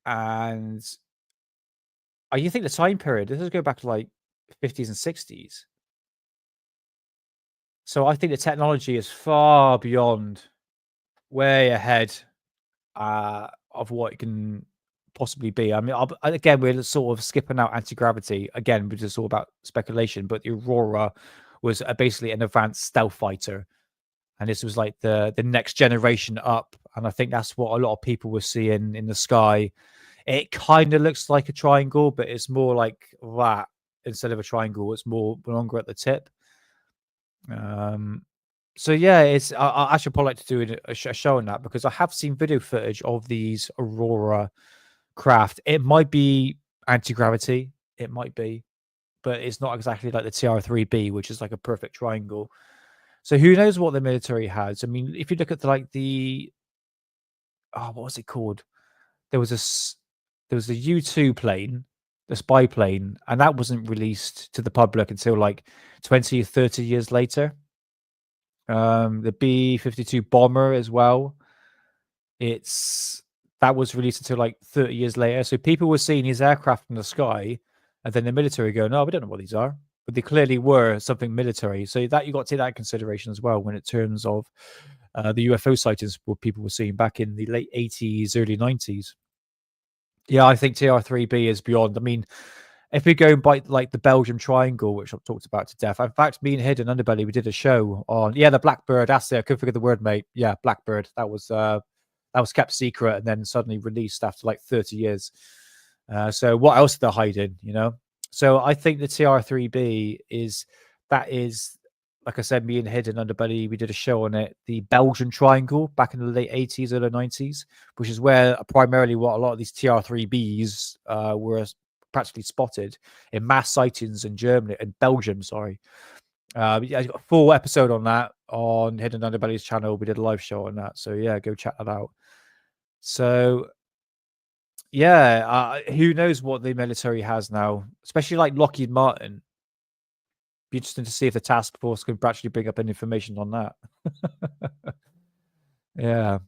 and you think the time period, this is go back to like 50s and 60s. So I think the technology is far beyond, way ahead of what it can possibly be. I mean, again, we're sort of skipping out anti-gravity again, which is all about speculation. But the Aurora was basically an advanced stealth fighter, and this was like the next generation up. And I think that's what a lot of people were seeing in the sky. It kind of looks like a triangle, but it's more like that instead of a triangle. It's more longer at the tip. So yeah, it's I should probably like to do a show on that, because I have seen video footage of these Aurora craft. It might be anti-gravity, it might be, but it's not exactly like the TR-3B, which is like a perfect triangle. So who knows what the military has? I mean, if you look at what was it called? There was a U-2 plane, the spy plane, and that wasn't released to the public until like 20 or 30 years later. The B-52 bomber as well. That was released until like 30 years later. So people were seeing these aircraft in the sky, and then the military go, no, we don't know what these are. But they clearly were something military. So that you got to take that in consideration as well when it terms of the UFO sightings what people were seeing back in the late 80s, early 90s. Yeah, I think TR-3B is beyond. I mean, if we go by like the Belgium Triangle, which I've talked about to death. In fact, me and Hidden Underbelly, we did a show on the Blackbird. That's it. I couldn't forget the word, mate. Yeah, Blackbird. That was kept secret and then suddenly released after like 30 years. So what else are they hiding? You know. So I think the TR3B is like I said, me and Hidden Underbelly, we did a show on it, the Belgian Triangle back in the late 80s, early 90s, which is where primarily what a lot of these TR3Bs were practically spotted in mass sightings in Germany and Belgium. Sorry. Yeah, I got a full episode on that on Hidden Underbelly's channel. We did a live show on that. So yeah, go check that out. So yeah, who knows what the military has now, especially like Lockheed Martin. Be interesting to see if the task force could actually bring up any information on that. Yeah.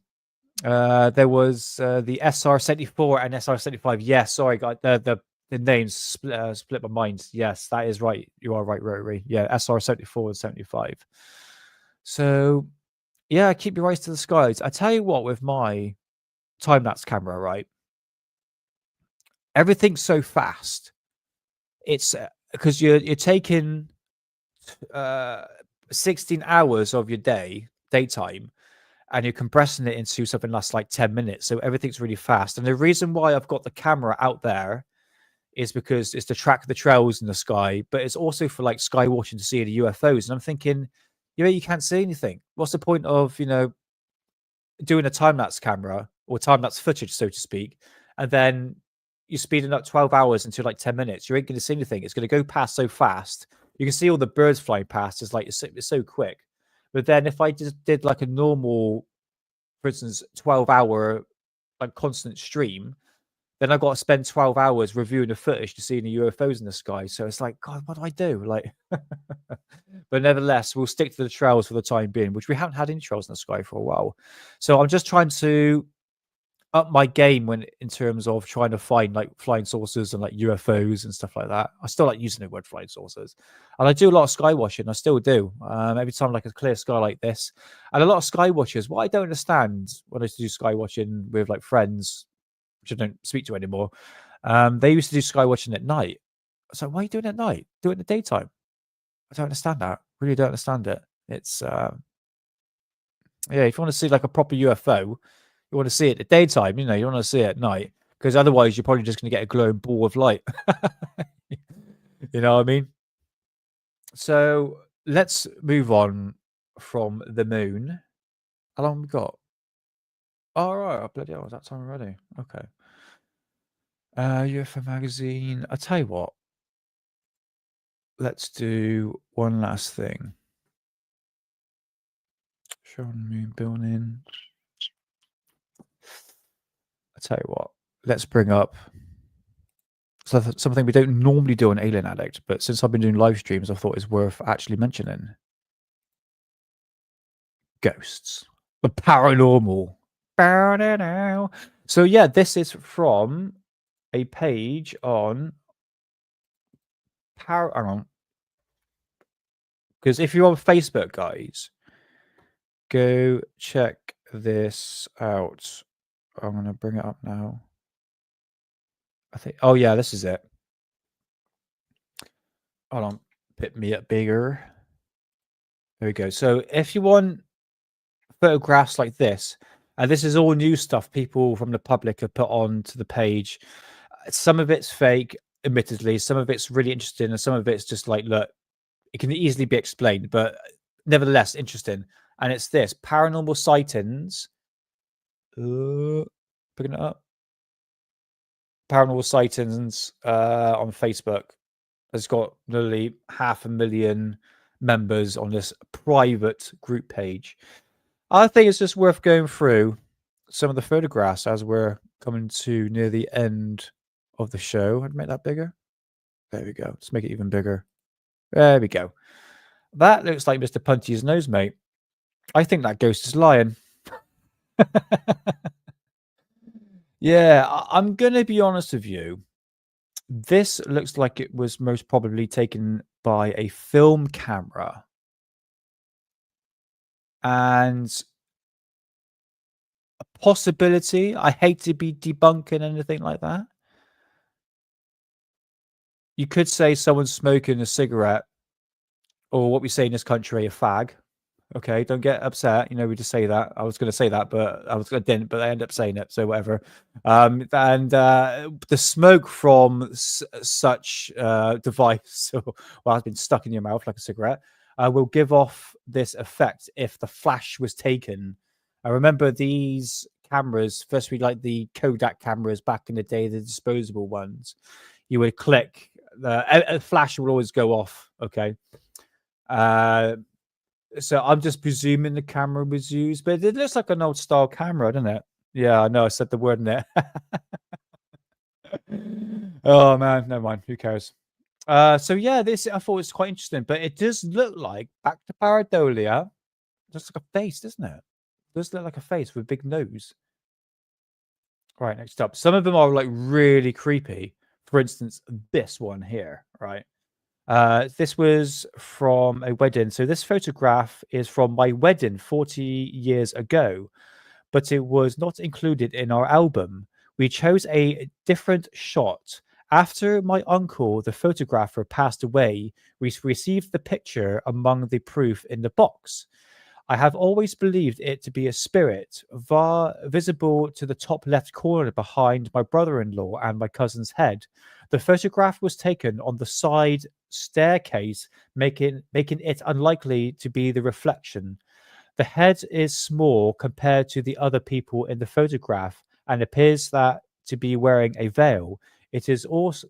There was the SR-74 and SR-75. Yes, sorry, got the names split my mind. Yes, that is right. You are right, Rotary. Yeah, SR-74 and 75. So, yeah, keep your eyes to the skies. I tell you what, with my time-lapse camera, right? Everything's so fast. It's because you're taking 16 hours of your daytime, and you're compressing it into something that's like 10 minutes. So everything's really fast. And the reason why I've got the camera out there is because it's to track the trails in the sky, but it's also for like sky watching to see the UFOs. And I'm thinking, you can't see anything. What's the point of, doing a time-lapse camera or time-lapse footage, so to speak, and then you're speeding up 12 hours into like 10 minutes. You ain't going to see anything. It's going to go past so fast. You can see all the birds flying past. It's like, it's so quick. But then if I just did like a normal, for instance, 12-hour like constant stream, then I've got to spend 12 hours reviewing the footage to see the UFOs in the sky. So it's like, God, what do I do? Like, but nevertheless, we'll stick to the trails for the time being, which we haven't had any trails in the sky for a while. So I'm just trying to up my game in terms of trying to find like flying saucers and like UFOs and stuff like that. I still like using the word flying saucers, and I do a lot of sky watching. I still do. Every time like a clear sky like this, and a lot of sky watchers. What I don't understand when I used to do sky watching with like friends, which I don't speak to anymore, they used to do sky watching at night. So why are you doing it at night? Do it in the daytime. I don't understand that. Really don't understand it. It's yeah, if you want to see like a proper UFO, you want to see it at daytime, you want to see it at night, because otherwise you're probably just going to get a glowing ball of light. You know what I mean? So let's move on from the moon. How long have we got? All right, bloody hell, is that time already? Okay. UFO magazine. I tell you what. Let's do one last thing. Show on the moon building. I tell you what. Let's bring up something we don't normally do on Alien Addict, but since I've been doing live streams, I thought it's worth actually mentioning. Ghosts. The paranormal. So yeah, this is from a page on because if you're on Facebook, guys, go check this out. I'm going to bring it up now. I think, oh yeah, this is it. Hold on, put me up bigger. There we go. So if you want photographs like this, and this is all new stuff people from the public have put on to the page. Some of it's fake, admittedly. Some of it's really interesting, and some of it's just like, look, it can easily be explained, but nevertheless interesting. And it's this paranormal sightings. Picking it up. Paranormal sightings on Facebook has got nearly 500,000 members on this private group page. I think it's just worth going through some of the photographs as we're coming to near the end of the show. I'd make that bigger. There we go. Let's make it even bigger. There we go. That looks like Mr. Punty's nose, mate. I think that ghost is lying. Yeah, I'm going to be honest with you. This looks like it was most probably taken by a film camera. And a possibility, I hate to be debunking anything like that, you could say someone's smoking a cigarette, or what we say in this country, a fag. Okay, don't get upset. You know, we just say that. I was going to say that, but I didn't. But I end up saying it, so whatever. And the smoke from such device, well, has been stuck in your mouth like a cigarette, will give off this effect if the flash was taken. I remember these cameras, firstly, like the Kodak cameras back in the day, the disposable ones. You would click, a flash would always go off. Okay. So I'm just presuming the camera was used, but it looks like an old style camera, doesn't it? Yeah, I know. I said the word in it. Oh man, never mind. Who cares? So yeah, this I thought was quite interesting, but it does look like back to pareidolia, just like a face, doesn't it? It does look like a face with a big nose. Right, next up. Some of them are like really creepy. For instance, this one here, right? This was from a wedding. So this photograph is from my wedding 40 years ago, but it was not included in our album. We chose a different shot. After my uncle, the photographer, passed away, we received the picture among the proof in the box. I have always believed it to be a spirit, visible to the top left corner behind my brother-in-law and my cousin's head. The photograph was taken on the side staircase, making it unlikely to be the reflection. The head is small compared to the other people in the photograph and appears that to be wearing a veil. It has always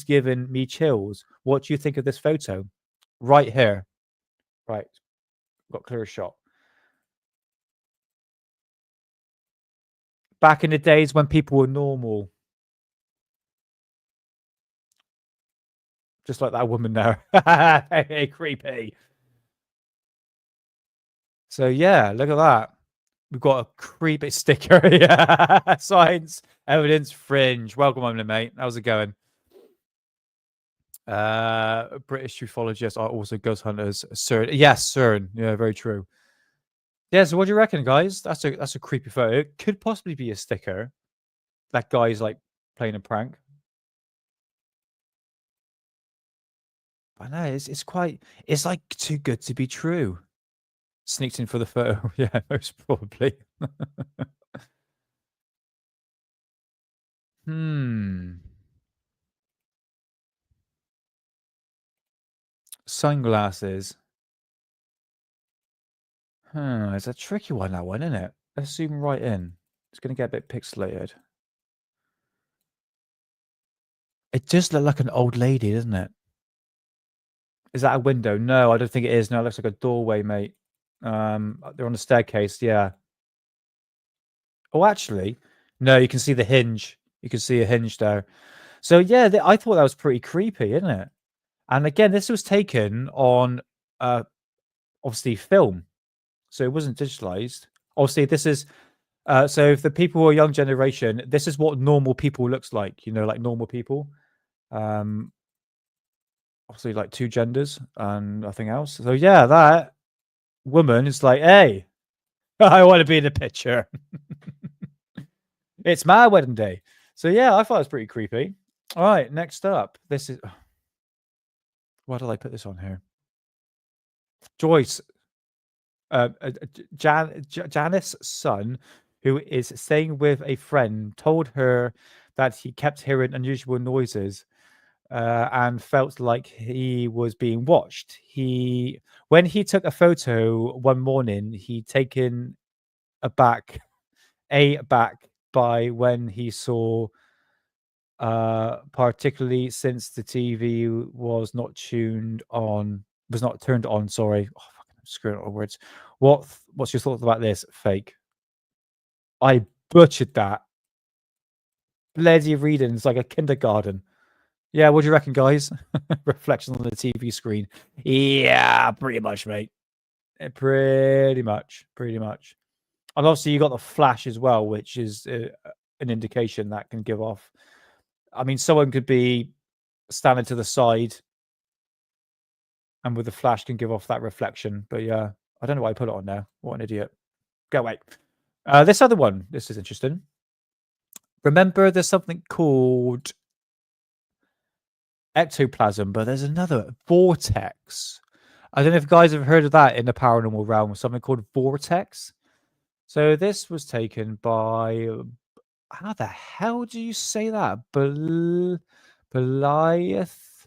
given me chills. What do you think of this photo? Right here. Right. Got clearer shot. Back in the days when people were normal. Just like that woman there. Hey, creepy. So yeah, look at that. We've got a creepy sticker. Yeah. Science, evidence, fringe. Welcome on, mate. How's it going? British ufologists are also ghost hunters. CERN. Yes, CERN. Yeah, very true. Yeah, so what do you reckon, guys? That's a creepy photo. It could possibly be a sticker. That guy's like playing a prank. I know it's like too good to be true. Sneaked in for the photo. Yeah, most probably. Sunglasses. It's a tricky one, that one, isn't it? Let's zoom right in. It's going to get a bit pixelated. It does look like an old lady, doesn't it? Is that a window? No, I don't think it is. No, it looks like a doorway, mate. They're on the staircase, yeah. Oh, actually, no, you can see the hinge. You can see a hinge there. So, yeah, I thought that was pretty creepy, isn't it? And again, this was taken on, obviously, film. So it wasn't digitalized. Obviously, this is... so if the people who are young generation, this is what normal people looks like, you know, like normal people. Obviously, like two genders and nothing else. So yeah, that woman is like, hey, I want to be in the picture. It's my wedding day. So yeah, I thought it was pretty creepy. All right, next up. This is... Why did I put this on here? Joyce. Janice's son, who is staying with a friend, told her that he kept hearing unusual noises and felt like he was being watched. When he took a photo one morning, he taken aback by when he saw, particularly since the TV was not turned on. Sorry. Oh, fucking, I'm screwing up my words. What's your thoughts about this? Fake. I butchered that. Bloody reading. It's like a kindergarten. Yeah, what do you reckon, guys? Reflection on the TV screen. Yeah, pretty much, mate. Pretty much. And obviously, you got the flash as well, which is an indication that can give off. I mean, someone could be standing to the side, and with the flash can give off that reflection. But yeah, I don't know why I put it on there. What an idiot. Go away. This other one. This is interesting. Remember, there's something called ectoplasm, but there's another vortex. I don't know if you guys have heard of that in the paranormal realm, something called vortex. So this was taken by, how the hell do you say that? Goliath?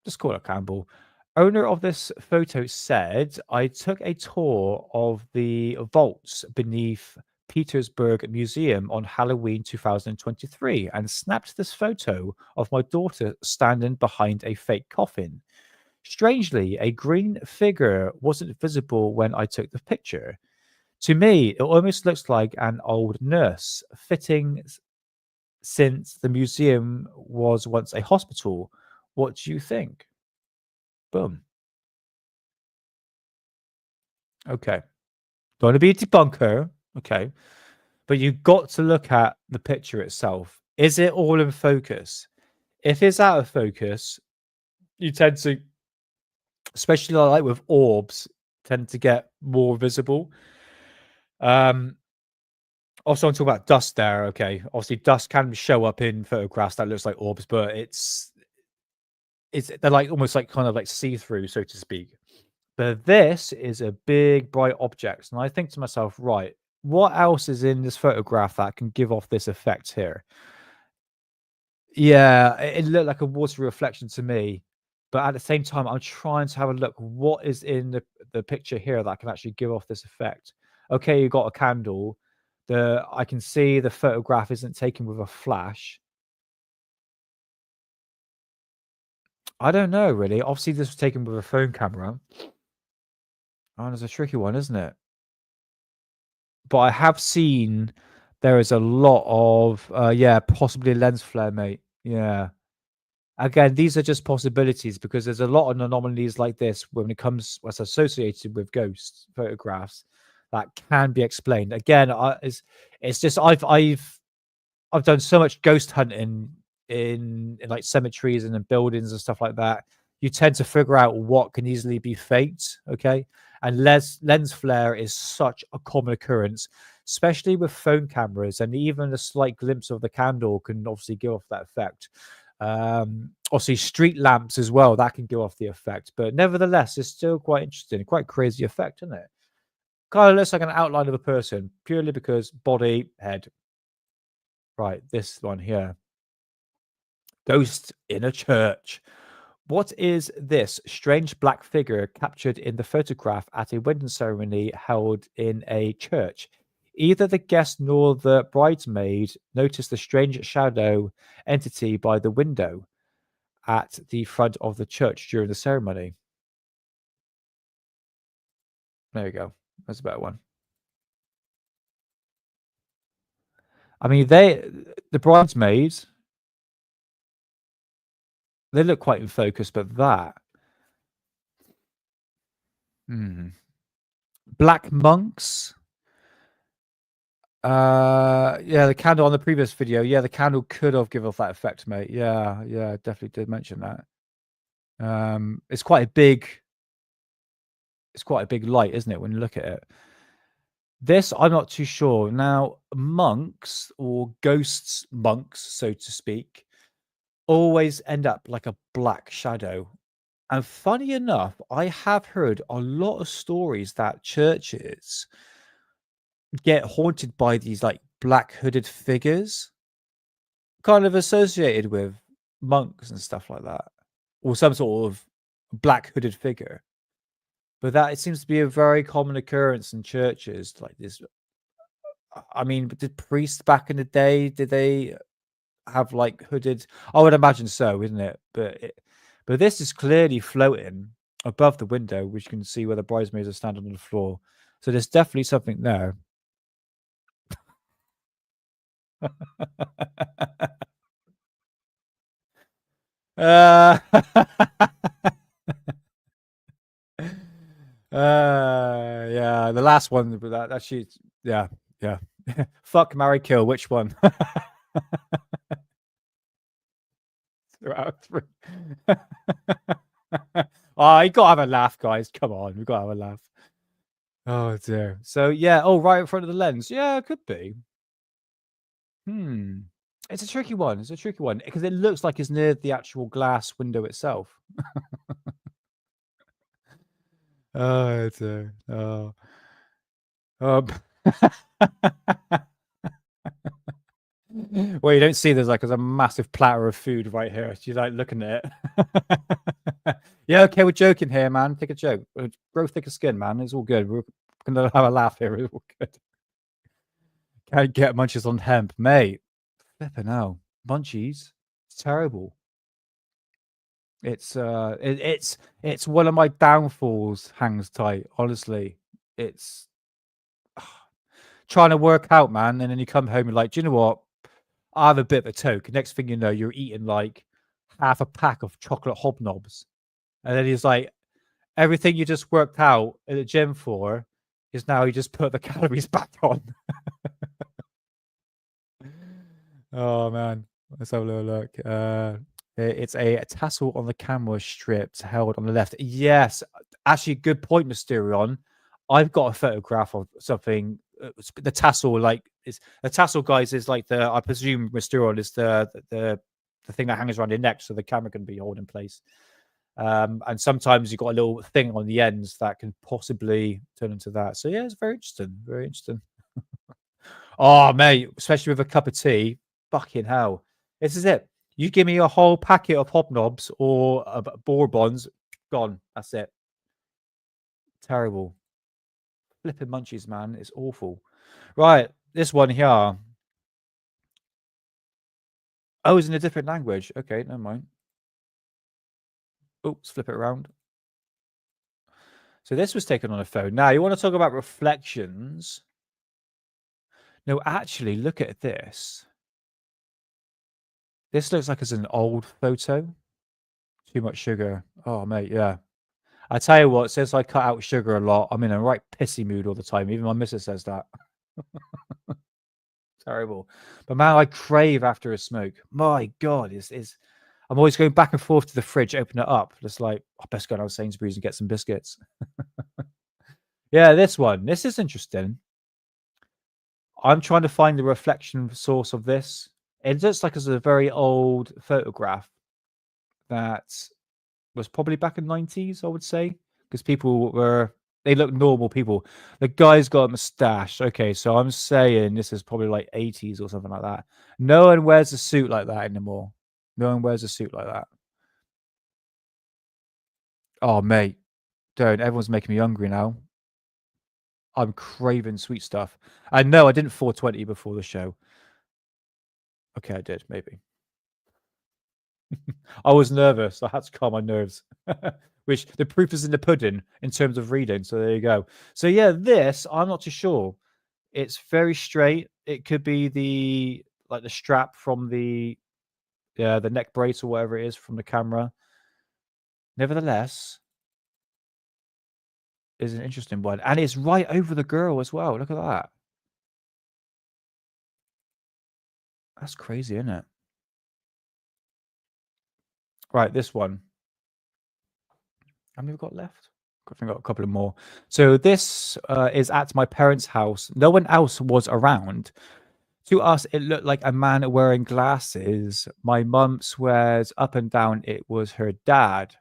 Just call it Campbell. Owner of this photo said, I took a tour of the vaults beneath Petersburg Museum on Halloween 2023 and snapped this photo of my daughter standing behind a fake coffin. Strangely, a green figure wasn't visible when I took the picture. To me, it almost looks like an old nurse, fitting since the museum was once a hospital. What do you think? Boom. Okay. Don't want to be a debunker. Okay. But you've got to look at the picture itself. Is it all in focus? If it's out of focus, you tend to, especially like with orbs, tend to get more visible. Also, I'm talking about dust there. Okay. Obviously, dust can show up in photographs that looks like orbs, but they're like almost like kind of like see-through, so to speak. But this is a big bright object, and I think to myself, right, what else is in this photograph that can give off this effect here? Yeah, it looked like a water reflection to me, but at the same time, I'm trying to have a look what is in the picture here that can actually give off this effect. Okay, you got a candle. I can see the photograph isn't taken with a flash. I don't know, really. Obviously, this was taken with a phone camera. Oh, it's a tricky one, isn't it? But I have seen there is a lot of, possibly a lens flare, mate. Yeah. Again, these are just possibilities because there's a lot of anomalies like this when it comes what's associated with ghost photographs that can be explained. Again, it's just I've done so much ghost hunting in like cemeteries and in buildings and stuff like that. You tend to figure out what can easily be faked, okay? And lens flare is such a common occurrence, especially with phone cameras, and even a slight glimpse of the candle can obviously give off that effect. Obviously, street lamps as well, that can give off the effect. But nevertheless, it's still quite interesting, quite crazy effect, isn't it? Kind of looks like an outline of a person, purely because body, head. Right, this one here. Ghost in a church. What is this strange black figure captured in the photograph at a wedding ceremony held in a church? Either the guest nor the bridesmaid noticed the strange shadow entity by the window at the front of the church during the ceremony. There you go. That's a better one. I mean, the bridesmaids, they look quite in focus, but that. Black monks. Yeah, the candle on the previous video. Yeah, the candle could have given off that effect, mate. Yeah, definitely did mention that. It's quite a big light, isn't it, when you look at it? This, I'm not too sure. Now, monks or ghosts, monks, so to speak, always end up like a black shadow. And funny enough, I have heard a lot of stories that churches get haunted by these like black hooded figures, kind of associated with monks and stuff like that, or some sort of black hooded figure. But that it seems to be a very common occurrence in churches like this. I mean, did priests back in the day, did they have like hooded? I would imagine so, isn't it? But this is clearly floating above the window, which you can see where the bridesmaids are standing on the floor. So there's definitely something there. Yeah, the last one, but that actually, yeah. Fuck, marry, kill. Which one? Throughout three. Oh, you gotta have a laugh, guys. Come on, we gotta have a laugh. Oh dear. So yeah. Oh, right in front of the lens. Yeah, it could be. It's a tricky one. It's a tricky one because it looks like it's near the actual glass window itself. Oh, it's a oh. Um, well, you don't see there's a massive platter of food right here. She's like looking at it. Yeah, okay, we're joking here, man. Take a joke. Grow thicker skin, man. It's all good. We're gonna have a laugh here. It's all good. Can't get munchies on hemp, mate. Flipping hell. Munchies. It's terrible. It's it's one of my downfalls. Hangs tight. Honestly, it's trying to work out, man. And then you come home and like, do you know what? I have a bit of a toke. Next thing you know, you're eating like half a pack of chocolate hobnobs, and then he's like, everything you just worked out at the gym for is now you just put the calories back on. Oh man, let's have a little look. It's a tassel on the camera strips held on the left. Yes, actually, good point, Mysterion. I've got a photograph of something. The tassel, like, is the tassel, guys, is like the. I presume Mysterion is the thing that hangs around your neck, so the camera can be held in place. And sometimes you've got a little thing on the ends that can possibly turn into that. So yeah, it's very interesting. Very interesting. Oh, mate, especially with a cup of tea. Fucking hell. This is it. You give me a whole packet of hobnobs or bourbons, gone. That's it. Terrible. Flipping munchies, man. It's awful. Right, this one here. Oh, it's in a different language. Okay, never mind. Oops, flip it around. So this was taken on a phone. Now, you want to talk about reflections? No, actually, look at this. This looks like it's an old photo. Too much sugar. Oh, mate, yeah. I tell you what, since I cut out sugar a lot, I'm in a right pissy mood all the time. Even my missus says that. Terrible. But man, I crave after a smoke. My God, I'm always going back and forth to the fridge, open it up. Just like, I best go down to Sainsbury's and get some biscuits. Yeah, this one. This is interesting. I'm trying to find the reflection source of this. It looks like it's a very old photograph that was probably back in the 90s, I would say, because they look normal people. The guy's got a mustache. Okay, so I'm saying this is probably like 80s or something like that. No one wears a suit like that anymore. No one wears a suit like that. Oh, mate, don't. Everyone's making me hungry now. I'm craving sweet stuff. I know I didn't 420 before the show. Okay, I did, maybe. I was nervous. I had to calm my nerves. Which the proof is in the pudding in terms of reading. So there you go. So yeah, this, I'm not too sure. It's very straight. It could be the strap from the neck brace or whatever it is from the camera. Nevertheless, is an interesting one. And it's right over the girl as well. Look at that. That's crazy, isn't it? Right, this one. How many have we got left? I think I've got a couple of more. So this is at my parents' house. No one else was around. To us, it looked like a man wearing glasses. My mum swears up and down it was her dad.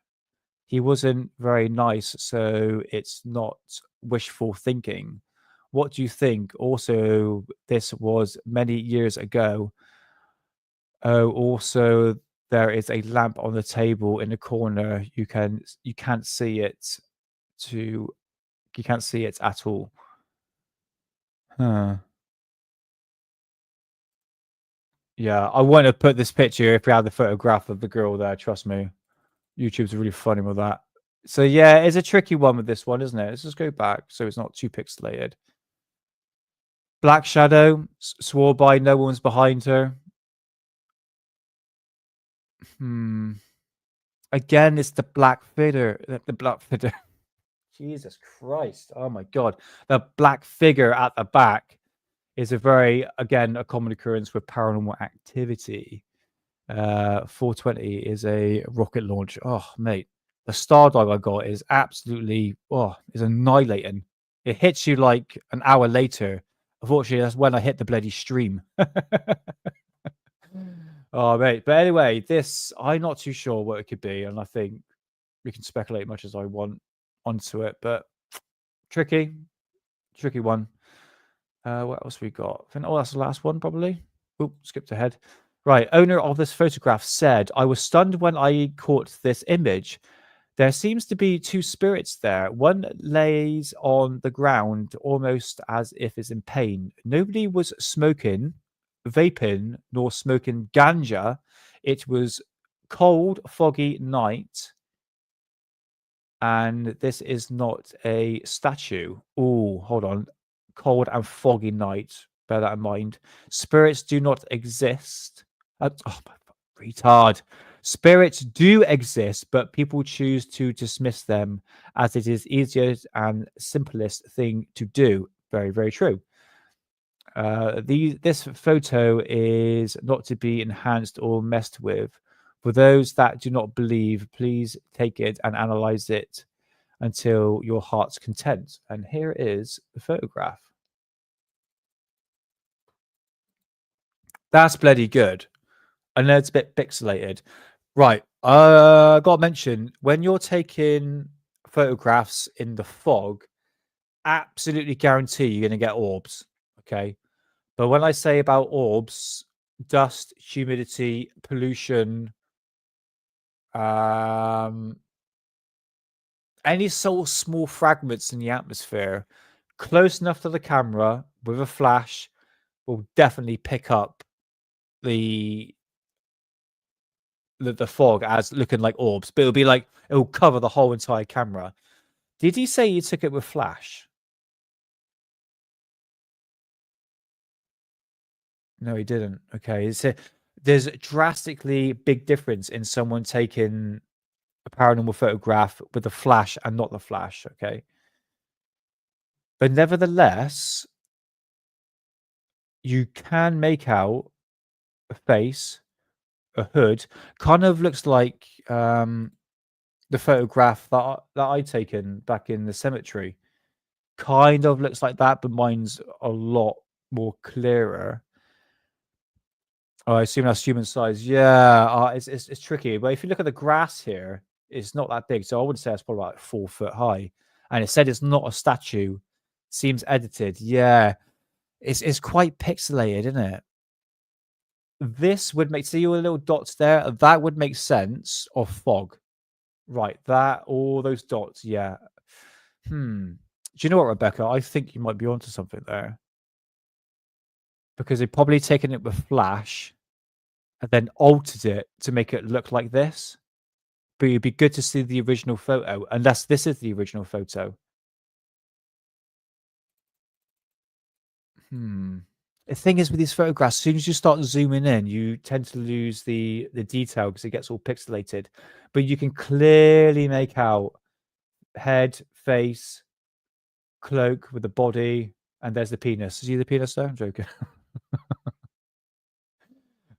He wasn't very nice, so it's not wishful thinking. What do you think? Also, this was many years ago. Oh, also, there is a lamp on the table in the corner. You can't see it. You can't see it at all. Huh. Yeah, I want to put this picture if we had the photograph of the girl there. Trust me, YouTube's really funny with that. So yeah, it's a tricky one with this one, isn't it? Let's just go back so it's not too pixelated. Black shadow, swore by no one's behind her. Again, it's the black figure. The black figure. Jesus Christ! Oh my God, the black figure at the back is a common occurrence with paranormal activity. 420 is a rocket launch. Oh, mate, the star dive I got is absolutely is annihilating. It hits you like an hour later. Unfortunately, that's when I hit the bloody stream. Oh, mate. But anyway, this, I'm not too sure what it could be. And I think we can speculate much as I want onto it. But tricky one. What else we got? I think, oh, that's the last one, probably. Oop, skipped ahead. Right. Owner of this photograph said, I was stunned when I caught this image. There seems to be two spirits there. One lays on the ground almost as if it's in pain. Nobody was smoking, vaping, nor smoking ganja. It was cold, foggy night. And this is not a statue. Oh, hold on. Cold and foggy night. Bear that in mind. Spirits do not exist. Oh, retard. Spirits do exist, but people choose to dismiss them as it is easiest and simplest thing to do. Very, very true. This photo is not to be enhanced or messed with. For those that do not believe, please take it and analyze it until your heart's content. And here is the photograph. That's bloody good. I know it's a bit pixelated. Right. Got to mention, when you're taking photographs in the fog, absolutely guarantee you're going to get orbs. Okay. But when I say about orbs, dust, humidity, pollution, any sort of small fragments in the atmosphere, close enough to the camera with a flash will definitely pick up the fog as looking like orbs, but it'll cover the whole entire camera. Did he say you took it with flash? No, he didn't. Okay. There's a drastically big difference in someone taking a paranormal photograph with the flash and not the flash. Okay. But nevertheless, you can make out a face, a hood. Kind of looks like the photograph that I'd taken back in the cemetery. Kind of looks like that, but mine's a lot more clearer. Oh, I assume that's human size. Yeah, it's tricky. But if you look at the grass here, it's not that big. So I would say it's probably like 4 foot high. And it said it's not a statue. Seems edited. Yeah, it's quite pixelated, isn't it? This would make, see your little dots there. That would make sense of fog, right? That, all those dots. Yeah. Do you know what, Rebecca? I think you might be onto something there, because they've probably taken it with flash and then altered it to make it look like this. But it'd be good to see the original photo, unless this is the original photo. The thing is with these photographs, as soon as you start zooming in, you tend to lose the detail because it gets all pixelated. But you can clearly make out head, face, cloak with the body, and there's the penis. See the penis there? I'm joking.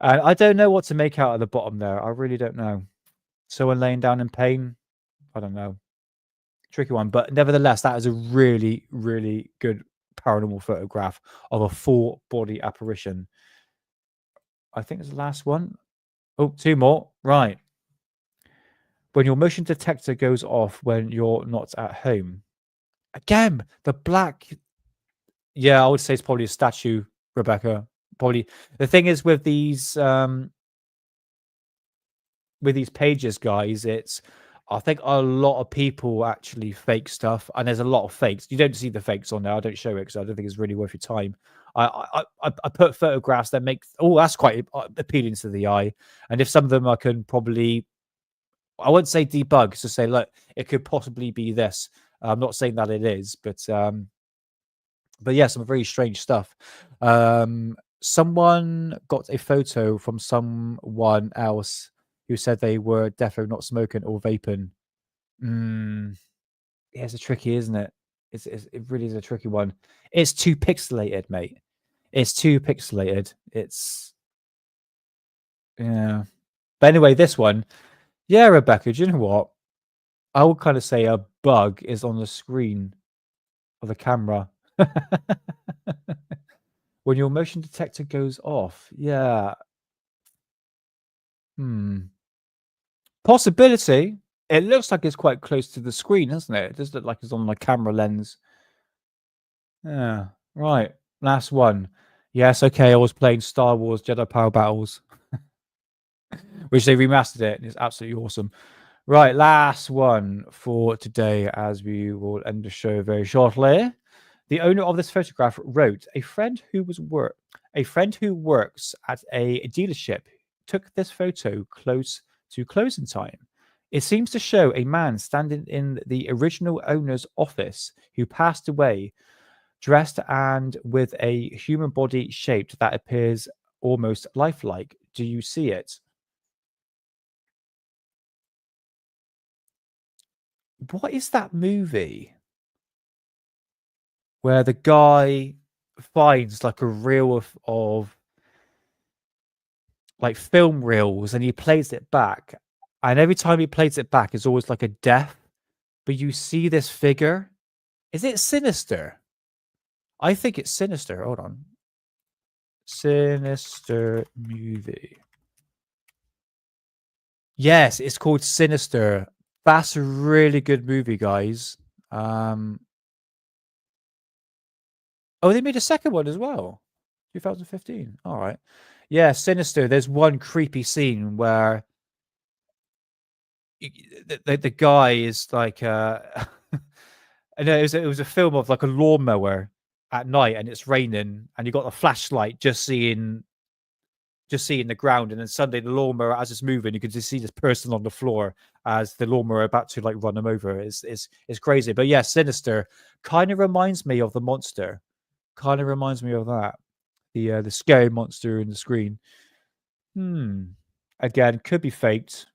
And I don't know what to make out at the bottom there. I really don't know. Someone laying down in pain? I don't know. Tricky one. But nevertheless, that is a really, really good paranormal photograph of a full body apparition. I think it's the last one. Oh, 2 more. Right. When your motion detector goes off when you're not at home. Again, the black. Yeah, I would say it's probably a statue, Rebecca. Probably. The thing is with these pages, guys, it's, I think a lot of people actually fake stuff, and there's a lot of fakes. You don't see the fakes on there. I don't show it because I don't think it's really worth your time. I put photographs that make, oh, that's quite appealing to the eye. And if some of them I can probably, I wouldn't say debug, to say, look, it could possibly be this. I'm not saying that it is, but yeah, some very strange stuff. Someone got a photo from someone else who said they were definitely not smoking or vaping. Yeah, it's a tricky, isn't it? It really is a tricky one. It's too pixelated, mate. It's too pixelated. It's, yeah. But anyway, this one, yeah, Rebecca, do you know what? I would kind of say a bug is on the screen of the camera. When your motion detector goes off, yeah. Possibility. It looks like it's quite close to the screen, doesn't it? It does look like it's on my camera lens. Yeah. Right. Last one. Yes, okay. I was playing Star Wars Jedi Power Battles, which they remastered it, and it's absolutely awesome. Right, last one for today, as we will end the show very shortly. The owner of this photograph wrote, a friend who works at a dealership took this photo close to closing time. It seems to show a man standing in the original owner's office who passed away, dressed and with a human body shaped that appears almost lifelike. Do you see it? What is that movie where the guy finds like a reel of like film reels and he plays it back, and every time he plays it back it's always like a death, but you see this figure? Is it Sinister? I think it's Sinister. Hold on. Sinister movie. Yes, it's called Sinister. That's a really good movie, guys. Oh, they made a second one as well. 2015. All right. Yeah, Sinister. There's one creepy scene where the guy is like I know it was a film of like a lawnmower at night and it's raining and you got a flashlight just seeing the ground, and then suddenly the lawnmower, as it's moving, you can just see this person on the floor as the lawnmower about to like run them over. It's crazy. But yeah, Sinister kind of reminds me of the monster. Kind of reminds me of that. The scary monster in the screen. Again, could be faked.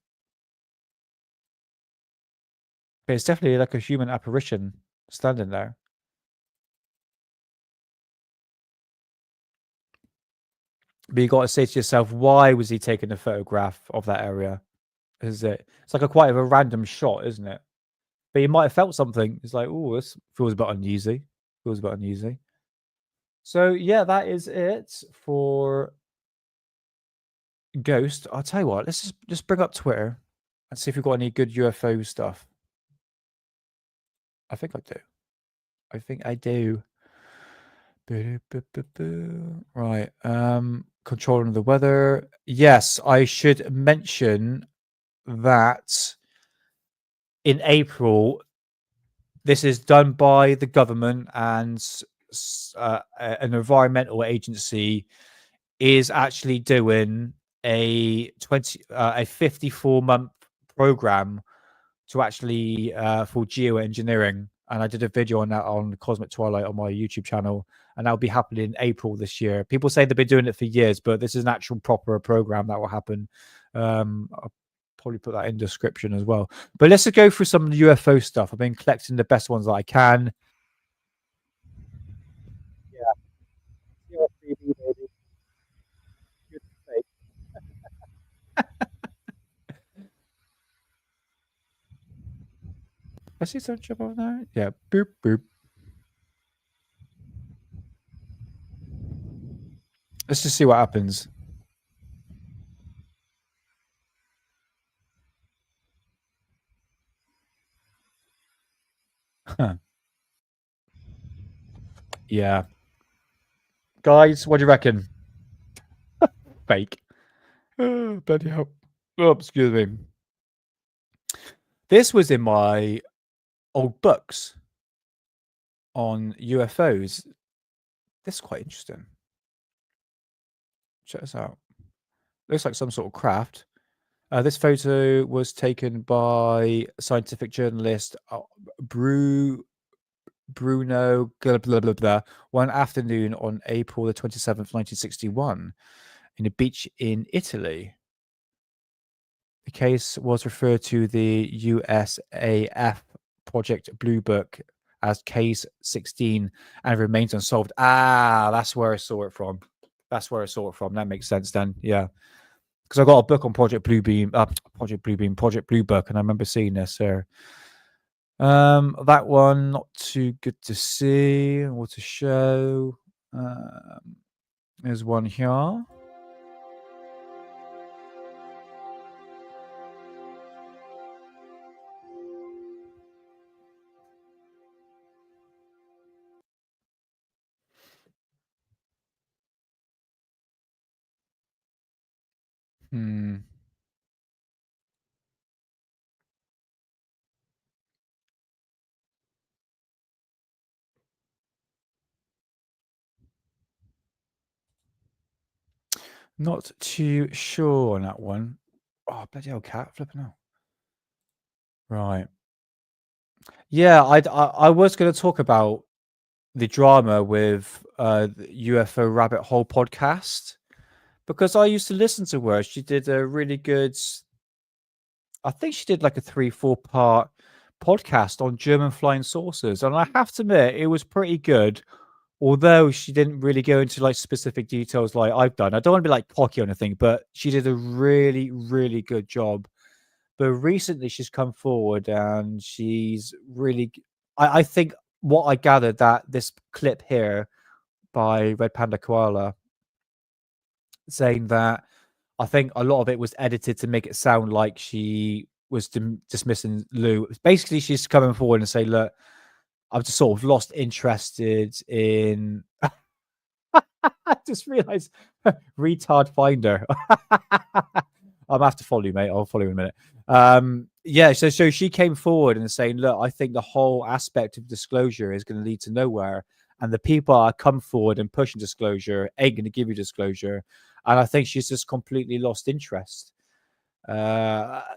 But it's definitely like a human apparition standing there. But you got to say to yourself, why was he taking a photograph of that area? It's like a quite of a random shot, isn't it? But he might have felt something. It's like, oh, this feels a bit uneasy. So yeah, that is it for Ghost. I'll tell you what, let's just bring up Twitter and see if we've got any good UFO stuff. I think I do. Right. Controlling the weather. Yes, I should mention that in April, this is done by the government, and an environmental agency is actually doing a 54-month program to actually for geoengineering. And I did a video on that on Cosmic Twilight on my YouTube channel, and that'll be happening in April this year. People say they've been doing it for years, but this is an actual proper program that will happen. I'll probably put that in the description as well. But let's just go through some UFO stuff. I've been collecting the best ones that I can. Yeah. I see some jump on there. Yeah. Boop, boop. Let's just see what happens. Huh. Yeah. Guys, what do you reckon? Fake. Oh, bloody hell. Oh, excuse me. This was in my old books on UFOs. This is quite interesting. Check this out. Looks like some sort of craft. This photo was taken by scientific journalist Bruno blah, blah, blah, blah, one afternoon on April the 27th, 1961, in a beach in Italy. The case was referred to the USAF Project Blue Book as Case 16 and remains unsolved. Ah, that's where I saw it from. That makes sense then. Yeah. Because I got a book on Project Blue Book, and I remember seeing this there. That one, not too good to see or to show. There's one here. Hmm. Not too sure on that one. Oh, bloody hell, cat flipping out. Right. Yeah, I was going to talk about the drama with the UFO Rabbit Hole podcast because I used to listen to her. She did a really good, I think she did like a 3-4 part podcast on German flying saucers. And I have to admit, it was pretty good. Although she didn't really go into like specific details like I've done. I don't want to be like cocky or anything, but she did a really, really good job. But recently she's come forward and she's really, I think what I gathered that this clip here by Red Panda Koala saying that I think a lot of it was edited to make it sound like she was dismissing Lou. Basically, she's coming forward and saying, look, I've just sort of lost interested in. I just realized retard finder. I'll have to follow you, mate. I'll follow you in a minute. Yeah, so she came forward and saying, look, I think the whole aspect of disclosure is going to lead to nowhere. And the people that come forward and pushing disclosure ain't going to give you disclosure. And I think she's just completely lost interest.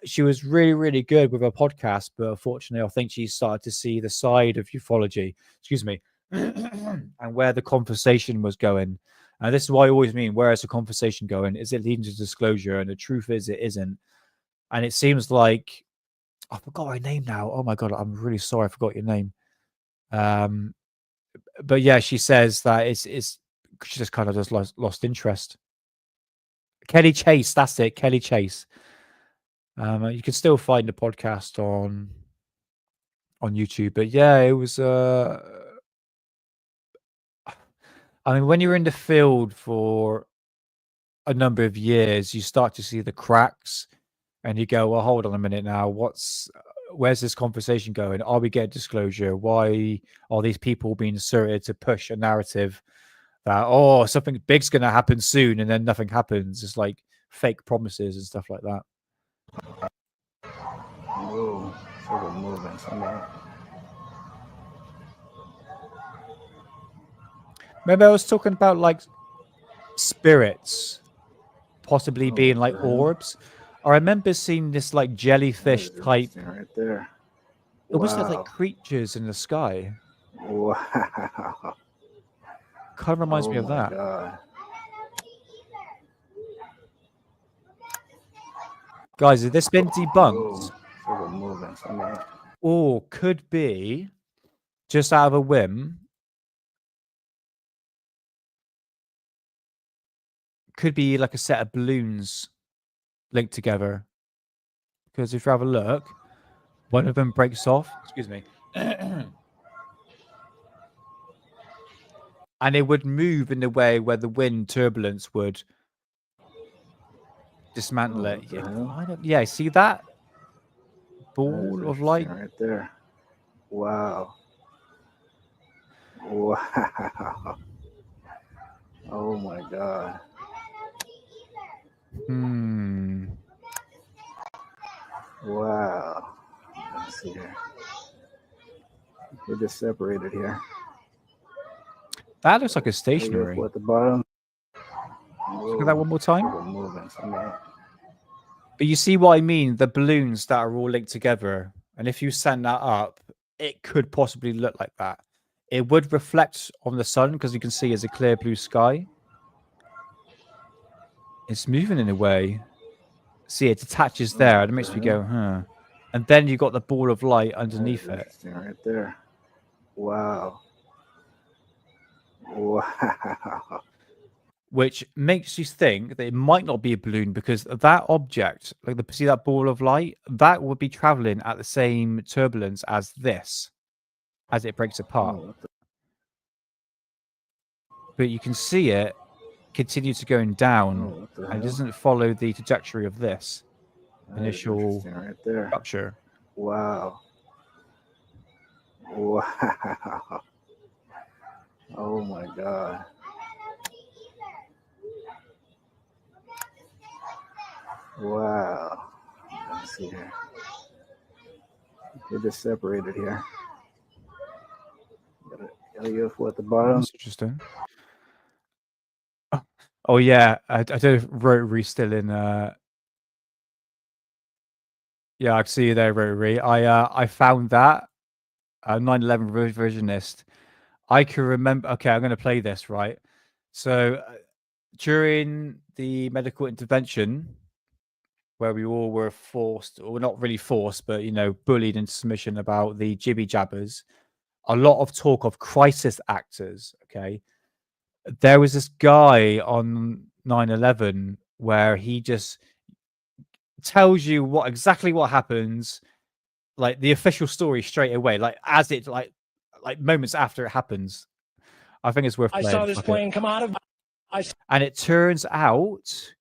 She was really, really good with her podcast, but unfortunately, I think she started to see the side of ufology, excuse me, and where the conversation was going. And this is why I always mean, where is the conversation going? Is it leading to disclosure? And the truth is, it isn't. And it seems like I forgot her name now. Oh my god, I'm really sorry, I forgot your name. But yeah, she says that it's she just kind of just lost interest. Kelly Chase, that's it, Kelly Chase. You can still find the podcast on YouTube, but yeah, it was. I mean, when you're in the field for a number of years, you start to see the cracks, and you go, "Well, hold on a minute now. Where's this conversation going? Are we getting disclosure? Why are these people being inserted to push a narrative that something big's going to happen soon, and then nothing happens? It's like fake promises and stuff like that."
Whoa, sort of moving somewhere.
Maybe I was talking about like spirits possibly being like orbs. I remember seeing this like jellyfish type.
Right there.
It was like
Wow.
creatures in the sky.
Wow.
Kind of reminds me of that.
God.
Guys, has this been debunked?
Sort of moving somewhere.
Or could be just out of a whim. Could be like a set of balloons linked together. Because if you have a look, one of them breaks off. Excuse me. And it would move in the way where the wind turbulence would dismantle it. Yeah, see that ball of light
right there. Wow. Wow. Oh my God. Wow. Let's see here. We're just separated here.
That looks like a stationary.
At the bottom.
Look at that one more time.
Moving somewhere.
But you see what I mean? The balloons that are all linked together. And if you send that up, it could possibly look like that. It would reflect on the sun because you can see it's a clear blue sky. It's moving in a way. See, it attaches there and it makes me go, huh. And then you got the ball of light underneath it.
Right there. Wow. Wow.
Which makes you think that it might not be a balloon because that object, see that ball of light, that would be traveling at the same turbulence as this, as it breaks apart. But you can see it continue to going down and it doesn't follow the trajectory of this initial
right there.
rupture.
Wow. Wow. Oh my God. Wow. Let's see here. They're just separated here. Got a UFO at the bottom.
That's interesting. Oh yeah, I don't know if Rotary still in. Yeah, I can see you there, Rotary. I found that 9/11 revisionist. I can remember. Okay, I'm going to play this right. So during the medical intervention, where we all were forced, or not really forced, but bullied into submission about the jibby jabbers, a lot of talk of crisis actors. Okay, there was this guy on 9/11 where he just tells you exactly what happens, like the official story straight away, like as it like moments after it happens. I think it's worth playing.
I saw this plane come out of.
And it turns out,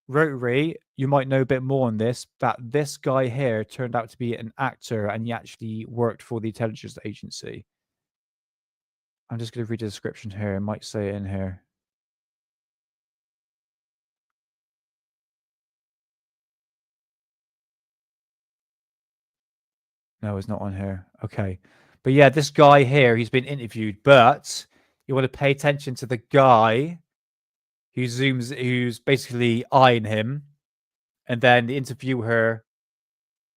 Rotary, you might know a bit more on this, that this guy here turned out to be an actor and he actually worked for the intelligence agency. I'm just going to read the description here. I might say it in here. No, it's not on here. Okay. But yeah, this guy here, he's been interviewed, but you want to pay attention to the guy who's basically eyeing him, and then the interviewer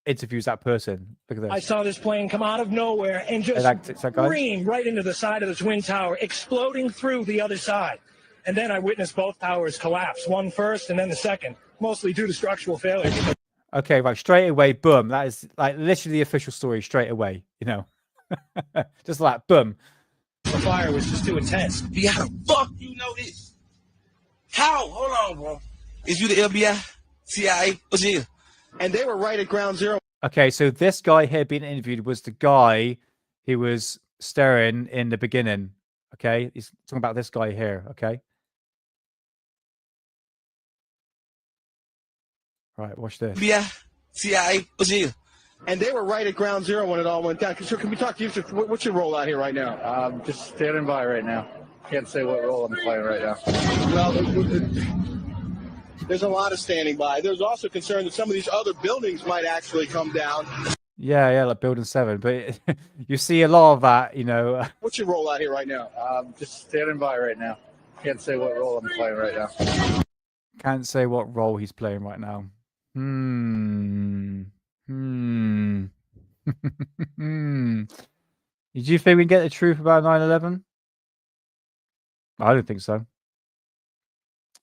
interviews that person. Look at this.
I saw this plane come out of nowhere and just scream right into the side of the Twin Tower, exploding through the other side. And then I witnessed both towers collapse, one first and then the second, mostly due to structural failure.
Okay, right, straight away, boom. That is like literally the official story straight away, just like boom.
The fire was just too intense.
How the fuck you know this? How? Hold on, bro. Is you the FBI, CIA, what's here?
And they were right at ground zero.
Okay, so this guy here being interviewed was the guy who was staring in the beginning. Okay, he's talking about this guy here. Okay. Right, watch this.
FBI, CIA, what's here?
And they were right at ground zero when it all went down. Sir, can we talk to you? Sir, what's your role out here right now?
Just standing by right now. Can't say what role I'm playing right now.
Well, there's a lot of standing by. There's also concern that some of these other buildings might actually come down.
Yeah, like Building 7. But you see a lot of that,
What's your role out here right now?
Just standing by right now. Can't say what role I'm playing right now.
Can't say what role he's playing right now. Did you think we get the truth about 9/11? I don't think so.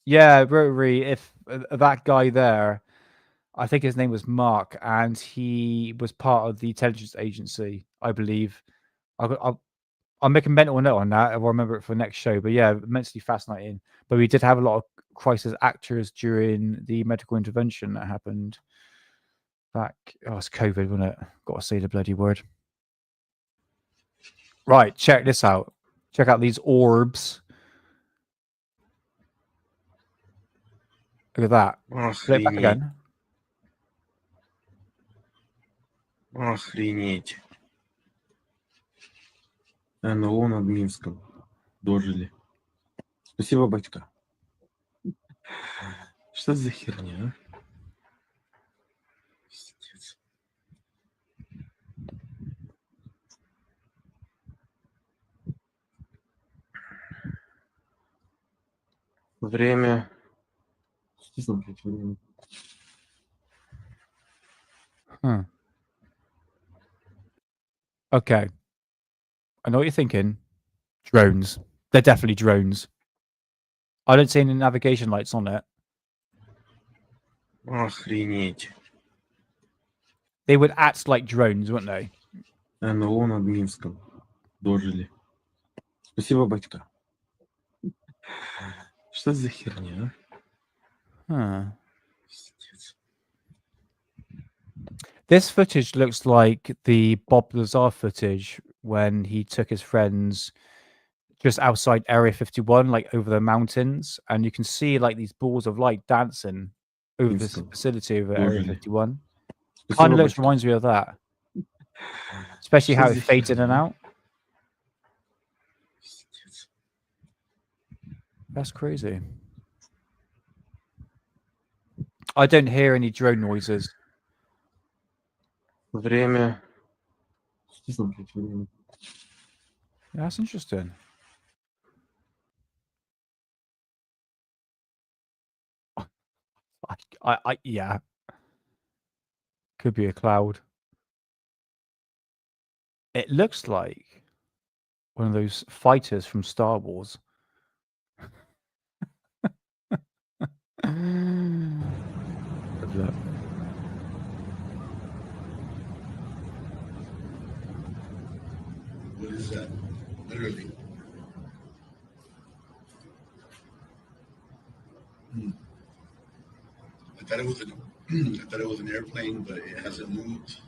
Yeah, Rotary, if that guy there, I think his name was Mark, and he was part of the intelligence agency, I believe. I'll make a mental note on that. I'll remember it for next show. But yeah, immensely fascinating. But we did have a lot of crisis actors during the medical intervention that happened back. Oh, it's COVID, wasn't it? Got to say the bloody word. Right, check this out. Check out these orbs. Look at that. Play it back again.
Охренеть. НЛО над Минском. Дожили. Спасибо, батька. Что за херня, а? Пиздец. Время. Честно, блядь, время.
Okay. I know what you're thinking. Drones. They're definitely drones. I don't see any navigation lights on it.
Охренеть.
They would act like drones, wouldn't they?
НЛО над Минском. Дожили. Спасибо, батька. Что за херня, а?
This footage looks like the Bob Lazar footage when he took his friends just outside Area 51, like over the mountains, and you can see like these balls of light dancing over this facility over Area 51. Kind of reminds me of that, especially how it fades in and out. That's crazy. I don't hear any drone noises.
Время. Честно, блядь, время.
Yeah, that's interesting. Yeah. Could be a cloud. It looks like one of those fighters from Star Wars. Good luck.
What is that? Literally. I thought it was I thought it was an airplane, but it hasn't moved.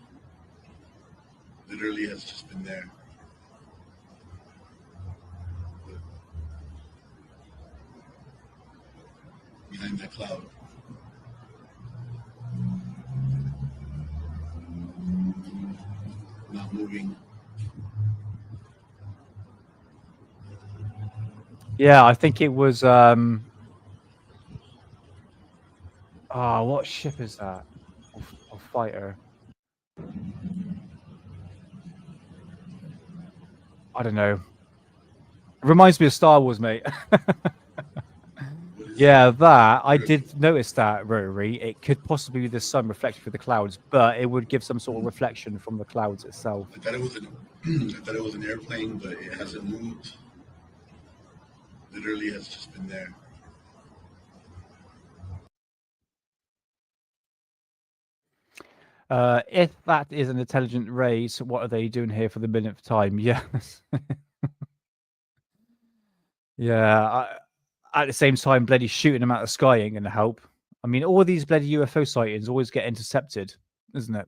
Literally has just been there. Behind that cloud. Not moving.
Yeah, I think it was what ship is that? Or fighter? I don't know. It reminds me of Star Wars, mate. Yeah, that I did notice that, Rotary. It could possibly be the sun reflected through the clouds, but it would give some sort of reflection from the clouds itself.
I thought it was an airplane, but it hasn't moved. Literally has just been there.
If that is an intelligent race, what are they doing here for the millionth time? Yes. Yeah. At the same time, bloody shooting them out of the sky ain't going to help. I mean, all these bloody UFO sightings always get intercepted, isn't it?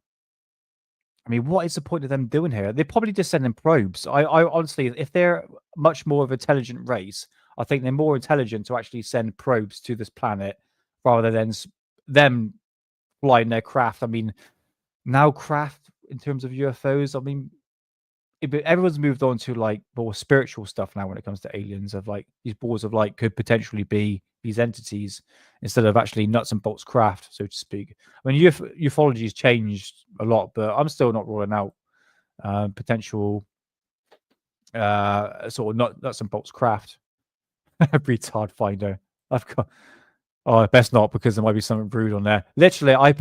I mean, what is the point of them doing here? They're probably just sending probes. I honestly, if they're much more of an intelligent race, I think they're more intelligent to actually send probes to this planet rather than them flying their craft. I mean, now craft in terms of UFOs, I mean, everyone's moved on to like more spiritual stuff now when it comes to aliens, of like these balls of light could potentially be these entities instead of actually nuts and bolts craft, so to speak. I mean, ufology's changed a lot, but I'm still not ruling out potential sort of nuts and bolts craft. Retard finder. I've got. Oh, best not, because there might be something rude on there. Literally, I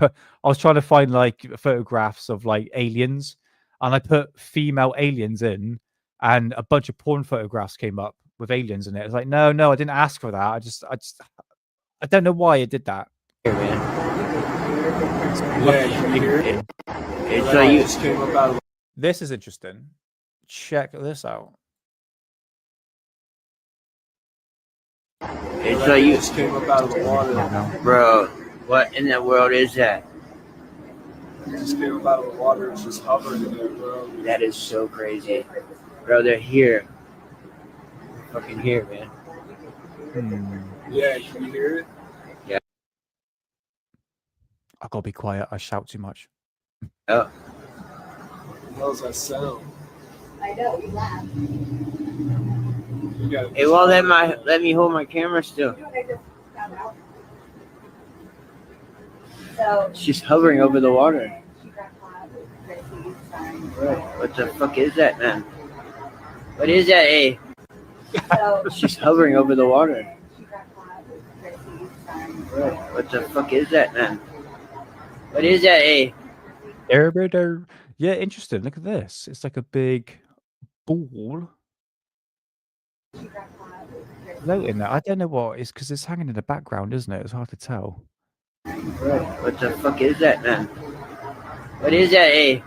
was trying to find like photographs of like aliens, and I put female aliens in, and a bunch of porn photographs came up with aliens in it. It's like, no, I didn't ask for that. I don't know why it did that. This is interesting. Check this out.
It's like you just came up out of the water. Bro, what in the world is that?
It just came up out of the water. It's just hovering in there, bro.
That is so crazy. Bro, they're here. They're fucking here, man.
Yeah, can you hear it?
Yeah.
I gotta be quiet. I shout too much.
Oh.
What the hell does that sound?
I know, you laugh.
It won't let me hold my camera still.
So
She's hovering over the water. Bro, what the fuck is that, man? What is that, eh? She's hovering over the water. Bro, what the fuck is that, man? What is that, eh?
Yeah, interesting. Look at this. It's like a big ball floating there. I don't know what it's because it's hanging in the background, isn't it? It's hard to tell.
Bro, what the fuck is that, man? What is that, eh?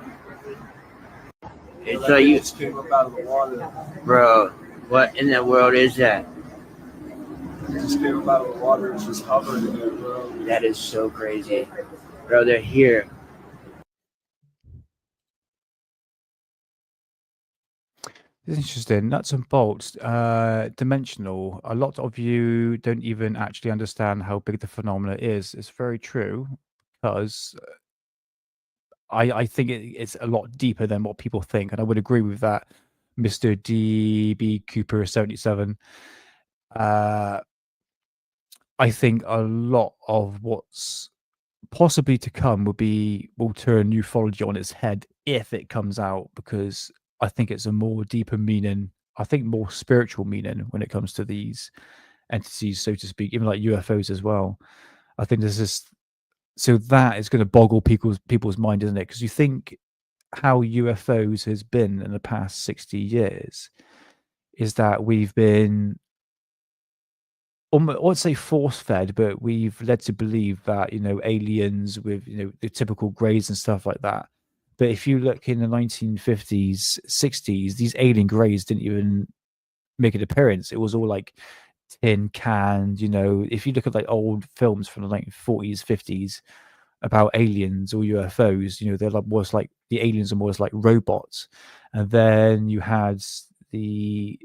It's like you
just came up out of the water.
Bro, what in the world is that?
It just came up out of the water. It's just hovering in there, bro.
That is so crazy. Bro, they're here.
It's interesting. Nuts and bolts, dimensional. A lot of you don't even actually understand how big the phenomena is. It's very true, because I think it's a lot deeper than what people think, and I would agree with that, Mr. DB Cooper 77. I think a lot of what's possibly to come will turn ufology on its head if it comes out, because I think it's a more deeper meaning, I think more spiritual meaning when it comes to these entities, so to speak, even like UFOs as well. I think there's this, so that is going to boggle people's mind, isn't it? Because you think how UFOs has been in the past 60 years is that we've been, I would say force fed, but we've led to believe that, aliens with, the typical greys and stuff like that. But if you look in the 1950s, 60s, these alien greys didn't even make an appearance. It was all like tin canned, if you look at like old films from the 1940s, 50s about aliens or UFOs, they're like more like the aliens are more like robots. And then you had the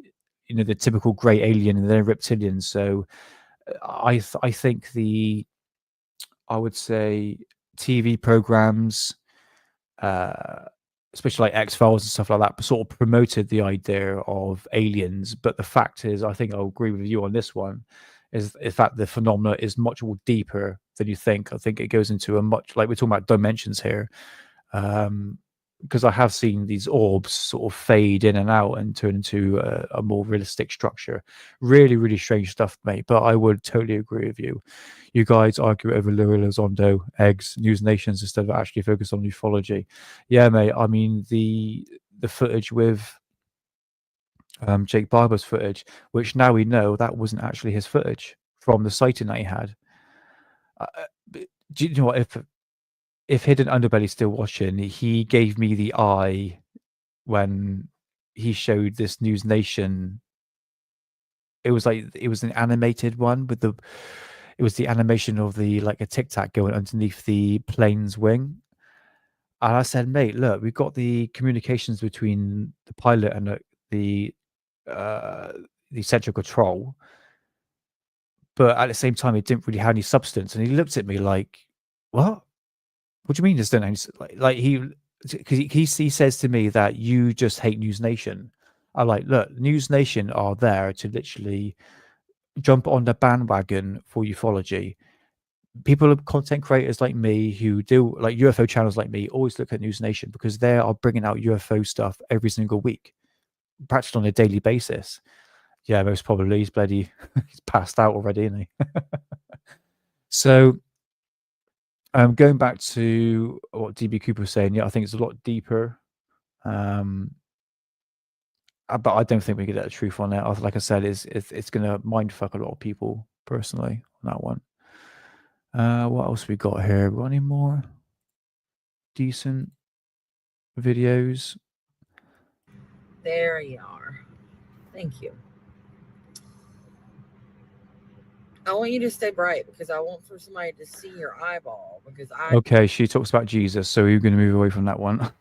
the typical grey alien and then reptilians. So I think I would say TV programs, especially like X-Files and stuff like that, sort of promoted the idea of aliens. But the fact is, I think I'll agree with you on this one, is in fact the phenomena is much more deeper than you think. I think it goes into a much, like we're talking about dimensions here. Because I have seen these orbs sort of fade in and out and turn into a more realistic structure. Really, really strange stuff, mate. But I would totally agree with you. You guys argue over Louis Elizondo, eggs, News Nations instead of actually focus on ufology. Yeah, mate. I mean, the footage with Jake Barber's footage, which now we know that wasn't actually his footage from the sighting that he had. Do you know what? If Hidden Underbelly's still watching, he gave me the eye when he showed this News Nation. It was an animated one with it was the animation of like a Tic Tac going underneath the plane's wing. And I said, mate, look, we've got the communications between the pilot and the central control, but at the same time, it didn't really have any substance. And he looked at me like, what? What do you mean there's no like because he says to me that you just hate News Nation. I'm like, look, News Nation are there to literally jump on the bandwagon for ufology. People, content creators like me who do like UFO channels like me, always look at News Nation because they are bringing out UFO stuff every single week, practically on a daily basis. Yeah, most probably he's he's passed out already, isn't he? So going back to what DB Cooper was saying, yeah, I think it's a lot deeper. But I don't think we get the truth on it. Like I said, it's going to mindfuck a lot of people personally on that one. What else we got here? We got any more decent videos?
There you are. Thank you. I want you to stay bright because I want for somebody to see your eyeball because I.
Okay, she talks about Jesus, so we're going to move away from that one.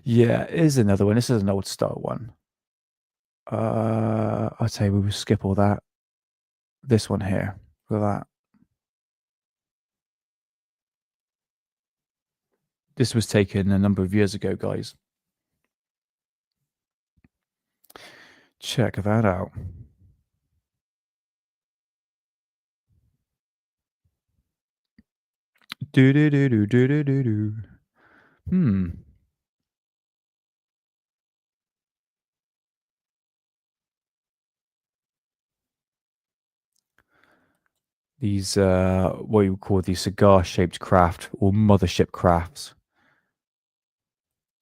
Yeah, here's another one. This is an old style one. I'd say we will skip all that. This one here. Look at that. This was taken a number of years ago, guys. Check that out. Do do do do do do do do. These what you would call these cigar-shaped craft or mothership crafts.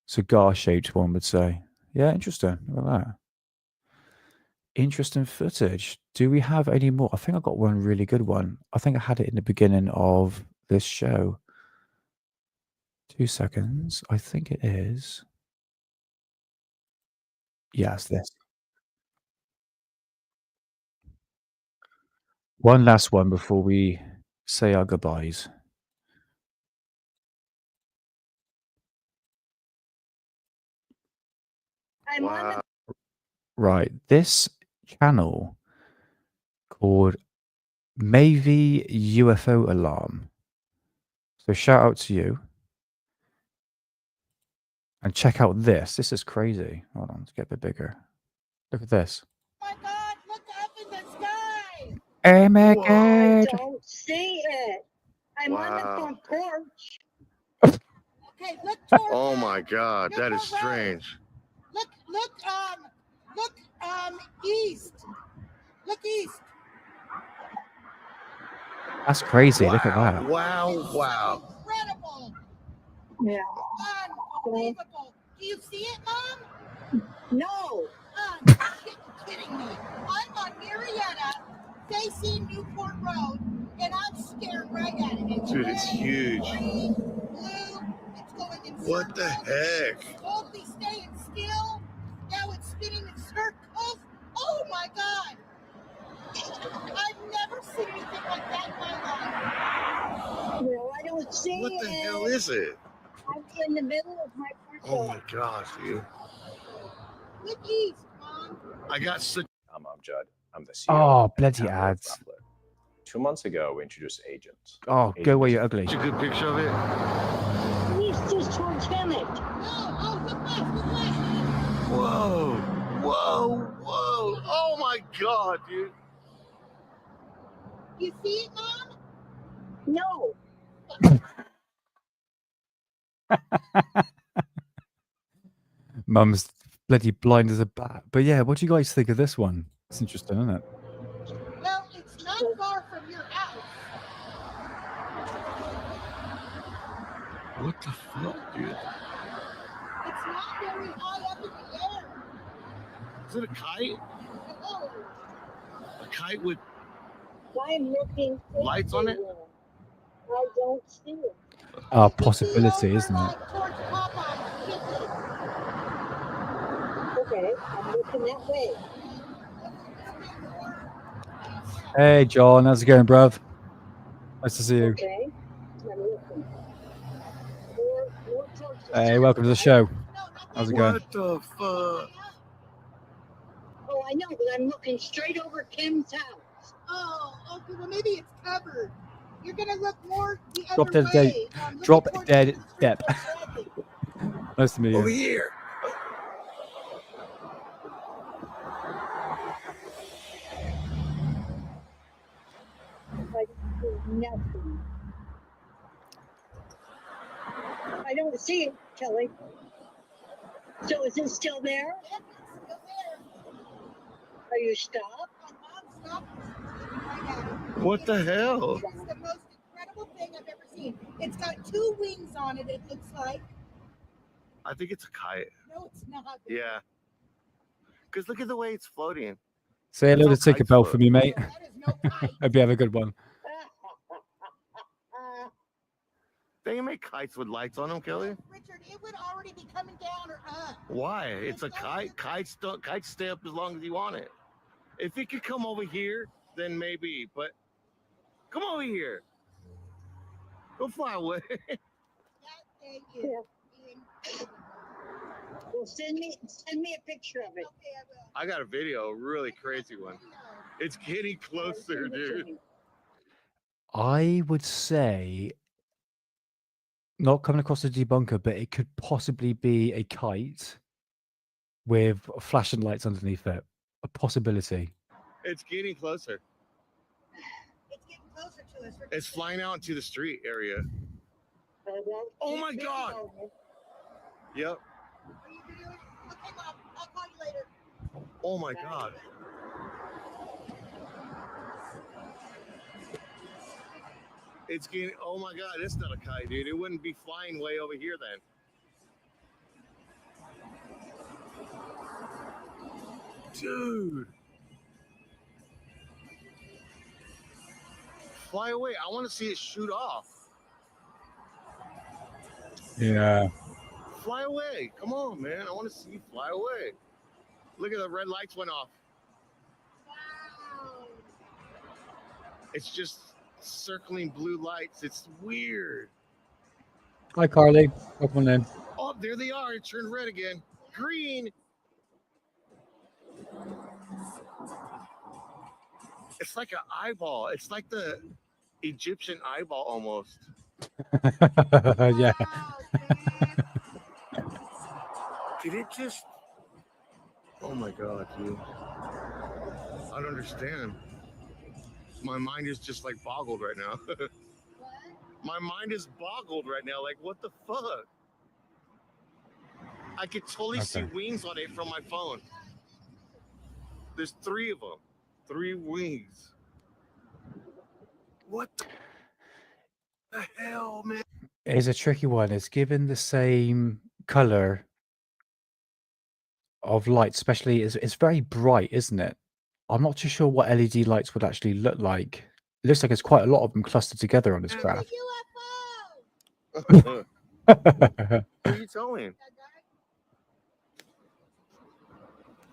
Cigar-shaped, one would say. Yeah, interesting. Look at that. Interesting footage. Do we have any more? I think I got one really good one. I think I had it in the beginning of this show. 2 seconds. I think it is. Yes, this. One last one before we say our goodbyes.
Wow.
Right. This channel called Maybe UFO Alarm. So shout out to you. And check out this. This is crazy. Hold on, let's get a bit bigger. Look at this.
Oh my God, look up in the sky.
Oh my
I
God.
don't see it. I'm on the
Wow.
front porch.
Okay, look towards. Oh my God, that is strange.
Look, east. Look east.
That's crazy. Look at that.
Wow.
Incredible. Yeah. Unbelievable. Do you see it, Mom? No. You're kidding me. I'm on Marietta, facing Newport Road, and I'm staring right at it.
Dude, it's huge.
Green, blue. It's going in circles.
What the heck?
It's totally staying still. Now it's spinning in circles. Oh my God. I've never seen anything like that in my life. No, I don't see it.
What the hell is it?
I'm in the middle of my front
Oh my gosh, dude.
Look east, Mom.
I got such.
I'm Judd. I'm the CEO.
Oh, bloody ads.
2 months ago, we introduced agents.
Oh, go away, you're ugly.
a good picture of it.
He's just towards Emmett.
Whoa. Oh my God, dude.
You see it, Mom? No.
Mum's bloody blind as a bat. But yeah, what do you guys think of this one? It's interesting, isn't it?
Well, it's not far from your house.
What the fuck, dude?
It's not very high up in the air.
Is it a kite?
Oh,
A kite with
I'm looking.
lights on it?
I don't see it.
A possibility, isn't it?
Towards Popeye's Chicken. Okay, I'm looking that way.
Hey, John, how's it going, bruv? Nice to see you.
Okay, I'm looking. More towards the
Hey, welcome to the show. How's it going?
What the fuck?
Oh, I know, but I'm looking straight over Kim's house. Oh, okay, well maybe it's covered. You're gonna look more the
Drop
other
dead,
way.
drop dead, Depp. Nice to meet you.
Over here.
Like, there's nothing. I don't see it, Kelly. So is it still there? Yep, it's still there. Are you stopped? I'm stopped.
What the hell?
It's the most incredible thing I've ever seen. It's got 2 wings on it, it looks like.
I think it's a kite.
No, it's not.
Yeah. Because look at the way it's floating.
Say hello to
That's how
Tinkerbell
kites
for me, mate.
That is no kite.
Hope you have a good one.
They can make kites with lights on them, Kelly.
Richard, it would already be coming down or up.
Why? It's a kite. Kites stay up as long as you want it. If it could come over here, then maybe. But come over here. Go fly away.
That thing is incredible. Well, send me a picture of it. Okay, I will.
I got a video, a really crazy one. It's getting closer, dude.
I would say, not coming across a debunker, but it could possibly be a kite with flashing lights underneath it. A possibility.
It's getting closer.
It's getting closer to us.
It's flying out into the street area. Oh my God. Yep.
Are you doing it? Okay, Mom, I'll call you later.
Oh my God. It's getting, oh my God, it's not a kite, dude. It wouldn't be flying way over here then. Dude. Fly away. I want to see it shoot off.
Yeah.
Fly away. Come on, man. I want to see you fly away. Look at the red lights went off.
Wow.
It's just circling blue lights. It's weird.
Hi, Carly. Welcome in.
Oh, there they are. It turned red again. Green. It's like an eyeball. It's like the Egyptian eyeball almost.
Yeah.
Did it just... Oh my God, dude. I don't understand. My mind is just like boggled right now. My mind is boggled right now. Like, what the fuck? I could totally see wings on it from my phone. There's 3 of them. 3 wings. What the hell, man?
It's a tricky one. It's given the same color of light, especially it's very bright, isn't it? I'm not too sure what LED lights would actually look like. It looks like it's quite a lot of them clustered together on this graph.
Who are you telling?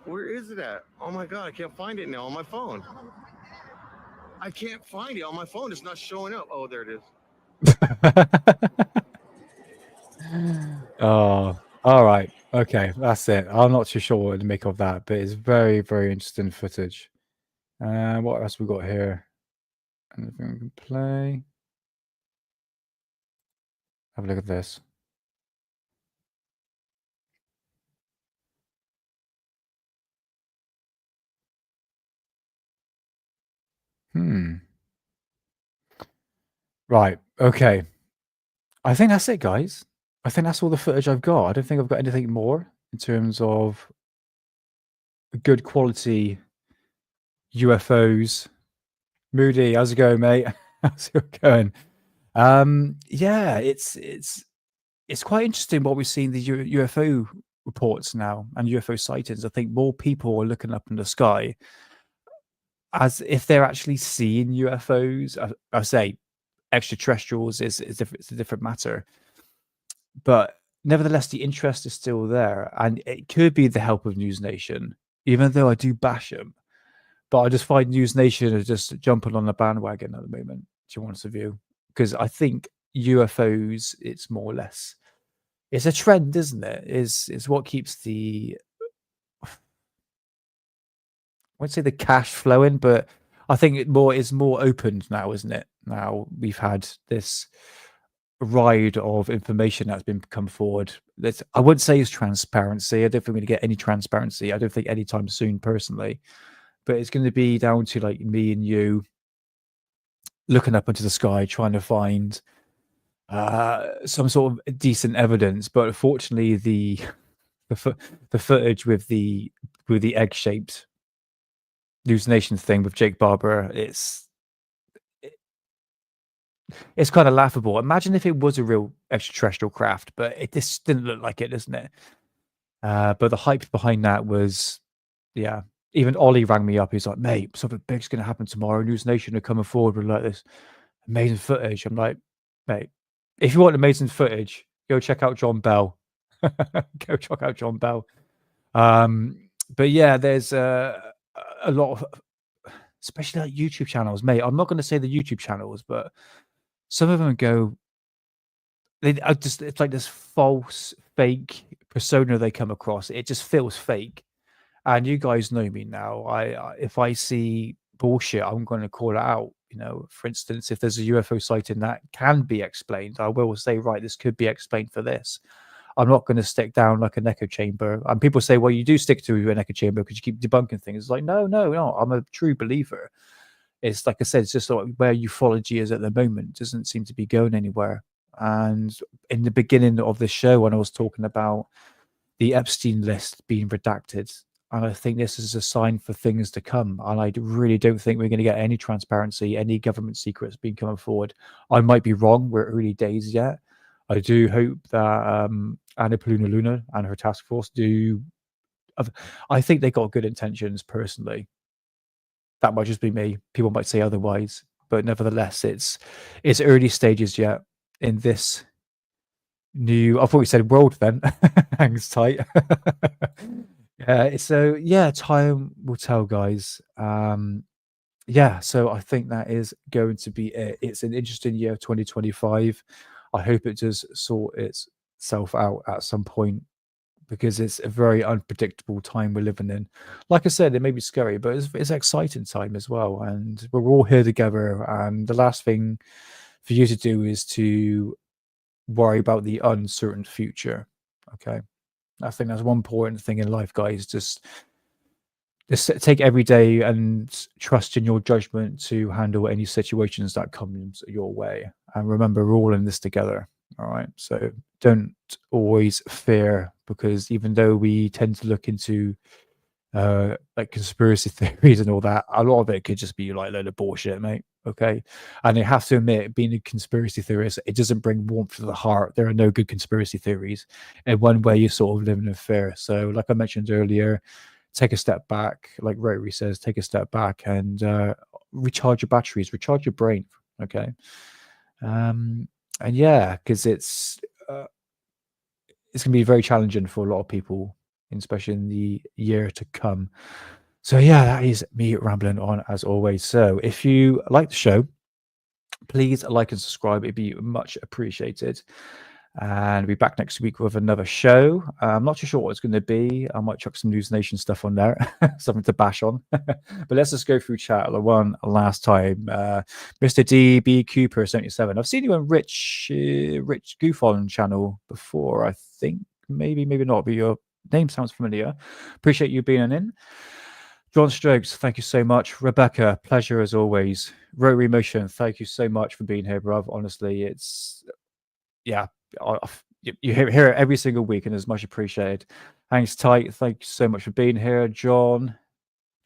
Where is it at? Oh my god, I can't find it now on my phone. I can't find it on my phone. It's not showing up. Oh, there it is.
Oh, all right. Okay, that's it. I'm not too sure what to make of that, but it's very, very interesting footage. What else we got here? Anything we can play? Have a look at this. Right. Okay. I think that's it, guys. I think that's all the footage I've got. I don't think I've got anything more in terms of good quality UFOs. Moody, how's it going, mate? How's it going? Yeah, it's quite interesting what we've seen the UFO reports now and UFO sightings. I think more people are looking up in the sky as if they're actually seeing UFOs. I say extraterrestrials is it's a different matter, but nevertheless, the interest is still there, and it could be the help of News Nation, even though I do bash them. But I just find News Nation are just jumping on the bandwagon at the moment, to be honest with you, because I think UFOs, it's more or less, it's a trend, isn't it? Is what keeps the, I won't say the cash flowing, but I think it's more opened now, isn't it? Now we've had this ride of information that's been come forward. I wouldn't say it's transparency. I don't think we're going to get any transparency. I don't think anytime soon, personally. But it's going to be down to like me and you looking up into the sky, trying to find some sort of decent evidence. But unfortunately, the footage with the egg-shaped News Nation thing with Jake Barber, it's kind of laughable. Imagine if it was a real extraterrestrial craft, but it just didn't look like it, doesn't it? But the hype behind that was, yeah. Even Ollie rang me up. He's like, mate, something big's going to happen tomorrow. News Nation are coming forward with like this amazing footage. I'm like, mate, if you want amazing footage, go check out John Bell. Go check out John Bell. But yeah, there's a lot of, especially like YouTube channels, mate. I'm not going to say the YouTube channels, but some of them go, they are just, it's like this false, fake persona they come across. It just feels fake. And you guys know me now. If I see bullshit, I'm going to call it out. You know, for instance, if there's a UFO sighting that can be explained, I will say, right, this could be explained for this. I'm not going to stick down like an echo chamber. And people say, well, you do stick to an echo chamber because you keep debunking things. It's like, no. I'm a true believer. It's like I said, it's just like where ufology is at the moment. It doesn't seem to be going anywhere. And in the beginning of the show, when I was talking about the Epstein list being redacted, and I think this is a sign for things to come. And I really don't think we're going to get any transparency, any government secrets being coming forward. I might be wrong. We're early days yet. I do hope that Anna Luna and her task force do. I think they got good intentions personally. That might just be me. People might say otherwise. But nevertheless, it's early stages yet in this new, I thought you said world then. Hangs tight. So yeah, time will tell, guys. Yeah, so I think that is going to be it. It's an interesting year, 2025. I hope it does sort itself out at some point, because it's a very unpredictable time we're living in. Like I said, it may be scary, but it's an exciting time as well. And we're all here together. And the last thing for you to do is to worry about the uncertain future. Okay. I think that's one important thing in life, guys. Just just take every day and trust in your judgment to handle any situations that come your way. And remember, we're all in this together. All right. So don't always fear, because even though we tend to look into like conspiracy theories and all that, a lot of it could just be like a load of bullshit, mate. Okay. And you have to admit, being a conspiracy theorist, it doesn't bring warmth to the heart. There are no good conspiracy theories. In one way, you sort of live in fear. So like I mentioned earlier, take a step back, like Rotary says, take a step back and recharge your batteries, recharge your brain. Okay. And yeah, because it's going to be very challenging for a lot of people, especially in the year to come. So yeah, that is me rambling on as always. So if you like the show, please like and subscribe. It'd be much appreciated. And we'll be back next week with another show. I'm not too sure what it's going to be. I might chuck some News Nation stuff on there, something to bash on. But let's just go through chat the one last time. Mr. DB Cooper 77. I've seen you on Rich Goofon channel before, I think. Maybe not, but your name sounds familiar. Appreciate you being in. John Strokes, thank you so much. Rebecca, pleasure as always. Rotary Motion, thank you so much for being here, bruv. Honestly, it's you hear it every single week, and it's much appreciated. Thanks, Tight. Thank you so much for being here, John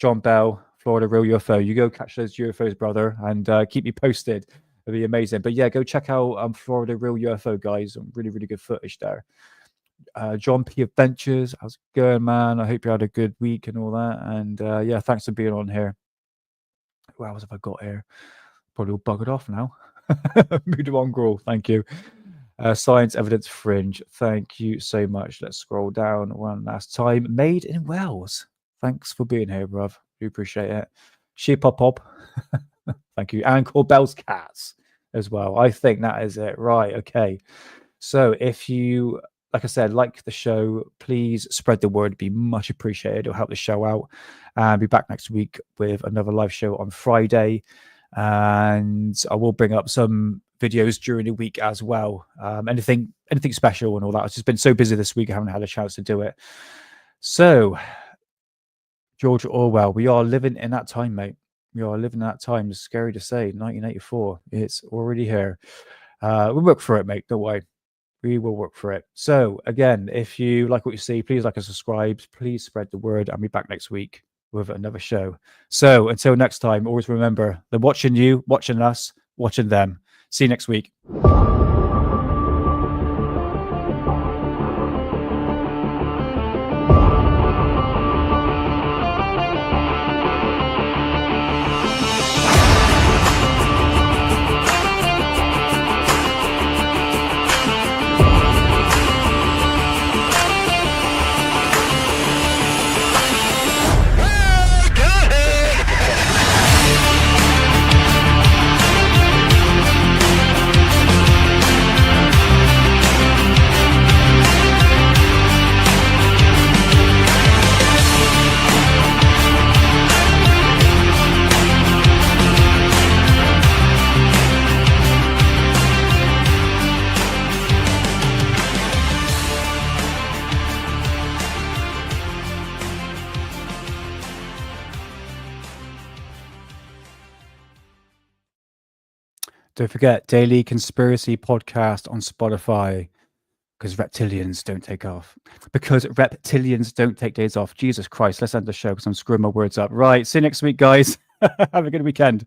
Bell, Florida Real UFO. You go catch those UFOs, brother, and keep me posted. It'll be amazing. But yeah, go check out Florida Real UFO, guys. Really, really good footage there. John P. Adventures, how's it going, man? I hope you had a good week and all that. And yeah, thanks for being on here. What else have I got here? Probably all buggered off now. Mood on Gruel, thank you. Science Evidence Fringe, thank you so much. Let's scroll down one last time. Made in Wales, thanks for being here, bruv. We appreciate it. Sheep Pop, thank you. And Corbell's Cats as well. I think that is it. Right, okay. So if you, like I said, like the show, please spread the word. It'd be much appreciated. It'll help the show out. And I'll be back next week with another live show on Friday. And I will bring up some videos during the week as well. Anything special and all that. I've just been so busy this week, I haven't had a chance to do it. So, George Orwell, we are living in that time, mate. We are living in that time. It's scary to say. 1984. It's already here. We'll work for it, mate. Don't worry. We will work for it. So, again, if you like what you see, please like and subscribe. Please spread the word. I'll be back next week with another show. So, until next time, always remember, they're watching you, watching us, watching them. See you next week. Don't forget, Daily Conspiracy Podcast on Spotify, because reptilians don't take off. Because reptilians don't take days off. Jesus Christ, let's end the show because I'm screwing my words up. Right, see you next week, guys. Have a good weekend.